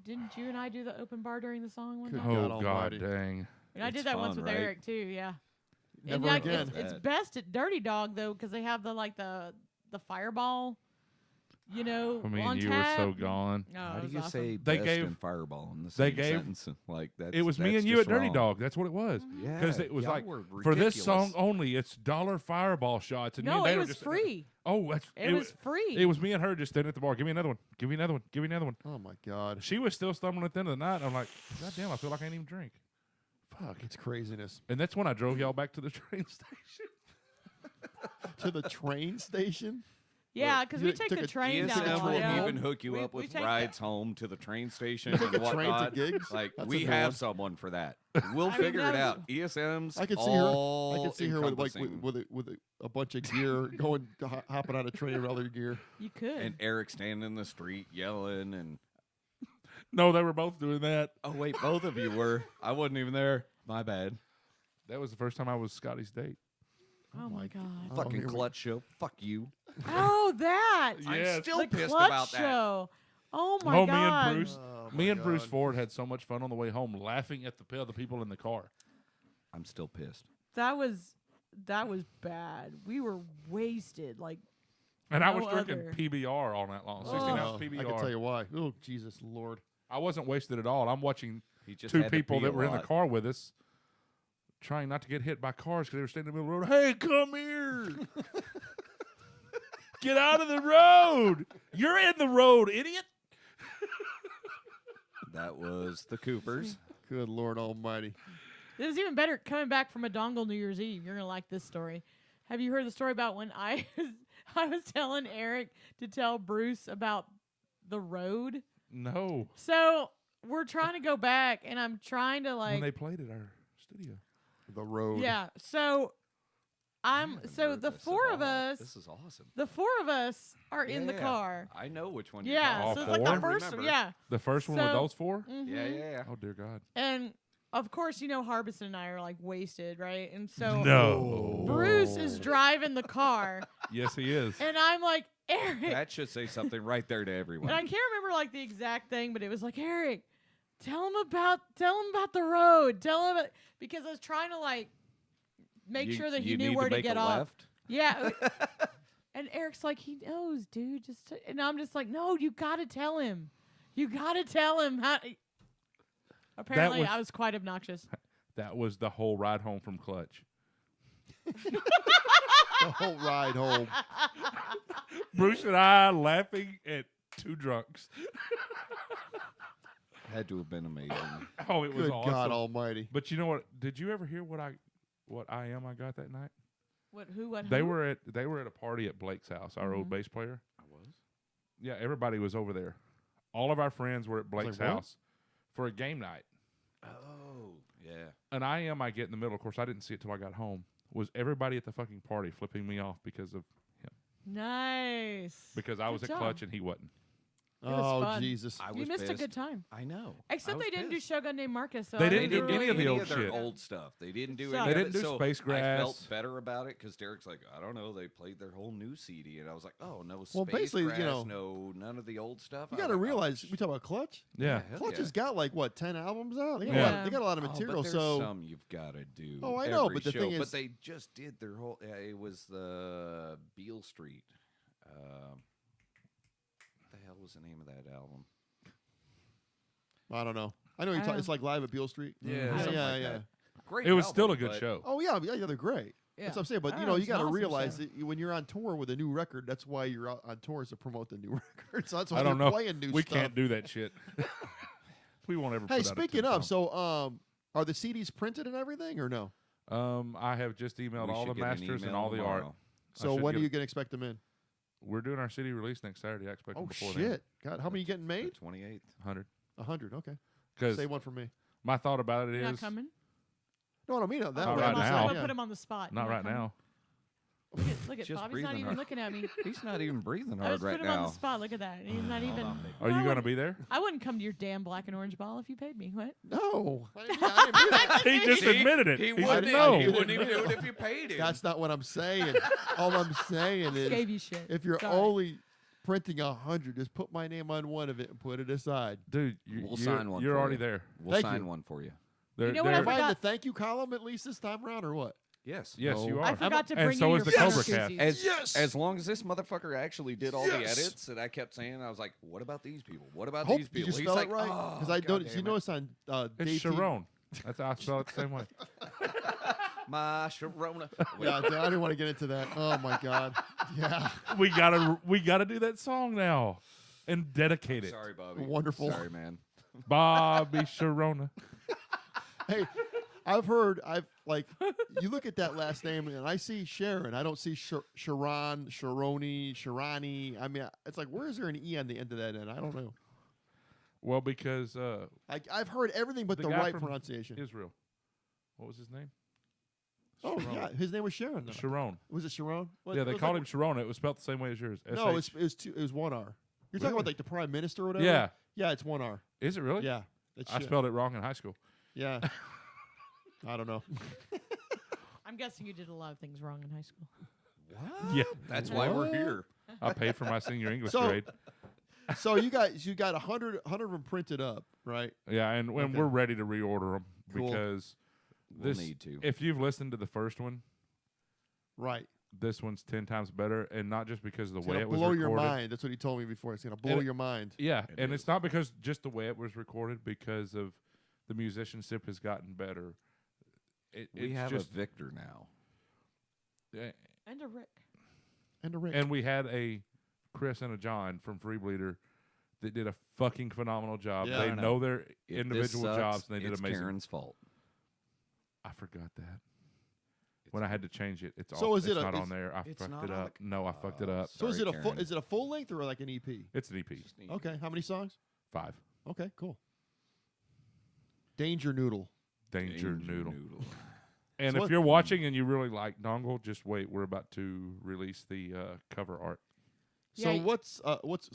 S1: Didn't you and I do the open bar during the song one
S4: Good
S1: time?
S4: God
S2: Oh God,
S4: almighty.
S2: dang!
S1: And I
S3: It's
S1: did that once
S3: fun,
S1: with
S3: right?
S1: Eric too. Yeah.
S4: Never
S1: and
S4: again.
S1: It's best at Dirty Dog though because they have the Fireball,
S2: I mean,
S1: on
S2: you
S1: tap.
S2: were so gone.
S1: Oh,
S3: How
S1: it
S3: do
S1: was
S3: you
S1: awesome.
S3: say
S2: They
S3: best
S2: gave-
S3: and fireball in the
S2: they
S3: same
S2: gave-
S3: sentence? Like that's
S2: It was me
S3: that's
S2: and you
S3: just
S2: at Dirty
S3: wrong.
S2: Dog. That's what it was.
S3: Yeah,
S2: Because it was
S3: y'all
S2: like
S3: were
S2: for this
S3: ridiculous.
S2: song only, it's dollar Fireball shots. And me
S1: No,
S2: and Dave
S1: it
S2: were
S1: was
S2: just
S1: free.
S2: Oh, that's
S1: It was free.
S2: It was me and her just standing at the bar. Give me another one. Give me another one. Give me another one.
S4: Oh my God,
S2: She was still stumbling at the end of the night. I'm like, God damn, I feel like I ain't even drink. Fuck.
S4: it's craziness.
S2: And that's when I drove y'all back to the train station.
S4: To the train station.
S1: Yeah, because
S4: You
S1: we take
S4: took
S1: the
S4: a-
S1: train down.
S3: ESM
S1: the
S3: will
S1: way.
S3: even hook you
S1: We-
S3: up
S1: we
S3: with
S1: take
S3: rides home to the train station
S4: Took
S3: and
S4: a train to
S3: whatnot.
S4: gigs?
S3: Like
S4: That's a
S3: we
S4: new
S3: have
S4: one.
S3: someone for that. We'll
S1: I mean,
S3: figure it
S1: that
S3: out. ESM's
S4: I could see her. I
S3: all
S4: could see her with like
S3: encompassing.
S4: with a bunch of gear going hopping on a train with other gear.
S1: You could.
S3: And Eric standing in the street yelling and
S2: No, they were both doing that.
S3: oh wait, both of you were. I wasn't even there. My bad.
S2: That was the first time I was Scotty's date.
S1: oh my God.
S4: Oh,
S3: Fucking
S4: here we-
S3: clutch show. Fuck you.
S1: Oh, that.
S2: Yes.
S3: I'm still
S1: The
S3: pissed
S1: clutch
S3: about that.
S1: show. Oh my
S2: Oh,
S1: God.
S2: me and Bruce.
S4: Oh,
S2: Me
S4: my
S2: and Bruce
S4: God.
S2: Ford had so much fun on the way home, laughing at the other people in the car.
S3: I'm still pissed.
S1: That was bad. We were wasted. Like
S2: And I
S1: No
S2: was drinking
S1: other.
S2: PBR all night long. 16
S1: Oh.
S2: ounce
S4: I
S2: PBR.
S4: can tell you why. Oh Jesus Lord!
S2: I wasn't wasted at all. I'm watching
S3: He just
S2: two
S3: had to
S2: people
S3: pee
S2: that
S3: a
S2: were in the
S3: lot.
S2: car with us, trying not to get hit by cars because they were standing in the middle of the road. Hey, come here! Get out of the road! You're in the road, idiot!
S3: That was the Coopers.
S4: Good Lord Almighty!
S1: it was even better coming back from a dongle New Year's Eve. You're gonna like this story. Have you heard the story about when I was telling Eric to tell Bruce about the road?
S2: No.
S1: So we're trying to go back, and I'm trying to
S2: When
S1: like
S2: they played at our studio.
S4: The road.
S1: yeah. So
S3: haven't
S1: so
S3: heard
S1: the
S3: this at
S1: four of
S3: all.
S1: us
S3: This is awesome.
S1: are in the
S3: Yeah.
S1: car.
S3: I know which one.
S1: Yeah,
S2: All
S1: so it's
S2: four?
S1: like
S2: I
S1: the first
S3: remember.
S1: yeah.
S2: The first one with
S1: So-
S2: those four?
S1: Mhm.
S3: Yeah.
S2: Oh, dear God.
S1: And of course, Harbison and I are like wasted, right? And so
S2: No.
S1: Bruce is driving the car,
S2: Yes, he is.
S1: and I'm like, Eric.
S3: That should say something right there to everyone.
S1: And I can't remember like the exact thing, but it was like, Eric, tell him about the road. Tell him because I was trying to like make
S3: You-
S1: sure that he
S3: you
S1: knew
S3: need
S1: where to
S3: make
S1: get
S3: a
S1: off.
S3: left.
S1: Yeah. And Eric's like, he knows, dude. And I'm just like, no, you gotta tell him. You gotta tell him how. Apparently,
S2: was-
S1: I was quite obnoxious.
S2: That was the whole ride home from Clutch.
S4: The whole ride home.
S2: Bruce and I laughing at two drunks.
S3: Had to have been amazing.
S2: Oh, it was
S4: Good
S2: awesome.
S4: God Almighty!
S2: But you know what? Did you ever hear what I got that night?
S1: What? Who? What?
S2: They
S1: who?
S2: were at a party at Blake's house, our old bass player.
S3: I was.
S2: Yeah, everybody was over there. All of our friends were at Blake's
S4: what?
S2: house for a game night.
S3: Oh, yeah.
S2: And I get in the middle. Of course, I didn't see it till I got home. Was everybody at the fucking party flipping me off because of him?
S1: Nice.
S2: Because I was
S1: Good
S2: at
S1: job.
S2: Clutch and he wasn't.
S1: was
S4: Oh
S1: fun.
S4: Jesus!
S3: I
S1: You
S3: was
S1: missed a
S3: pissed.
S1: good time.
S3: I know.
S1: Except
S3: I
S1: they
S3: was
S1: didn't do
S3: pissed.
S1: Shogun named Marcus. So
S2: They
S1: I
S2: didn't
S1: think
S2: do any of the old
S3: their
S2: shit.
S3: old stuff. They didn't do
S1: Sucked.
S3: any
S2: They
S3: of
S2: didn't
S3: it.
S2: do
S3: So
S2: Space
S3: I
S2: Grass.
S3: felt better about it because Derek's like, I don't know. They played their whole new CD, and I was like, oh no,
S4: Well,
S3: Space
S4: basically,
S3: Grass,
S4: you know,
S3: no, none of the old stuff.
S4: You
S3: I was
S4: got to
S3: like, oh,
S4: realize we talk about Clutch.
S2: Yeah.
S3: hell
S4: Clutch
S3: yeah.
S4: has got like what 10 albums out. They got,
S2: Yeah.
S4: a, lot, they got a lot of
S3: Oh,
S4: material.
S3: but there's
S4: so
S3: some you've got to do.
S4: Oh, I know,
S3: every
S4: but the
S3: show.
S4: thing is-
S3: but they just did their whole. It was the Beale Street. What the hell was the name of that album?
S4: I don't know. I know
S1: I don't
S4: it's like live at Beale Street.
S3: Yeah,
S1: something
S4: yeah,
S3: like
S4: yeah.
S3: that. Great.
S2: It was still a
S3: album,
S2: good
S3: but
S2: show.
S4: Oh yeah, they're great.
S1: Yeah.
S4: That's what I'm saying. But
S1: I
S4: you
S1: know,
S4: know, you
S1: it's
S4: got to
S1: an awesome
S4: realize
S1: show.
S4: that when you're on tour with a new record, that's why you're out on tours to promote the new record. So that's why
S2: I don't
S4: they're
S2: know.
S4: playing new
S2: We
S4: stuff.
S2: can't do that shit. We won't ever.
S4: Hey,
S2: put out a
S4: speaking
S2: 10
S4: of,
S2: song.
S4: so are the CDs printed and everything or no?
S2: I have just emailed
S3: we
S2: all
S3: should
S2: the
S3: get an
S2: masters and
S3: email
S2: all the art.
S3: tomorrow.
S4: So
S2: should
S4: when
S2: get
S4: are you
S2: it.
S4: going to expect them in?
S2: We're doing our city release next Saturday. I expect them
S4: Oh
S2: before
S4: shit! God, how many you getting
S3: The
S4: made?
S3: 28th.
S2: 100.
S4: 100. Okay.
S2: Because
S4: Say one for me.
S2: my thought about it
S1: You're not
S2: is
S1: coming?
S4: No, I don't mean that.
S2: Not
S4: way.
S2: right
S4: I'm just
S2: now.
S4: saying,
S1: I'm
S4: yeah.
S1: put him on the spot.
S2: not
S1: You're
S2: right
S1: coming?
S2: now.
S1: Look at
S3: Just
S1: Bobby's not
S3: breathing
S1: even
S3: hard.
S1: looking at me.
S3: He's not even breathing
S1: I
S3: hard
S1: just
S3: right
S1: put him on
S3: now.
S1: the spot. Look at that. And he's not even.
S2: Are you going to be there?
S1: I wouldn't come to your damn black and orange ball if you paid me. What?
S4: No. I didn't do that.
S2: He just admitted it.
S3: He
S2: He
S3: wouldn't.
S2: said no.
S3: He wouldn't even do it if you paid him.
S4: That's not what I'm saying. All I'm saying is,
S1: Gave you shit.
S4: if you're
S1: Sorry.
S4: only printing 100, just put my name on one of it and put it aside.
S2: Dude,
S3: We'll sign one
S2: You're
S3: for
S2: already
S3: you.
S2: there.
S3: We'll
S4: Thank
S3: sign
S4: you.
S3: one for you.
S2: They're,
S1: know what I
S2: they're-
S4: Am I in the
S1: forgot-
S4: thank you column at least this time around or what?
S3: Yes.
S2: Yes,
S4: No.
S2: you are.
S1: I forgot to
S2: And
S1: bring
S2: so
S1: you
S2: is
S1: your
S2: the
S1: Prince
S2: CobraCast.
S1: koozies.
S3: As long as this motherfucker actually did all the
S4: Yes.
S3: edits that I kept saying, I was like, what about these people? What about
S4: Hope,
S3: these
S4: did you
S3: people? He's
S4: spell
S3: like,
S4: it right?
S3: oh,
S4: I
S3: God
S4: noticed, you
S3: damn it.
S4: notice on
S2: It's
S4: Dave T-
S2: Sharon. That's how I spell it the same way.
S3: My Sharona.
S4: Yeah, I didn't want to get into that. Oh my God. Yeah.
S2: we gotta do that song now and dedicate it.
S3: Sorry, Bobby.
S4: Wonderful.
S3: Sorry, man.
S2: Bobby Sharona.
S4: Hey, you look at that last name and I see Sharon. I don't see Sharon, Sharoni, Sharani. I mean, it's like, where is there an E on the end of that N? I don't know.
S2: Well, because
S4: I've heard everything but
S2: The
S4: the
S2: guy
S4: right
S2: from
S4: pronunciation.
S2: Israel. What was his name?
S4: Oh,
S2: Sharon.
S4: yeah. His name was Sharon. Though.
S2: Sharon.
S4: Was it Sharon? What-
S2: Yeah,
S4: it
S2: they
S4: was
S2: called
S4: like-
S2: him Sharon. It was spelled the same way as yours.
S4: No,
S2: SH.
S4: it was one R. You're talking
S2: Really?
S4: about like the prime minister or whatever?
S2: Yeah.
S4: Yeah, it's one R.
S2: Is it really?
S4: Yeah. It's
S2: I
S4: shit.
S2: spelled it wrong in high school.
S4: Yeah. I don't know.
S1: I'm guessing you did a lot of things wrong in high school.
S3: What?
S2: Yeah.
S3: That's why we're
S4: What?
S3: here.
S2: I paid for my senior English
S4: So-
S2: grade.
S4: So you got 100 of them printed up, right?
S2: Yeah, and when
S4: Okay.
S2: we're ready to reorder them
S4: Cool.
S2: because
S3: We'll
S2: this,
S3: need to.
S2: if you've listened to the first one,
S4: Right.
S2: this one's 10 times better, and not just because of the
S4: It's
S2: way
S4: gonna
S2: it was
S4: blow
S2: recorded.
S4: your mind. That's what he told me before. It's gonna blow
S2: it-
S4: your mind.
S2: Yeah,
S3: It
S2: and
S3: is.
S2: it's not because just the way it was recorded, because of the musicianship has gotten better.
S3: we
S2: it's
S3: have
S2: just,
S3: a Victor now.
S1: And a Rick.
S4: And a Rick.
S2: and we had a Chris and a John from Freebleeder that did a fucking phenomenal job.
S4: Yeah.
S2: They
S3: I don't
S2: know their
S3: If this
S2: individual
S3: sucks,
S2: jobs, and they did
S3: it's
S2: amazing.
S3: Karen's fault.
S2: I forgot that. When I had to change it, it's
S4: So
S2: all,
S4: is it
S2: it's
S4: a-
S2: not
S4: it's-
S2: on there. I
S3: it's
S2: fucked
S3: not
S2: it
S3: on
S2: up.
S3: the-
S2: No, I fucked it up.
S4: so is
S3: Sorry,
S4: it
S3: Karen.
S4: is it a full length or like an EP?
S2: It's an EP.
S3: Just need-
S4: Okay. How many songs?
S2: 5.
S4: Okay, cool. Danger Noodle.
S2: Danger Noodle. And
S4: So
S2: if
S4: what-
S2: you're watching and you really like Dongle, just wait. We're about to release the cover art.
S4: So
S1: Yeah,
S4: what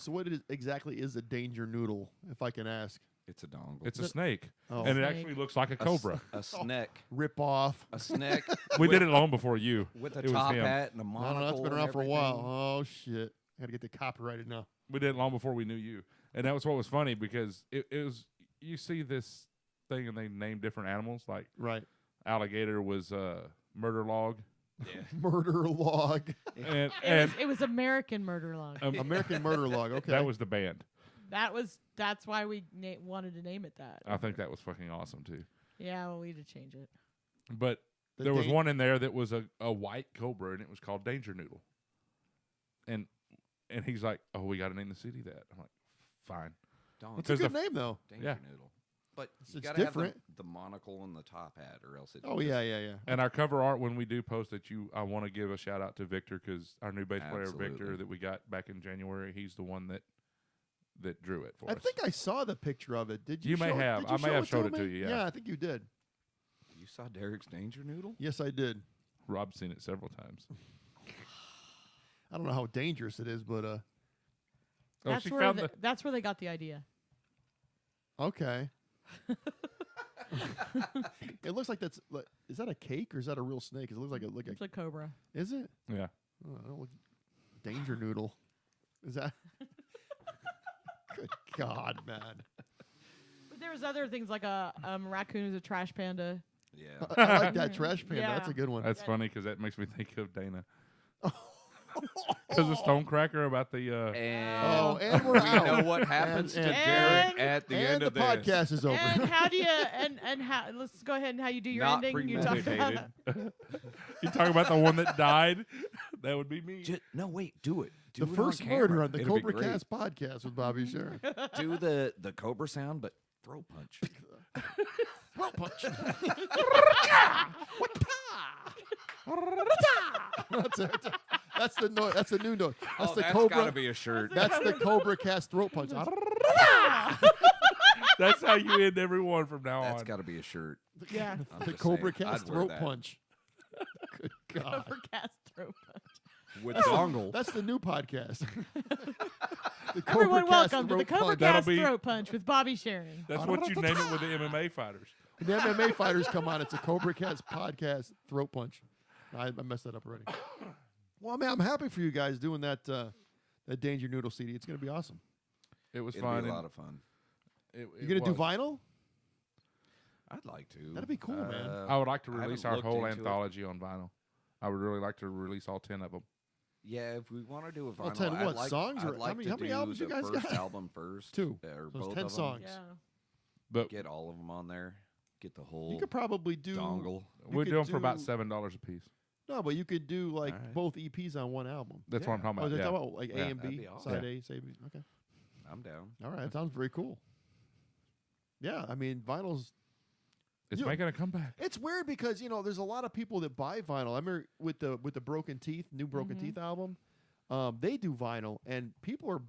S4: exactly is a Danger Noodle, if I can ask?
S3: It's a dongle.
S2: It's a
S4: The-
S2: snake,
S4: Oh.
S2: and it
S1: Snake.
S2: actually looks like a
S3: A s-
S2: cobra.
S3: A snack.
S4: Rip off.
S3: A snack.
S2: We
S3: with-
S2: did it long before you.
S3: with a
S2: It was
S3: top
S2: him.
S3: hat and a
S4: I
S3: monocle.
S4: don't know. That's been
S3: and
S4: around for a while.
S3: everything.
S4: Oh shit! I gotta get the copyrighted now.
S2: We did it long before we knew you, and that was what was funny because it was. You see this thing, and they name different animals. Like
S4: Right.
S2: alligator was murder log,
S4: Murder Log.
S2: and
S1: It was American Murder Log.
S4: American Murder Log. Okay.
S2: that was the band.
S1: That's why we wanted to name it that.
S2: I think that was fucking awesome too.
S1: Yeah, well, we had to change it.
S2: But
S4: The
S2: there was
S4: Dan-
S2: one in there that was a white cobra, and it was called Danger Noodle. And he's like, "Oh, we got to name the city that." I'm like, "Fine."
S3: Dongle.
S4: It's a
S2: because
S4: good name though.
S3: Danger
S2: Yeah.
S3: noodle. But you
S4: It's
S3: gotta have
S4: different.
S3: the monocle and the top hat, or else it.
S4: Oh
S3: just-
S4: yeah.
S2: And our cover art, when we do post it, I want to give a shout out to Victor because our new bass player Victor
S3: Absolutely.
S2: that we got back in January, he's the one that drew it for
S4: I
S2: us.
S4: think I saw the picture of it. Did you?
S2: You may
S4: show it-
S2: have.
S4: did you
S2: I may
S4: show
S2: have showed it
S4: me?
S2: to you, yeah.
S4: Yeah, I think you did.
S3: You saw Derek's Danger Noodle?
S4: Yes, I did.
S2: Rob's seen it several times.
S4: I don't know how dangerous it is, but
S2: Oh,
S1: That's
S2: she
S1: where
S2: found
S1: that's where they got the idea.
S4: Okay. It looks like that's. Is that a cake or is that a real snake? It looks like
S1: It's a cobra.
S4: Is it?
S2: Yeah.
S4: Oh, I don't look, danger noodle. Is that? Good God, man.
S1: But there was other things like a raccoon is a trash panda.
S3: Yeah.
S4: I like that trash panda. That's
S1: Yeah.
S4: a good one.
S2: That's funny because that makes me think of Dana. Because the Stonecracker about the.
S4: And we're
S3: we
S4: out.
S3: know what happens
S4: And-
S3: to
S1: and-
S3: Derek at the
S4: and
S3: end
S4: the
S3: of this.
S4: podcast is over.
S1: And how do you and how? Let's go ahead and how you do your
S3: Not
S1: ending. You talk about
S3: premeditated.
S2: You talking about the one that died? That would be me.
S3: No, wait, do it. Do
S4: The
S3: it
S4: first
S3: on
S4: murder
S3: camera.
S4: on the
S3: It'll be great.
S4: CobraCast podcast with Bobby Sharon.
S3: Do the Cobra sound, but throat punch.
S4: Throat punch. That's it. That's the noise. That's the new noise. That's the
S3: that's
S4: Cobra.
S3: gotta be a shirt.
S4: That's the CobraCast throat punch.
S2: That's how you end everyone from now
S3: That's
S2: on.
S3: got to be a shirt.
S1: yeah.
S3: I'm
S4: The
S3: just saying,
S4: CobraCast
S3: I'd wear
S4: throat
S3: that.
S4: punch. Good God.
S1: Overcast throat punch.
S3: With dongle.
S4: That's the new podcast. The
S1: Everyone,
S4: CobraCast
S1: welcome to the
S4: throat punch.
S2: That'll
S1: CobraCast
S2: be-
S1: throat punch with Bobby Sharon.
S2: That's what you name it with the MMA fighters.
S4: When the MMA fighters come on, it's a CobraCast podcast throat punch. I messed that up already. Well, man, I'm happy for you guys doing that that Danger Noodle CD. It's going to be awesome.
S2: It was
S3: It'll
S2: fun.
S3: be a
S2: and
S3: lot of fun.
S4: You going to do vinyl?
S3: I'd like to.
S4: That'd be cool, man.
S2: I would like to
S3: I haven't
S2: release our
S3: looked
S2: whole
S3: into it.
S2: anthology on vinyl. I would really like to release all 10 of them.
S3: Yeah, if we want to do a vinyl,
S4: Well, 10
S3: I'd
S4: what,
S3: like,
S4: songs
S3: I'd
S4: or-
S3: like
S4: how many
S3: to do
S4: albums you
S3: the
S4: guys
S3: first
S4: got?
S3: album first.
S4: 2.
S3: Or
S4: So it's
S3: both
S4: 10
S3: of
S4: songs.
S1: Yeah.
S2: But
S3: Get all of them on there. Get the whole
S4: You could probably do
S3: dongle.
S4: you
S2: we
S4: could
S2: do them for about
S4: do-
S2: $7 a piece.
S4: No, but you could do like
S3: All right.
S4: both EPs on one album.
S2: That's what I'm talking
S4: Oh,
S2: about.
S4: is that
S2: Yeah.
S4: talking about like
S2: Yeah.
S4: A and
S3: That'd
S4: B,
S3: be awesome.
S4: side A, side B? Okay.
S3: I'm down.
S4: All right, that sounds very cool. Yeah, I mean, vinyl's.
S2: It's
S4: You-
S2: making a comeback.
S4: It's weird because there's a lot of people that buy vinyl. I remember with the Broken Teeth, new Broken
S1: Mhm.
S4: Teeth album, they do vinyl, and people are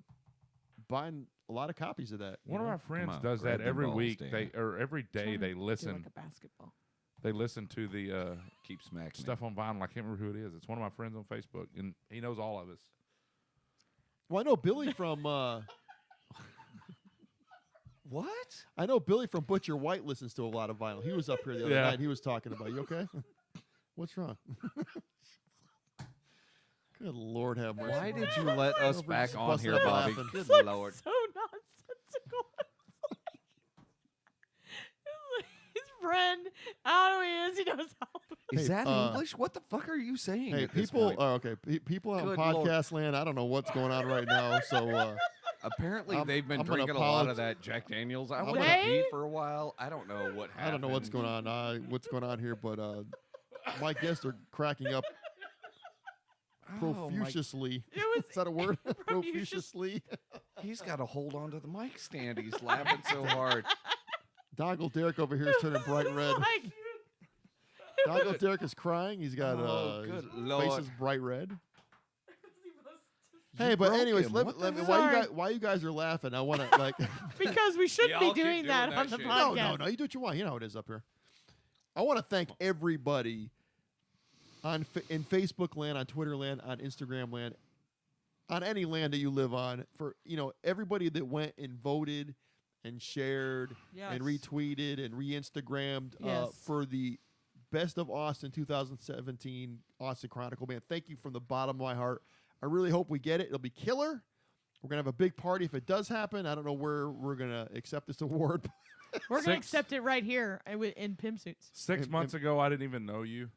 S4: buying a lot of copies of that. you
S2: One of
S4: know?
S2: our friends
S3: on,
S2: does
S3: grab
S2: that
S3: them
S2: every
S3: balls,
S2: week.
S3: Dana.
S2: Every day
S1: Trying
S2: they
S1: to do
S2: listen.
S1: like a basketball.
S2: They listen to the
S3: Keep smacking
S2: stuff on vinyl. I can't remember who it is. It's one of my friends on Facebook, and he knows all of us.
S4: Well, I know Billy from.
S3: What?
S4: I know Billy from Butcher White listens to a lot of vinyl. He was up here the other
S2: Yeah.
S4: night. He was talking about you. Okay, what's wrong? Good Lord, have mercy.
S3: Why did you let us
S4: Over
S3: back
S4: just
S3: on
S4: busting
S3: here,
S4: up
S3: Bobby?
S4: laughing.
S3: Good
S1: It's
S3: Lord.
S1: so nonsensical. His friend, I don't know who he is. He knows all.
S3: Is
S4: Hey,
S3: that English? What the fuck are you saying?
S4: Hey,
S3: at this
S4: people.
S3: point?
S4: Okay, people out in
S3: Good Lord.
S4: podcast land. I don't know what's going on right now. So.
S3: Apparently,
S4: I'm-
S3: they've been
S4: I'm gonna
S3: drinking a lot
S4: apologize.
S3: of that Jack Daniels. I
S4: I'm
S3: went to
S1: gonna-
S3: pee for a while. I don't know what happened.
S4: I don't know what's going on. What's going on here? But my guests are cracking up
S3: Oh, my-
S4: profusely.
S1: It was.
S4: Is that a word?
S1: Profutious.
S4: Profusely.
S3: He's got to hold on to the mic stand. He's laughing so hard.
S4: Doggle Derek over here is turning bright red.
S1: Like,
S4: Doggle Derek is crying. He's got
S3: Oh,
S4: his
S3: good
S4: face
S3: Lord.
S4: is bright red.
S3: You
S4: Hey, but
S3: broke
S4: anyways,
S3: him.
S4: let,
S3: What the
S4: let me.
S3: hell?
S1: Sorry.
S4: Why you guys are laughing? I want to like.
S1: because we shouldn't
S3: Y'all
S1: be
S3: keep
S1: doing
S3: doing
S1: that
S3: that
S1: on the
S3: shit.
S1: podcast.
S4: No. You do what you want. You know how it is up here. I want to thank everybody in Facebook land, on Twitter land, on Instagram land, on any land that you live on, for everybody that went and voted and shared and
S1: Yes.
S4: retweeted and re-Instagrammed
S1: Yes.
S4: for the Best of Austin 2017 Austin Chronicle. Man, thank you from the bottom of my heart. I really hope we get it. It'll be killer. We're gonna have a big party if it does happen. I don't know where we're gonna accept this award.
S1: We're going to
S2: 6
S1: accept it right here in pimp suits.
S2: 6
S4: And-
S2: months ago, I didn't even know you,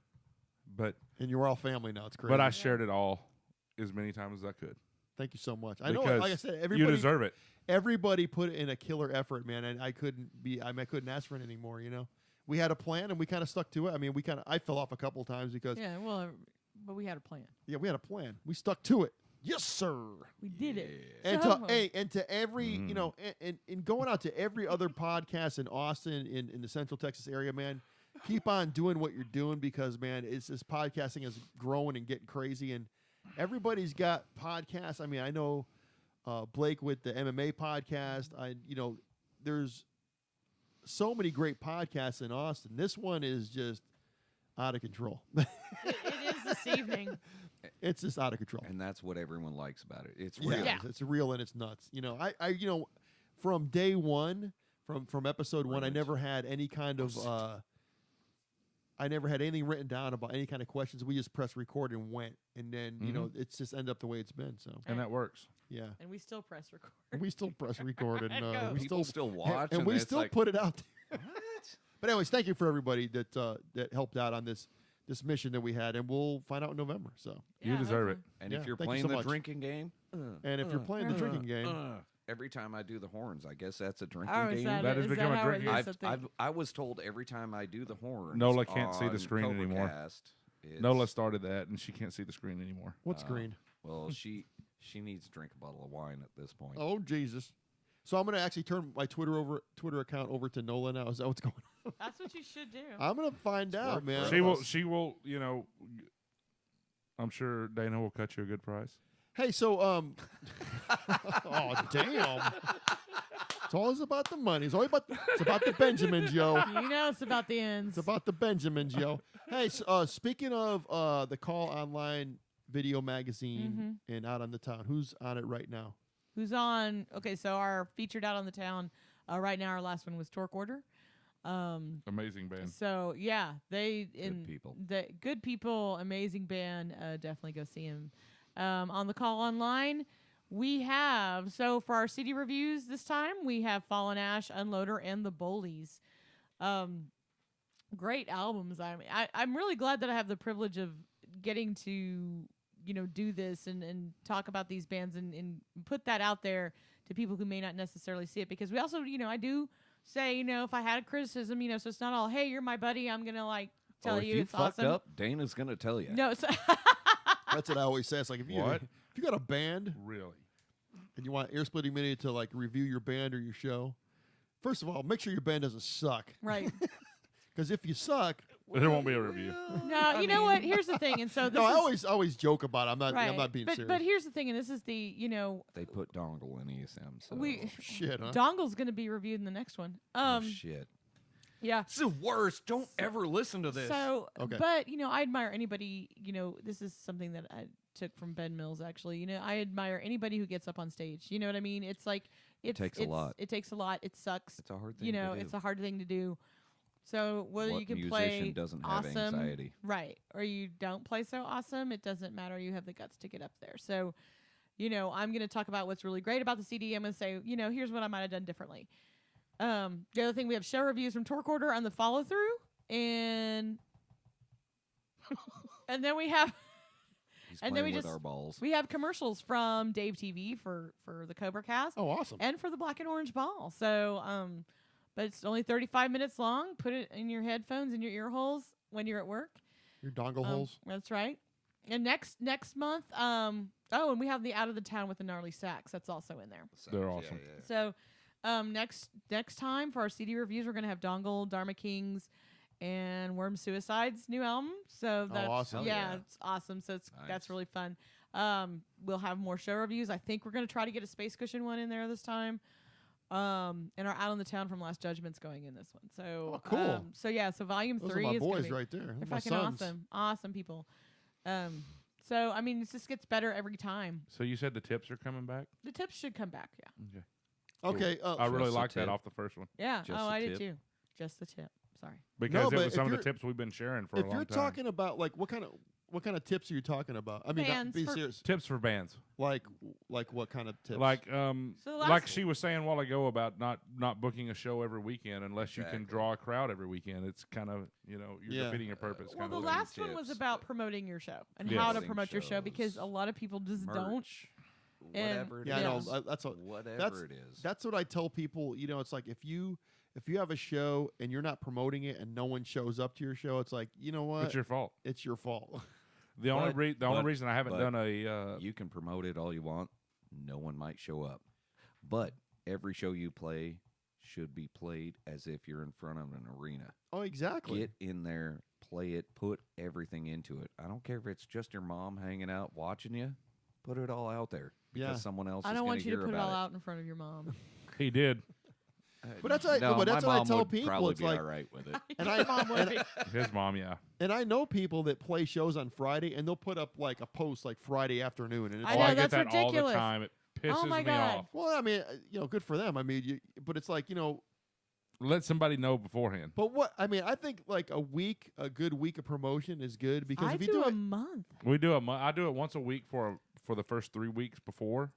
S2: but
S4: And you're all family now. It's crazy.
S2: but I shared it all as many times as I could.
S4: Thank you so much. I know,
S2: Because
S4: like I said,
S2: you
S4: everybody
S2: deserve it.
S4: everybody put in a killer effort, man, and I couldn't ask for it anymore. We had a plan and we kind of stuck to it. I mean, I fell off a couple times because
S1: Yeah, well, but we had a plan.
S4: we had a plan. We stuck to it. Yes, sir.
S1: We did it.
S4: And
S1: So-
S4: to every and going out to every other podcast in Austin in the Central Texas area, man, keep on doing what you're doing because man, this podcasting is growing and getting crazy, and everybody's got podcasts. I mean, I know Blake with the MMA podcast. There's so many great podcasts in Austin. This one is just out of control.
S1: It is this evening.
S4: It's just out of control.
S3: And that's what everyone likes about it. It's real.
S1: Yeah.
S4: It's real and it's nuts. From day one, from episode one, I
S3: Brilliant.
S4: never had any kind of I never had anything written down about any kind of questions. We just pressed record and went, and then it's just ended up the way it's been. So
S2: And that works.
S4: yeah,
S1: And we still press record.
S4: and we still press record, and
S1: Go.
S4: we
S3: People still watch,
S4: and we
S3: it's
S4: still
S3: like,
S4: put it out there.
S3: what?
S4: But anyways, thank you for everybody that helped out on this mission that we had, and we'll find out in November. So,
S2: You deserve it.
S3: And
S4: Yeah,
S3: if you're
S4: thank you
S3: playing
S4: so
S3: the
S4: much.
S3: drinking game,
S4: and if you're playing the drinking game,
S3: every time I do the horns, I guess that's a drinking
S1: Oh, is
S3: game.
S1: that,
S2: That has
S1: is
S2: become
S1: that
S2: a
S1: how it
S2: drinking-
S1: is?
S3: I was told every time I do the horns,
S2: Nola can't see the
S3: on
S2: screen anymore.
S3: CobraCast, it's-
S2: Nola started that, and she can't see the screen anymore.
S4: what's green?
S3: Well, she needs to drink a bottle of wine at this point.
S4: Oh Jesus! So I'm gonna actually turn my Twitter account over to Nola now. Is that what's going on?
S1: That's what you should do.
S4: I'm gonna find out,
S3: worked
S4: man.
S3: for
S2: She will.
S3: us.
S2: She will. I'm sure Dana will cut you a good price.
S4: Hey, so oh damn! It's always about the money. It's about the Benjamins, yo.
S1: You know it's about the ends.
S4: It's about the Benjamins, yo. Hey, so, speaking of the Call Online video magazine and Out on the Town, who's on it right now?
S1: Who's on? Okay, so our featured Out on the Town right now. Our last one was Torque Order.
S2: Amazing band.
S1: So yeah,
S3: people.
S1: The good people, amazing band. Definitely go see them. On the Call Online, we have for our CD reviews this time we have Fallen Ash, Unloader, and the Bolies. Great albums. I'm really glad that I have the privilege of getting to do this and talk about these bands and put that out there to people who may not necessarily see it, because we also I do say if I had a criticism so it's not all, hey, you're my buddy, I'm gonna tell
S3: Or
S1: you
S3: if you
S1: it's
S3: fucked
S1: awesome.
S3: up, Dana's gonna tell you.
S1: No, so
S4: That's what I always say. It's like if you got a band
S2: Really?
S4: and you want Ear Splitting Mini to review your band or your show, first of all, make sure your band doesn't suck.
S1: right.
S4: Because if you suck,
S2: There won't be a review.
S1: No, you know what? Here's the thing, and so this
S4: no,
S1: is,
S4: I always joke about it. I'm not.
S1: right.
S4: I'm not being
S1: but,
S4: serious.
S1: But here's the thing, and this is the
S3: They put dongle in ESM. So
S4: Shit, huh?
S1: Dongle's going to be reviewed in the next one.
S3: oh, shit.
S1: Yeah.
S3: It's the worst. Don't ever listen to this.
S1: So,
S4: Okay.
S1: but I admire anybody. This is something that I took from Ben Mills. Actually, I admire anybody who gets up on stage. You know what I mean? It's like it
S3: takes a lot.
S1: It takes a lot. It sucks.
S3: It's a hard thing to do.
S1: It's a hard thing to do. So whether
S3: What
S1: you can
S3: musician
S1: play
S3: doesn't have
S1: awesome,
S3: anxiety?
S1: right, or you don't play so awesome, it doesn't matter. You have the guts to get up there. So, I'm going to talk about what's really great about the CD. I'm going to say, here's what I might have done differently. The other thing, we have show reviews from Torque Order on the follow through, and then we have
S3: He's
S1: and then
S3: playing
S1: we
S3: with
S1: just-
S3: our balls.
S1: we have commercials from Dave TV for the CobraCast.
S4: Oh, awesome.
S1: And for the Black and Orange Ball. So, but it's only 35 minutes long. Put it in your headphones, in your ear holes when you're at work.
S4: Your dongle holes.
S1: That's right. And next month, and we have the Out of the Town with the Gnarly Sax. That's also in there.
S2: They're
S3: Yeah,
S2: awesome.
S3: yeah.
S1: So, next time for our CD reviews, we're gonna have Dongle, Dharma Kings, and Worm Suicide's new album. So that's
S4: awesome.
S1: yeah,
S3: Yeah.
S1: it's awesome. So that's
S3: Nice.
S1: really fun. We'll have more show reviews. I think we're gonna try to get a Space Cushion one in there this time. And our Out on the Town from Last Judgment's going in this one. So
S4: Oh, cool.
S1: So volume
S4: Those
S1: 3
S4: are my
S1: is gonna
S4: boys
S1: be,
S4: right there.
S1: They're
S4: my
S1: fucking
S4: sons.
S1: awesome people. So I mean, it just gets better every time.
S2: So you said the tips are coming back?
S1: The tips should come back. Yeah.
S2: Okay.
S4: Okay.
S2: I really
S3: Just a
S2: liked that
S3: tip.
S2: off the first one
S1: Yeah.
S3: Just
S1: oh,
S3: the
S1: I did
S3: tip?
S1: too. Just the tip. Sorry.
S2: because
S4: but
S2: it
S4: if
S2: was some of the
S4: you're-
S2: tips we've been sharing for a
S4: if
S2: long
S4: you're
S2: time.
S4: talking about what kind of tips are you talking about? I mean,
S1: Bands
S4: be
S1: for-
S4: serious.
S2: Tips for bands,
S4: Like what kind of tips?
S2: like
S1: So the
S2: like
S1: last-
S2: she was saying a while ago about not booking a show every weekend unless you can
S3: Exactly.
S2: draw a crowd every weekend. It's kind of you're
S4: Yeah.
S2: defeating your purpose.
S1: Well,
S2: kind
S1: the
S2: of
S3: last-
S1: last one was
S3: tips,
S1: about
S3: but-
S1: promoting your show and
S2: Yes.
S1: how to
S3: Promoting
S1: promote your show, because
S3: shows,
S1: a lot of people just don't.
S3: Merch,
S1: And-
S3: whatever it
S4: yeah, I
S1: Yes.
S4: know. That's what.
S3: Whatever it is.
S4: That's what I tell people. It's like if you have a show and you're not promoting it and no one shows up to your show, it's like, you know what?
S2: it's your fault.
S4: It's your fault.
S2: The only
S3: but-
S2: reason I haven't
S3: but
S2: done a
S3: you can promote it all you want. No one might show up. But every show you play should be played as if you're in front of an arena.
S4: Oh, exactly.
S3: Get in there, play it, put everything into it. I don't care if it's just your mom hanging out watching you. Put it all out there because
S4: Yeah.
S3: someone else
S1: I
S3: is
S1: don't
S3: going
S1: want you to
S3: hear
S1: put it
S3: about
S1: all out in front of your mom.
S2: he did.
S4: But that's what
S3: no,
S4: but that's
S3: my
S4: what I
S3: mom
S4: tell
S3: would
S4: people.
S3: probably
S4: It's
S3: be
S4: like,
S3: all right with it.
S4: and
S1: Your mom would be.
S2: His mom, yeah.
S4: and I know people that play shows on Friday, and they'll put up like a post like Friday afternoon, and it's
S1: I
S2: Oh,
S1: know,
S2: I get
S1: that's
S2: that all the
S1: ridiculous.
S2: time. It pisses
S1: Oh my
S2: me
S1: God.
S2: off.
S4: well, I mean, good for them. I mean, but it's like
S2: Let somebody know beforehand.
S4: but what I mean, I think like a good week of promotion is good because
S1: I
S4: if you
S1: do
S4: do
S1: a
S4: it,
S1: month.
S2: We do it. I do it once a week for the first 3 weeks before,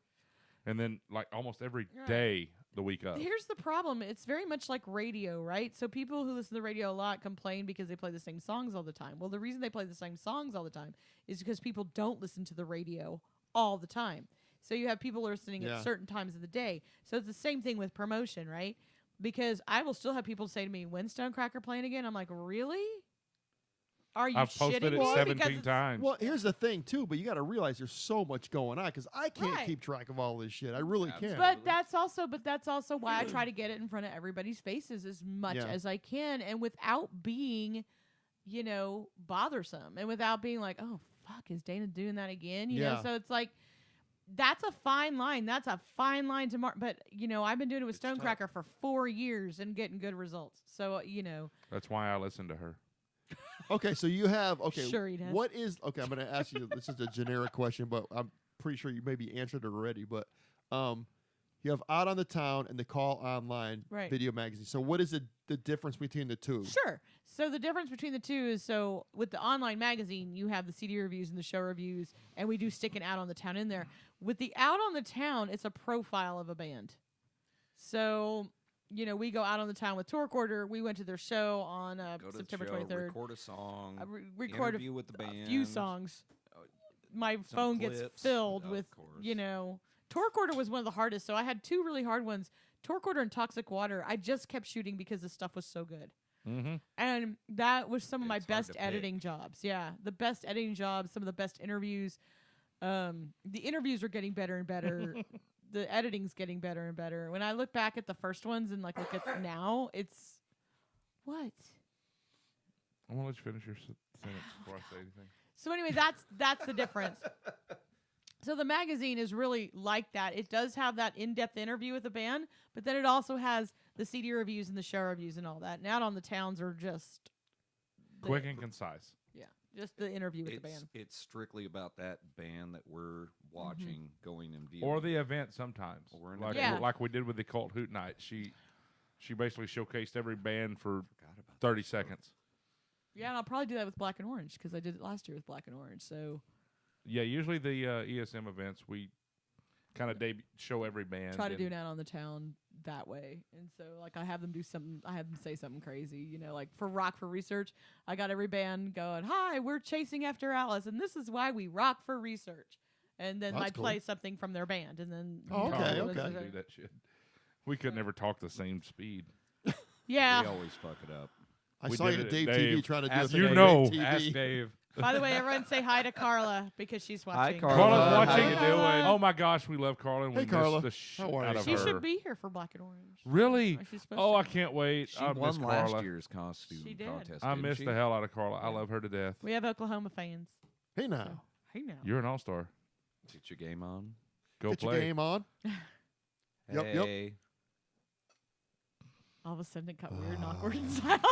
S2: and then like almost every
S1: Right.
S2: day the week of.
S1: Here's the problem. It's very much like radio, right? So people who listen to the radio a lot complain because they play the same songs all the time. Well, the reason they play the same songs all the time is because people don't listen to the radio all the time. So you have people listening
S4: Yeah.
S1: at certain times of the day. So it's the same thing with promotion, right? Because I will still have people say to me, "When's Stonecracker playing again?" I'm like, "Really? Are you
S2: I've posted
S1: shitting
S2: it
S1: me?"
S2: 17
S1: Because it's-
S2: times.
S4: well, here's the thing too. But you got to realize there's so much going on because I can't
S1: Right.
S4: keep track of all this shit. I really can't.
S1: But that's also why I try to get it in front of everybody's faces as much
S4: Yeah.
S1: as I can, and without being, bothersome, and without being like, "Oh fuck, is Dana doing that again?" You know.
S4: Yeah.
S1: So it's like that's a fine line. That's a fine line to mark. But I've been doing it with
S3: It's tough.
S1: Stonecracker for 4 years and getting good results. So
S2: That's why I listen to her.
S4: Okay, so you have
S1: Sure he does.
S4: What is okay? I'm going to ask you. This is a generic question, but I'm pretty sure you maybe answered it already. But you have Out on the Town and the Call Online
S1: Right.
S4: video magazine. So what is the difference between the two?
S1: Sure. So the difference between the two is with the online magazine, you have the CD reviews and the show reviews, and we do stick an Out on the Town in there. With the Out on the Town, it's a profile of a band. So, we go out on the town with Torque Order. We went to their show on
S3: Go to
S1: September
S3: the show,
S1: 23rd.
S3: record a song,
S1: Record
S3: interview with the
S1: a
S3: band.
S1: few songs. My
S3: some
S1: phone gets
S3: clips,
S1: filled
S3: of
S1: with,
S3: course.
S1: Torque Order was one of the hardest. So I had 2 really hard ones. Torque Order and Toxic Water. I just kept shooting because the stuff was so good.
S2: Mm-hmm.
S1: And that was some of my
S3: It's hard
S1: best
S3: to
S1: editing
S3: pick.
S1: jobs. Yeah, the best editing jobs, some of the best interviews. The interviews are getting better and better. The editing's getting better and better. When I look back at the first ones and look at now, it's what?
S2: I'm gonna let you finish your sentence before I say anything.
S1: So anyway, that's the difference. So the magazine is really like that. It does have that in-depth interview with the band, but then it also has the CD reviews and the show reviews and all that. And Out on the Towns are just
S2: Quick and concise.
S1: yeah, just the interview with the band.
S3: It's strictly about that band that we're watching, going and viewing.
S2: Or the event sometimes.
S3: Or an
S2: like
S1: event. Yeah.
S2: like we did with the Cult Hoot Night. She basically showcased every band for
S3: Forgot about
S2: 30 seconds.
S1: Yeah, and I'll probably do that with Black and Orange because I did it last year with Black and Orange. So
S2: Yeah, usually the ESM events we kind of show every band.
S1: try to
S2: and
S1: do an Out on the Town that way. And so like I have them do something. I have them say something crazy. Like for Rock for Research, I got every band going, "Hi, we're chasing after Alice, and this is why we rock for research." And then
S4: That's
S1: I play something from their band, and then
S4: Oh,
S2: Oh,
S4: okay,
S2: we
S4: okay.
S2: couldn't do that shit. We could never talk the same speed.
S1: Yeah.
S3: We always fuck it up.
S4: I
S2: We
S4: saw you
S2: did
S4: at
S2: it,
S4: Dave,
S2: Dave.
S4: TV trying to do
S5: Ask
S4: a thing
S2: you
S4: on
S2: know.
S4: Dave
S5: Ask
S4: TV.
S5: Dave.
S1: By the way, everyone say hi to Carla because she's watching.
S3: Carla.
S2: Carla's
S3: How
S2: watching.
S3: you
S1: doing?
S2: Oh my gosh, we love Carla. And
S4: Hey,
S2: we
S4: Carla.
S2: missed the shit
S4: How are
S2: out
S4: you?
S2: of
S1: She
S2: her.
S1: should be here for Black and Orange.
S2: Really?
S1: She's supposed
S2: Oh,
S1: to
S2: I
S1: be.
S2: can't wait.
S3: She
S2: I
S3: won
S2: miss
S3: last
S2: Carla.
S3: year's costume
S1: She did.
S3: contest.
S2: I
S3: didn't
S2: miss
S3: she?
S2: the hell out of Carla. I
S1: Yeah.
S2: love her to death.
S1: We have Oklahoma fans.
S4: Hey now,
S1: Hey now.
S2: You're an all-star.
S3: Get your game on.
S2: Go
S4: get
S2: play.
S4: your game on. Yep, yep.
S3: Hey.
S1: All of a sudden it got weird and awkward and silent.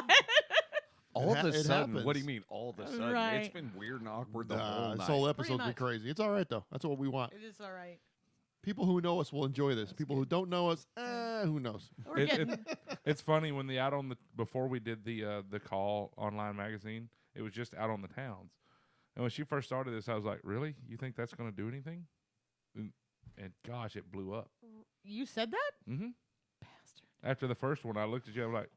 S3: All
S4: ha-
S3: of a
S4: it
S3: sudden,
S4: happens.
S3: what do you mean? All of a sudden,
S1: Right.
S3: it's been weird and awkward the
S4: Nah,
S3: whole
S4: this
S3: night.
S4: whole
S1: Pretty
S4: episode's been
S1: much.
S4: crazy. It's all right though. That's what we want.
S1: It is all right.
S4: People who know us will enjoy this.
S1: That's
S4: People who don't know us, who knows?
S1: We're
S2: It-
S1: getting
S2: It's funny when the out on the before we did the Call online magazine, it was just Out on the Towns. And when she first started this, I was like, "Really? You think that's going to do anything?" And gosh, it blew up.
S1: You said that?
S2: Mm-hmm.
S1: Bastard.
S2: After the first one, I looked at you. I was like,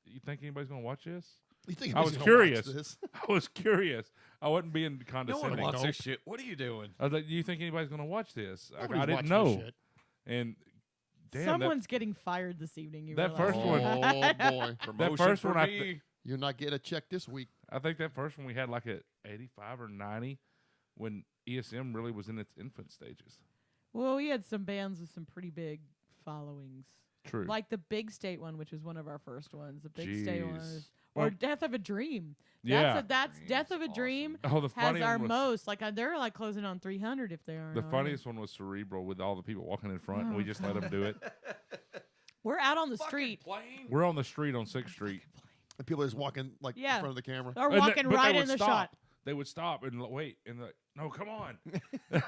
S2: "You think anybody's going to watch this?"
S4: You think
S2: I was
S4: anybody's gonna watch
S2: curious.
S4: this?
S2: I was curious. I wasn't being
S3: No one
S2: condescending.
S3: wants
S4: Nope.
S3: this shit. What are you doing?
S2: I was like, "Do you think anybody's going to watch this?" I
S4: Nobody's
S2: didn't
S4: watching this
S2: know.
S4: shit.
S2: And damn,
S1: Someone's getting fired this evening. You
S2: that
S1: realize.
S2: first one-
S4: Oh boy,
S3: Promotion
S2: first
S3: for
S2: one I
S3: me.
S4: you're not getting a check this week.
S2: I think that first one we had like a 85 or 90 when ESM really was in its infant stages.
S1: Well, we had some bands with some pretty big followings.
S2: True.
S1: Like the Big State one, which was one of our first ones. The Big State one.
S2: Jeez.
S1: Is, or
S2: Well,
S1: Death of a Dream.
S2: yeah.
S1: That's
S3: Dream's
S1: Death of a
S3: awesome.
S1: Dream
S2: Oh, the
S1: has
S2: funny
S1: our
S2: one was,
S1: most. Like they're like closing on 300 if they are.
S2: the funniest one was Cerebral with all the people walking in front, and we
S1: Oh,
S2: just let them do it.
S1: We're out on the street.
S2: We're on the street on 6th Street.
S4: And people are just walking like in
S1: Yeah.
S4: front of the camera.
S1: Or
S2: And
S1: walking
S2: but
S1: right
S2: they
S1: in the
S2: would
S1: shot.
S2: stop. They would stop and wait and like, no, come on. The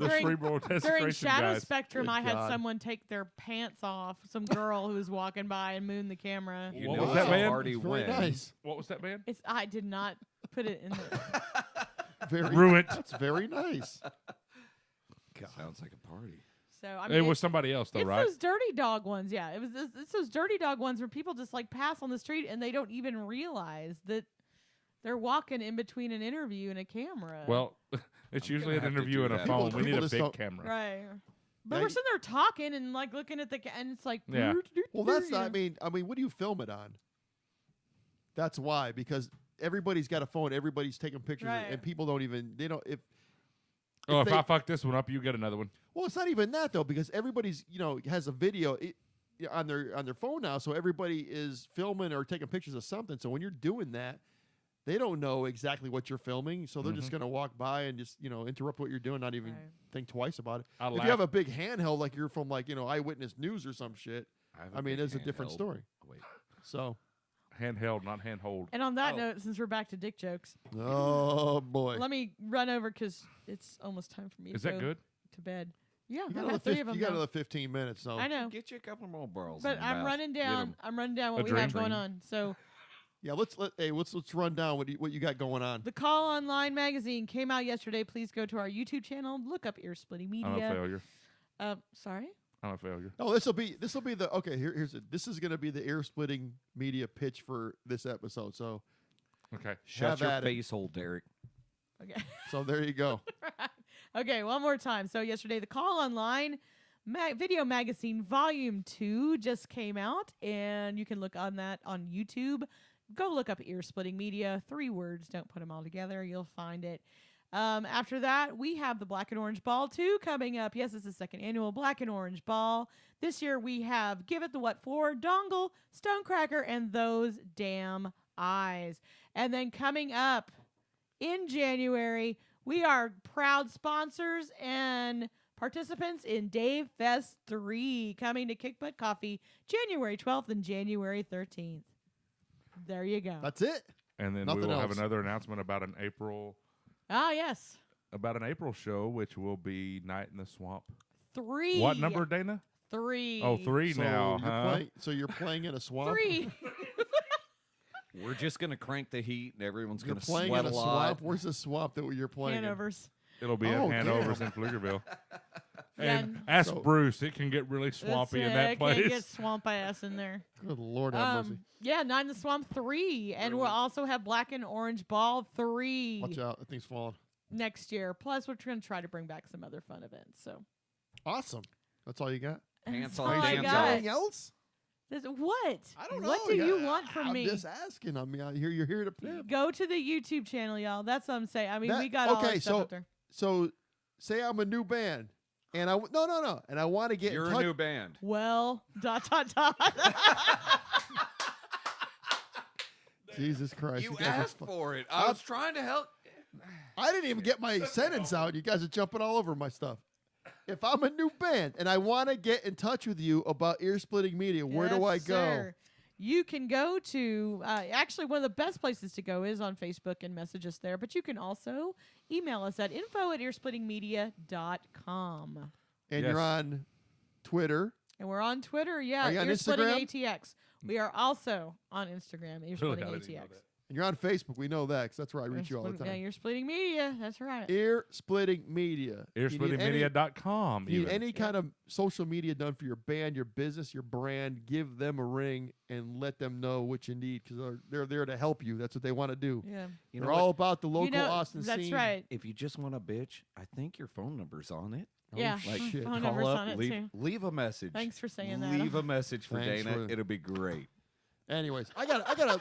S1: During-
S2: cerebral
S1: During
S2: desecration
S1: Shadow
S2: guys.
S1: Spectrum,
S4: Good
S1: I had
S4: God.
S1: someone take their pants off. Some girl who was walking by and moon the camera.
S3: You
S2: What
S3: know
S2: was that,
S3: it's a
S2: man?
S3: party
S4: It's very
S3: when.
S4: nice.
S2: What was that, man?
S1: I did not put it in the.
S4: Very
S2: Ruined.
S4: That's very nice.
S3: Sounds like a party.
S1: So I mean,
S2: It was somebody else, though,
S1: it's
S2: right?
S1: those dirty dog ones. Yeah, it's those dirty dog ones where people just like pass on the street and they don't even realize that they're walking in between an interview and a camera.
S2: Well, it's usually an
S3: have to
S2: interview
S3: do
S2: and a
S3: that.
S2: phone.
S4: People-
S2: We need
S4: people
S2: a
S4: just
S2: big
S4: don't-
S2: camera.
S1: right. But
S4: Yeah,
S1: we're
S4: you-
S1: sitting there talking and like looking at and it's like
S2: Yeah.
S4: Well, that's not,
S1: you
S4: I mean, what do you film it on? That's why, because everybody's got a phone, everybody's taking pictures,
S1: Right.
S4: and people don't even they don't if.
S2: Oh, if
S4: they-
S2: I fuck this one up, you get another one.
S4: Well, it's not even that though, because everybody's has a video on their phone now, so everybody is filming or taking pictures of something. So when you're doing that, they don't know exactly what you're filming, so they're just gonna walk by and just interrupt what you're doing, not even
S1: Right.
S4: think twice about it.
S2: I
S4: If
S2: laugh.
S4: you have a big handheld, like you're from Eyewitness News or some shit,
S3: have a
S4: I mean,
S3: big
S4: it's a different
S3: handheld.
S4: story.
S3: Wait.
S4: So,
S2: Handheld, not handhold.
S1: And on that
S3: Oh.
S1: note, since we're back to dick jokes,
S4: oh boy,
S1: let me run over because it's almost time for me
S2: Is
S1: to
S2: that
S1: go
S2: good?
S1: to bed. Yeah,
S4: you
S1: I
S4: got another
S1: have 3 of them.
S4: you got
S1: now.
S4: another 15 minutes. So
S1: I know,
S3: Get you a couple more barrels.
S1: but
S3: in your
S1: I'm
S3: mouth.
S1: running
S3: Get
S1: down.
S3: 'em.
S1: I'm running down
S2: A
S1: what we have
S2: dream.
S1: going on. So
S4: yeah, let's run down what you got going on.
S1: the Call Online magazine came out yesterday. Please go to our YouTube channel. Look up Ear Splitting
S2: I'm a
S1: Media.
S2: failure.
S1: Sorry.
S2: I'm a failure.
S4: Oh, this will be the okay. Here's it. This is going to be the ear splitting media pitch for this episode. So
S2: Okay.
S3: Shut
S4: have
S3: your
S4: at it.
S3: face hole, Derek.
S1: Okay.
S4: so there you go.
S1: Okay, one more time. So yesterday, the Call Online video magazine volume 2 just came out, and you can look on that on YouTube. Go look up Ear Splitting Media. 3 words. Don't put them all together. You'll find it. After that, we have the Black and Orange Ball 2 coming up. Yes, it's the 2nd annual Black and Orange Ball. This year we have Give It the What For, Dongle, Stonecracker, and Those Damn Eyes. And then coming up in January, we are proud sponsors and participants in Dave Fest 3 coming to Kick Butt Coffee January 12th and January 13th. There you go.
S4: That's it.
S2: And then
S4: Nothing
S2: we will have
S4: else.
S2: another announcement about an April
S1: Yes.
S2: show, which will be Night in the Swamp.
S1: 3.
S2: What number, Dana?
S1: 3.
S2: Oh, 3
S4: So
S2: now,
S4: you're
S2: huh?
S4: playing, so you're playing in a swamp.
S1: 3.
S3: We're just gonna crank the heat, and everyone's
S4: You're
S3: gonna
S4: playing
S3: sweat
S4: in a
S3: lot.
S4: swamp. Where's the swamp that you're playing? in?
S1: Hanovers.
S2: It'll be
S4: Oh,
S2: at
S4: damn.
S2: Hanover's in Pflugerville.
S1: Yeah,
S2: And ask
S4: So-
S2: Bruce, it can get really swampy in that
S1: It can get
S2: place.
S1: swamp ass in there.
S4: Good Lord have mercy.
S1: Yeah, Night in the Swamp 3. And we'll also have Black and Orange Ball 3
S4: Watch out, that thing's falling.
S1: next year. Plus, we're going to try to bring back some other fun events. So,
S4: Awesome. That's all you got.
S3: Pants
S1: That's
S3: on,
S1: all I
S3: dance
S1: got.
S3: off.
S4: Anything else?
S1: What?
S4: I don't know.
S1: What do you
S4: Yeah,
S1: want from
S4: I'm
S1: me?
S4: just asking. I mean, you're here to pimp.
S1: Go to the YouTube channel, y'all. That's what I'm saying. I mean,
S4: That-
S1: we got all
S4: okay,
S1: our stuff up there.
S4: So, say I'm a new band, and no, and I want to get
S3: You're
S4: in
S3: a
S4: touch.
S3: new band.
S1: Well, ...
S4: Jesus Christ!
S3: You
S4: guys are
S3: asked
S4: fu-
S3: for it. I was trying to help.
S4: I didn't even get my sentence out. You guys are jumping all over my stuff. If I'm a new band and I want to get in touch with you about Ear Splitting Media, where do I
S1: Yes,
S4: go?
S1: sir. You can go to, actually, one of the best places to go is on Facebook and message us there. But you can also email us at info@earsplittingmedia.com.
S4: And
S2: Yes.
S4: you're on Twitter.
S1: And we're on Twitter, yeah.
S4: Are you on
S1: Ear Splitting
S4: Instagram?
S1: ATX. We are also on Instagram, Ear
S2: Really,
S1: Splitting
S2: I didn't know
S1: ATX.
S2: that.
S4: And you're on Facebook. We know that because that's where I reach you all the
S1: Yeah,
S4: time.
S1: Ear Splitting Media. That's right.
S4: Ear Splitting Media. If you need any-
S2: Earsplittingmedia.com.
S4: if you need
S2: even.
S4: any kind of social media done for your band, your business, your brand, give them a ring and let them know what you need because they're there to help you. That's what they want to do.
S1: Yeah.
S3: You
S4: They're
S3: know
S4: all
S3: what?
S4: about the local
S1: You know,
S4: Austin
S1: that's
S4: scene.
S1: right.
S3: If you just want a bitch, I think your phone number's on it.
S4: Oh,
S1: Yeah.
S3: Like,
S4: shit.
S1: Phone
S3: Call
S1: number's
S3: up,
S1: on it,
S3: leave,
S1: too.
S3: leave a message.
S1: Thanks for saying that.
S3: Leave a message for
S4: Thanks
S3: Dana.
S4: for-
S3: It'll be great.
S4: Anyways, I got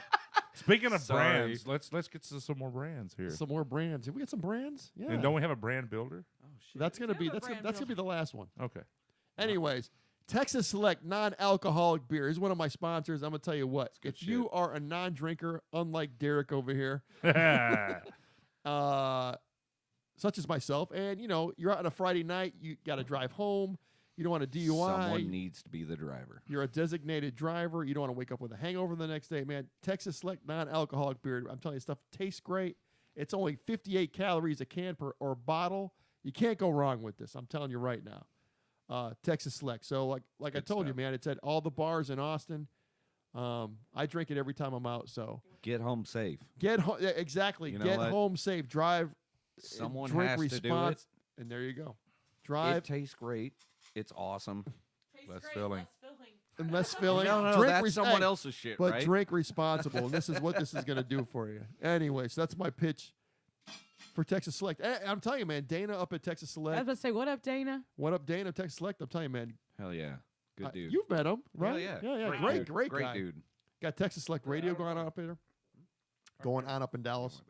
S2: Speaking of
S3: Sorry.
S2: brands, let's get to some more brands here.
S4: some more brands. Have we got some brands? Yeah.
S2: And don't we have a brand builder?
S3: Oh shit.
S4: That's gonna
S1: We
S4: be
S1: have a
S4: that's
S1: brand
S4: gonna be the last one.
S2: Okay.
S4: Anyways, Texas Select non-alcoholic beer is one of my sponsors. I'm gonna tell you what.
S3: good
S4: If you
S3: shit.
S4: are a non-drinker, unlike Derek over here, such as myself, and you're out on a Friday night, you got to drive home, You don't want a DUI.
S3: Someone needs to be the driver.
S4: You're a designated driver. You don't want to wake up with a hangover the next day. Man, Texas Select non-alcoholic beer, I'm telling you, stuff tastes great. It's only 58 calories a can or bottle. You can't go wrong with this. I'm telling you right now. Texas Select. So like I told you, man, it's at all the bars in Austin. I drink it every time I'm out. So
S3: Get home safe.
S4: Exactly.
S3: You know
S4: Get
S3: what?
S4: home safe. Drive.
S3: Someone
S4: drink
S3: has to do it.
S4: And there you go. Drive.
S3: It tastes great. It's awesome.
S2: Less filling.
S4: And less filling.
S3: No,
S4: Drink
S3: that's someone else's shit,
S4: But
S3: right?
S4: drink responsible. And this is what this is going to do for you. Anyway, so that's my pitch for Texas Select. I'm telling you, man, Dana up at Texas
S1: I was
S4: Select.
S1: about to say, what up, Dana?
S4: What up, Dana, Texas Select? I'm telling you, man.
S3: Hell yeah. Good dude.
S4: You've met him, right?
S3: Yeah.
S4: Yeah. Great
S3: Great
S4: guy.
S3: dude.
S4: Got Texas Select Radio going on up there. Going on up in Dallas.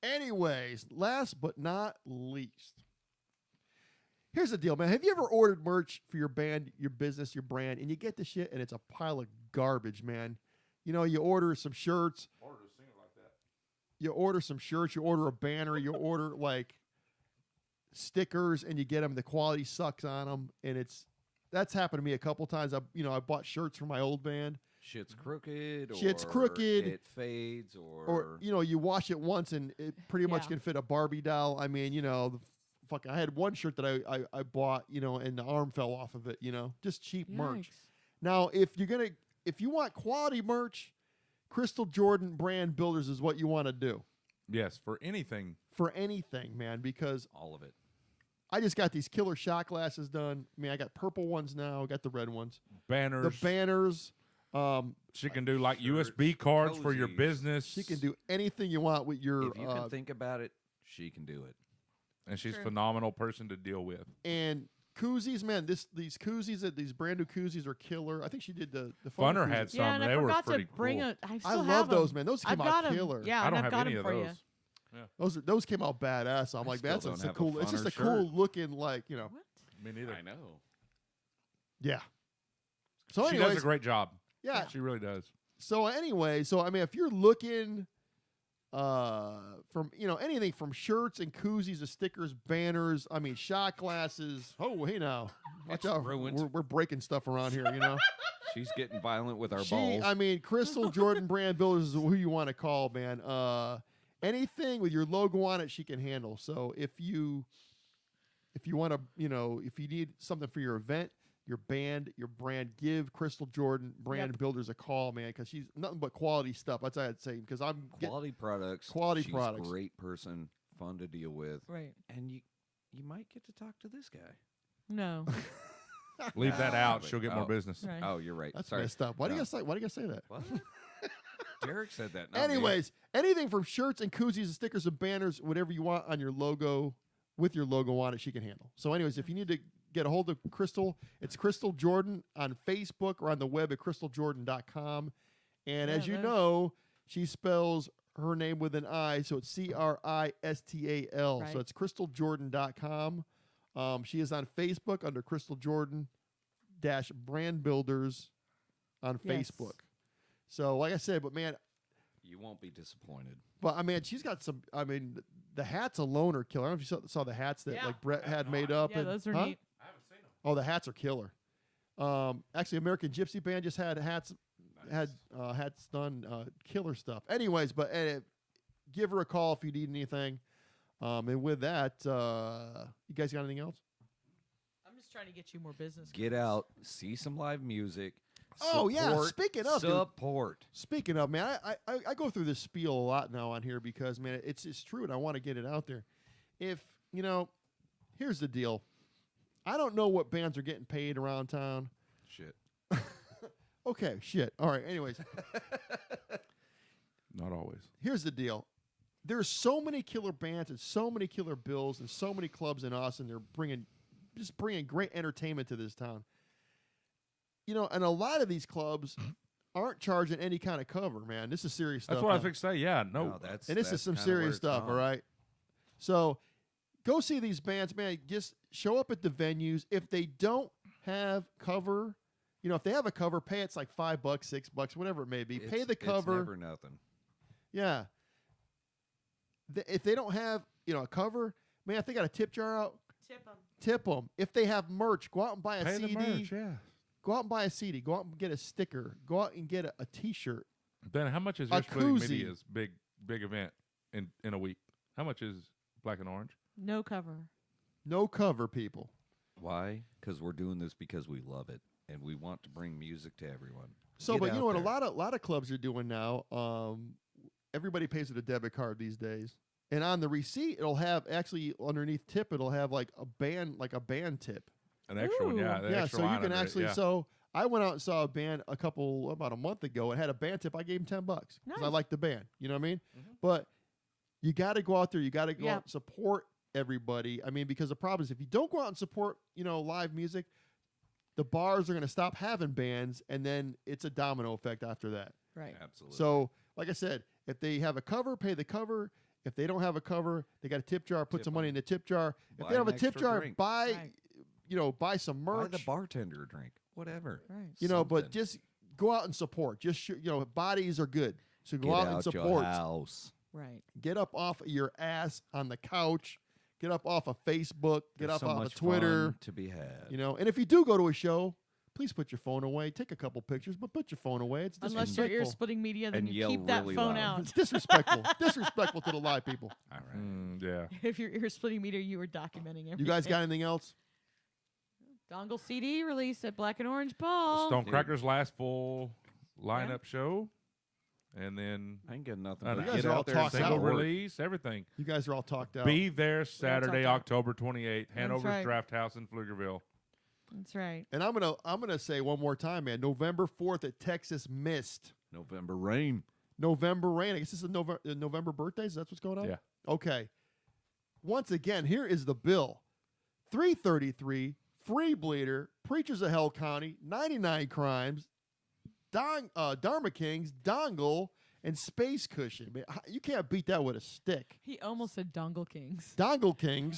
S4: Anyways, last but not least. Here's the deal, man. Have you ever ordered merch for your band, your business, your brand, and you get the shit and it's a pile of garbage, man? You know, you order some shirts. You order some shirts. You order a banner. You order like stickers, and you get them. The quality sucks on them, and that's happened to me a couple times. I bought shirts for my old band.
S3: Shit's crooked.
S4: Shit's
S3: or
S4: crooked.
S3: It fades,
S4: Or you wash it once and it pretty much
S1: Yeah.
S4: can fit a Barbie doll. I mean, I had one shirt that I bought, and the arm fell off of it, just cheap merch.
S1: Yikes.
S4: Now, if you want quality merch, Crystal Jordan Brand Builders is what you want to do
S2: Yes, for anything.
S4: for anything, man, because
S3: all of it.
S4: I just got these killer shot glasses done. I mean, I got purple ones now, I got the red ones.
S2: Banners.
S4: The banners,
S2: She can do like
S3: Shirts,
S2: USB cards for your
S3: cozies.
S2: business.
S4: she can do anything you want with your
S3: If you can think about it, she can do it.
S2: And she's a
S1: True.
S2: phenomenal person to deal with.
S4: and koozies, man. These koozies, these brand new koozies are killer. I think she did the
S2: Funner
S4: koozies.
S2: had some.
S1: Yeah, and
S2: they
S1: I
S2: were
S1: forgot
S2: pretty
S1: to bring
S2: cool.
S1: I
S4: I
S1: still
S4: love
S1: have
S4: those,
S1: them.
S4: man. Those
S1: I've
S4: came
S1: got
S4: out
S1: 'em.
S4: killer.
S1: Yeah,
S2: I
S1: and
S2: don't
S1: I've
S2: have
S1: got
S2: any
S1: 'em
S2: of
S1: for
S2: those.
S1: you.
S4: Those came out badass. I'm like,
S3: still
S4: that's
S3: don't
S4: just a
S3: have a
S4: cool. It's just
S3: Funner
S4: a cool
S3: shirt.
S4: looking, like
S1: What?
S2: Me neither.
S3: I know.
S4: yeah. So
S2: She
S4: anyways,
S2: does a great job.
S4: yeah.
S2: She really does.
S4: So anyway, I mean, if you're looking from anything from shirts and koozies to stickers, banners, I mean, shot glasses. Oh, hey now, watch
S3: It's
S4: out!
S3: ruined.
S4: We're breaking stuff around here,
S3: She's getting violent with our balls.
S4: I mean, Crystal Jordan Brand Builders is who you want to call, man. Anything with your logo on it, she can handle. So if you want to, if you need something for your event, your band, your brand, give Crystal Jordan Brand Builders a call, man, because she's nothing but quality stuff. That's what I'd say, because I'm
S3: Quality products.
S4: Quality
S3: She's
S4: products.
S3: a great person, fun to deal with.
S1: Right.
S3: And you might get to talk to this guy.
S1: No.
S2: Leave that out.
S3: but-
S2: She'll get more
S3: oh.
S2: business.
S1: Right.
S3: Oh, you're right.
S4: That's
S3: Sorry.
S4: messed up. Why do you
S3: No.
S4: guys say? Why do you guys say that?
S3: What? Derek said that. not me.
S4: Anyways, anything from shirts and koozies and stickers and banners, whatever you want on your logo, with your logo on it, she can handle. So anyways, if you need to get a hold of Crystal, it's Crystal Jordan on Facebook or on the web at crystaljordan.com. And
S1: Yeah,
S4: as you
S1: nice.
S4: know, she spells her name with an I, so it's Cristal.
S1: Right.
S4: So it's crystaljordan.com. She is on Facebook under Crystal Jordan Brand Builders on
S1: Yes.
S4: Facebook. So like I said, but man,
S3: You won't be disappointed.
S4: but I mean, she's got some. I mean, the hats alone are killer. I don't know if you saw the hats that
S1: Yeah.
S4: like Brett had made up.
S1: Yeah,
S4: and,
S1: those are
S4: huh?
S1: neat.
S2: I haven't seen them.
S4: Oh, the hats are killer. Actually, American Gypsy Band just had hats hats done, killer stuff. Anyways, but give her a call if you need anything. And with that, you guys got anything else?
S1: I'm just trying to get you more business.
S3: Get out, see some live music.
S4: Oh, yeah,
S3: support-
S4: speaking of, dude.
S3: support.
S4: Speaking of, man, I go through this spiel a lot now on here because, man, it's true, and I want to get it out there. If, here's the deal. I don't know what bands are getting paid around town.
S3: Shit.
S4: Okay, shit. All right, anyways,
S2: Not always.
S4: here's the deal. There's so many killer bands and so many killer bills and so many clubs in Austin. They're bringing great entertainment to this town. And a lot of these clubs aren't charging any kind of cover, man. This is serious stuff.
S2: That's what I
S4: now.
S2: think. Say, yeah, no.
S3: that's
S4: And this is
S3: that's
S4: some
S3: kinda where
S4: serious
S3: it's
S4: stuff,
S3: gone.
S4: all right? So go see these bands, man. Just show up at the venues. If they don't have cover, if they have a cover, pay it's like $5, $6, whatever it may be. Pay the cover.
S3: It's never nothing.
S4: Yeah. If they don't have, a cover, man, if they got a tip jar out, Tip them. If they have merch, go out and buy a
S2: Pay
S4: CD.
S2: the merch, yeah.
S4: Go out and buy a CD. Go out and get a sticker. Go out and get a T-shirt.
S2: Ben, how much is
S4: A
S2: your Splitting
S4: koozie.
S2: Media's big event in a week? How much is Black and Orange?
S1: No cover.
S4: No cover, people.
S3: Why? Because we're doing this because we love it and we want to bring music to everyone.
S4: So,
S3: Get
S4: but you
S3: out
S4: know what?
S3: there.
S4: A lot of clubs are doing now. Everybody pays with a debit card these days, and on the receipt, it'll have actually underneath tip. It'll have like a band tip.
S2: An extra one, yeah.
S1: Ooh.
S2: the
S4: Yeah,
S2: extra
S4: so you
S2: line
S4: can
S2: under it,
S4: actually.
S2: yeah.
S4: So I went out and saw a band about a month ago. It had a band tip. I gave them $10 because I
S1: Nice.
S4: like the band. You know what I mean?
S3: Mhm.
S4: But you got to go out there. You got to go
S1: Yeah.
S4: out and support everybody. I mean, because the problem is if you don't go out and support, live music, the bars are going to stop having bands, and then it's a domino effect after that.
S1: Right.
S3: Absolutely.
S4: So, like I said, if they have a cover, pay the cover. If they don't have a cover, they got a tip jar. Put
S3: Tip
S4: some money in
S3: 'em.
S4: the tip jar. If
S3: Buy
S4: they don't have
S3: an
S4: a tip
S3: extra
S4: jar,
S3: drink.
S4: buy,
S1: Right.
S4: buy some
S3: buy
S4: merch.
S3: the bartender a drink, whatever.
S1: Right.
S4: But
S3: Something.
S4: just go out and support. Just bodies are good, so go
S3: Get
S4: out and
S3: out your
S4: support.
S3: house.
S1: Right.
S4: Get up off of your ass on the couch. Get up off of Facebook. Get
S3: There's
S4: up
S3: so
S4: off
S3: much
S4: of Twitter.
S3: fun to be had.
S4: And if you do go to a show, please put your phone away. Take a couple pictures, but put your phone away. It's
S1: Unless you're
S4: disrespectful.
S1: ear-splitting media, then
S3: And
S1: you
S3: yell
S1: keep that
S3: really
S1: phone
S3: loud.
S4: It's
S1: out.
S4: disrespectful. Disrespectful to the live people.
S3: All right.
S2: Yeah.
S1: If you're ear-splitting media, you were documenting everything.
S4: You guys got anything else?
S1: Dongle CD release at Black and Orange Ball.
S2: Stone
S3: Dude.
S2: Cracker's last full lineup show. And then
S3: I ain't getting nothing.
S2: an
S3: But
S4: guys
S3: get
S4: are all
S3: out there,
S4: talked
S3: and
S2: single
S4: out.
S3: support.
S2: release, everything.
S4: You guys are all talked out.
S2: Be there Saturday,
S1: out.
S2: October 28th, Hanover's
S1: right.
S2: Draft House in Pflugerville.
S1: That's right.
S4: And I'm gonna say one more time, man. November 4th at Texas Mist.
S3: November rain.
S4: November rain. I guess this is November birthdays. That's what's going on.
S2: Yeah.
S4: Okay. Once again, here is the bill: 333, Free Bleeder, Preachers of Hell County, 99 Crimes, Dharma Kings, Dongle, and Space Cushion. Man, you can't beat that with a stick.
S1: He almost said Dongle Kings.
S4: Dongle Kings.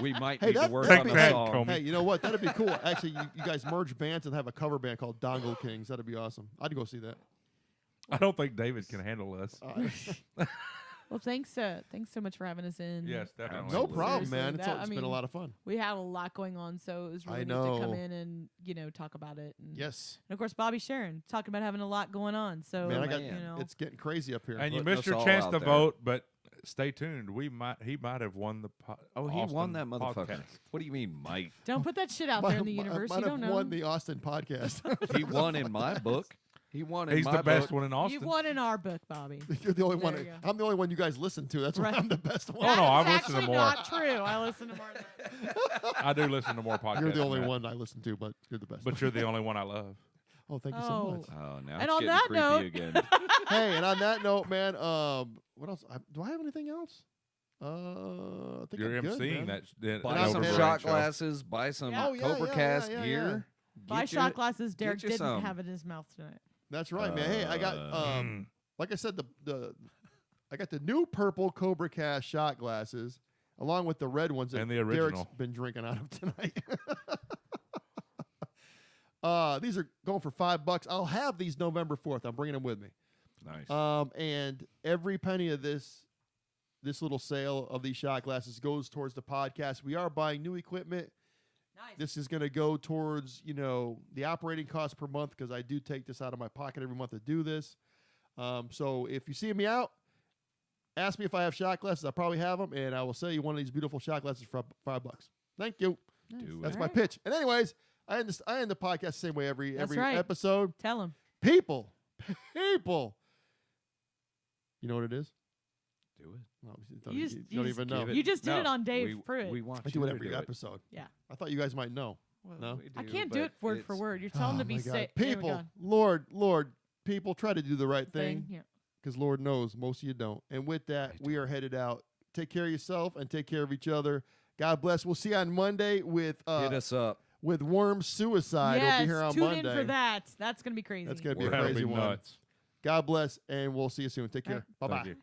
S3: We might
S4: Hey,
S3: need to
S4: that-
S3: work
S2: Take
S3: on the
S2: that,
S3: song.
S2: Comey.
S4: Hey, you know what? That'd be cool. Actually, you guys merge bands and have a cover band called Dongle Kings. That'd be awesome. I'd go see that.
S2: I don't think David can handle us.
S1: Well, thanks so much for having us in.
S2: Yes, definitely.
S4: No
S3: Absolutely.
S4: problem,
S1: Seriously,
S4: man.
S1: that-
S4: It's
S1: I
S4: been a
S1: mean,
S4: lot of fun.
S1: We had a lot going on, so it was really
S4: I
S1: neat to come
S4: know.
S1: in and talk about it. And,
S4: Yes.
S1: and of course, Bobby Sharon talking about having a lot going on. So
S4: Man, I got-
S1: it's
S4: It's getting crazy up here.
S2: And you
S3: Putting
S2: missed
S3: us
S2: your
S3: all
S2: chance
S3: out
S2: to
S3: there.
S2: vote, but stay tuned. He might have won the
S3: Oh, he
S2: Austin
S3: won that motherfucker.
S2: podcast.
S3: What do you mean, might?
S1: don't put that shit out there in the universe.
S4: Might
S1: You
S4: have
S1: don't know.
S4: won the Austin podcast.
S3: He won in my book. He won in
S2: He's
S3: my
S2: the best
S3: book.
S2: one in Austin.
S1: You won in our book, Bobby.
S4: You're the only one.
S1: There you go.
S4: I'm the only one you guys listen to. That's why
S1: Right.
S4: I'm the best one.
S2: Oh, no, I've
S1: That's
S2: listened to
S1: actually
S2: more.
S1: not true. I listen to more. Than that.
S2: I do listen to more podcasts.
S4: You're the
S2: than
S4: only
S2: that.
S4: one I listen to, but you're the best.
S2: But you're the only one I love.
S4: Oh, thank you so
S1: Oh.
S4: much.
S3: Oh, now
S1: And
S3: it's
S1: on
S3: getting
S1: that
S3: creepy
S1: note-
S3: again.
S4: Hey, and on that note, man, what else? Do I have anything else? I think
S2: You're
S4: I'm good,
S2: emceeing
S4: man.
S2: that.
S3: Buy
S4: I'm
S3: some
S4: saying-
S3: shot glasses. Buy some
S1: Yeah.
S4: Oh, yeah,
S3: CobraCast
S4: yeah, yeah,
S3: gear.
S1: Buy
S3: Get
S1: shot
S3: you-
S1: glasses. Derek
S3: you
S1: didn't
S3: some.
S1: have it in his mouth tonight.
S4: That's right, man. Hey, I got like I said, I got the new purple CobraCast shot glasses, along with the red ones that
S2: And the
S4: Derek's
S2: original.
S4: been drinking out of tonight. These are going for $5. I'll have these November 4th. I'm bringing them with me.
S3: Nice.
S4: And every penny of this little sale of these shot glasses goes towards the podcast. We are buying new equipment.
S1: Nice.
S4: This is going to go towards, the operating cost per month because I do take this out of my pocket every month to do this. So if you see me out, ask me if I have shot glasses. I probably have them, and I will sell you one of these beautiful shot glasses for $5. Thank you.
S1: Nice.
S3: Do
S4: That's
S3: it.
S4: my
S1: Alright.
S4: pitch. And anyways, I end the podcast the same way every
S1: right.
S4: episode.
S1: Tell him.
S4: People. You know what it is?
S3: Do it.
S4: No,
S1: You
S4: don't
S1: just
S4: even know.
S3: Give it-
S1: You just did it
S3: No,
S1: on Dave
S3: we,
S1: Pruitt.
S3: We want
S4: I
S3: you
S4: do it
S3: to
S4: every
S3: do
S4: episode.
S1: Yeah.
S4: I thought you guys might know.
S3: Well,
S4: No?
S3: we
S1: I
S3: do,
S1: can't do
S3: but
S1: it word for
S3: it's-
S1: word. You're telling him to
S4: Oh,
S1: be
S4: my God.
S1: safe.
S4: People, Lord, people, try to do the right thing
S1: Yeah.
S4: because Lord knows most of you don't. And with that, we are headed out. Take care of yourself and take care of each other. God bless. We'll see you on Monday with
S3: Hit us up.
S4: Worm Suicide.
S1: Yes,
S4: We'll be here on
S1: tune
S4: Monday.
S1: in for that. That's gonna be crazy.
S4: That's gonna be a
S2: That'll
S4: crazy
S2: be
S4: one.
S2: nuts.
S4: God bless, and we'll see you soon. Take
S1: All
S4: care.
S1: right.
S4: Bye
S2: Thank
S4: bye.
S2: you.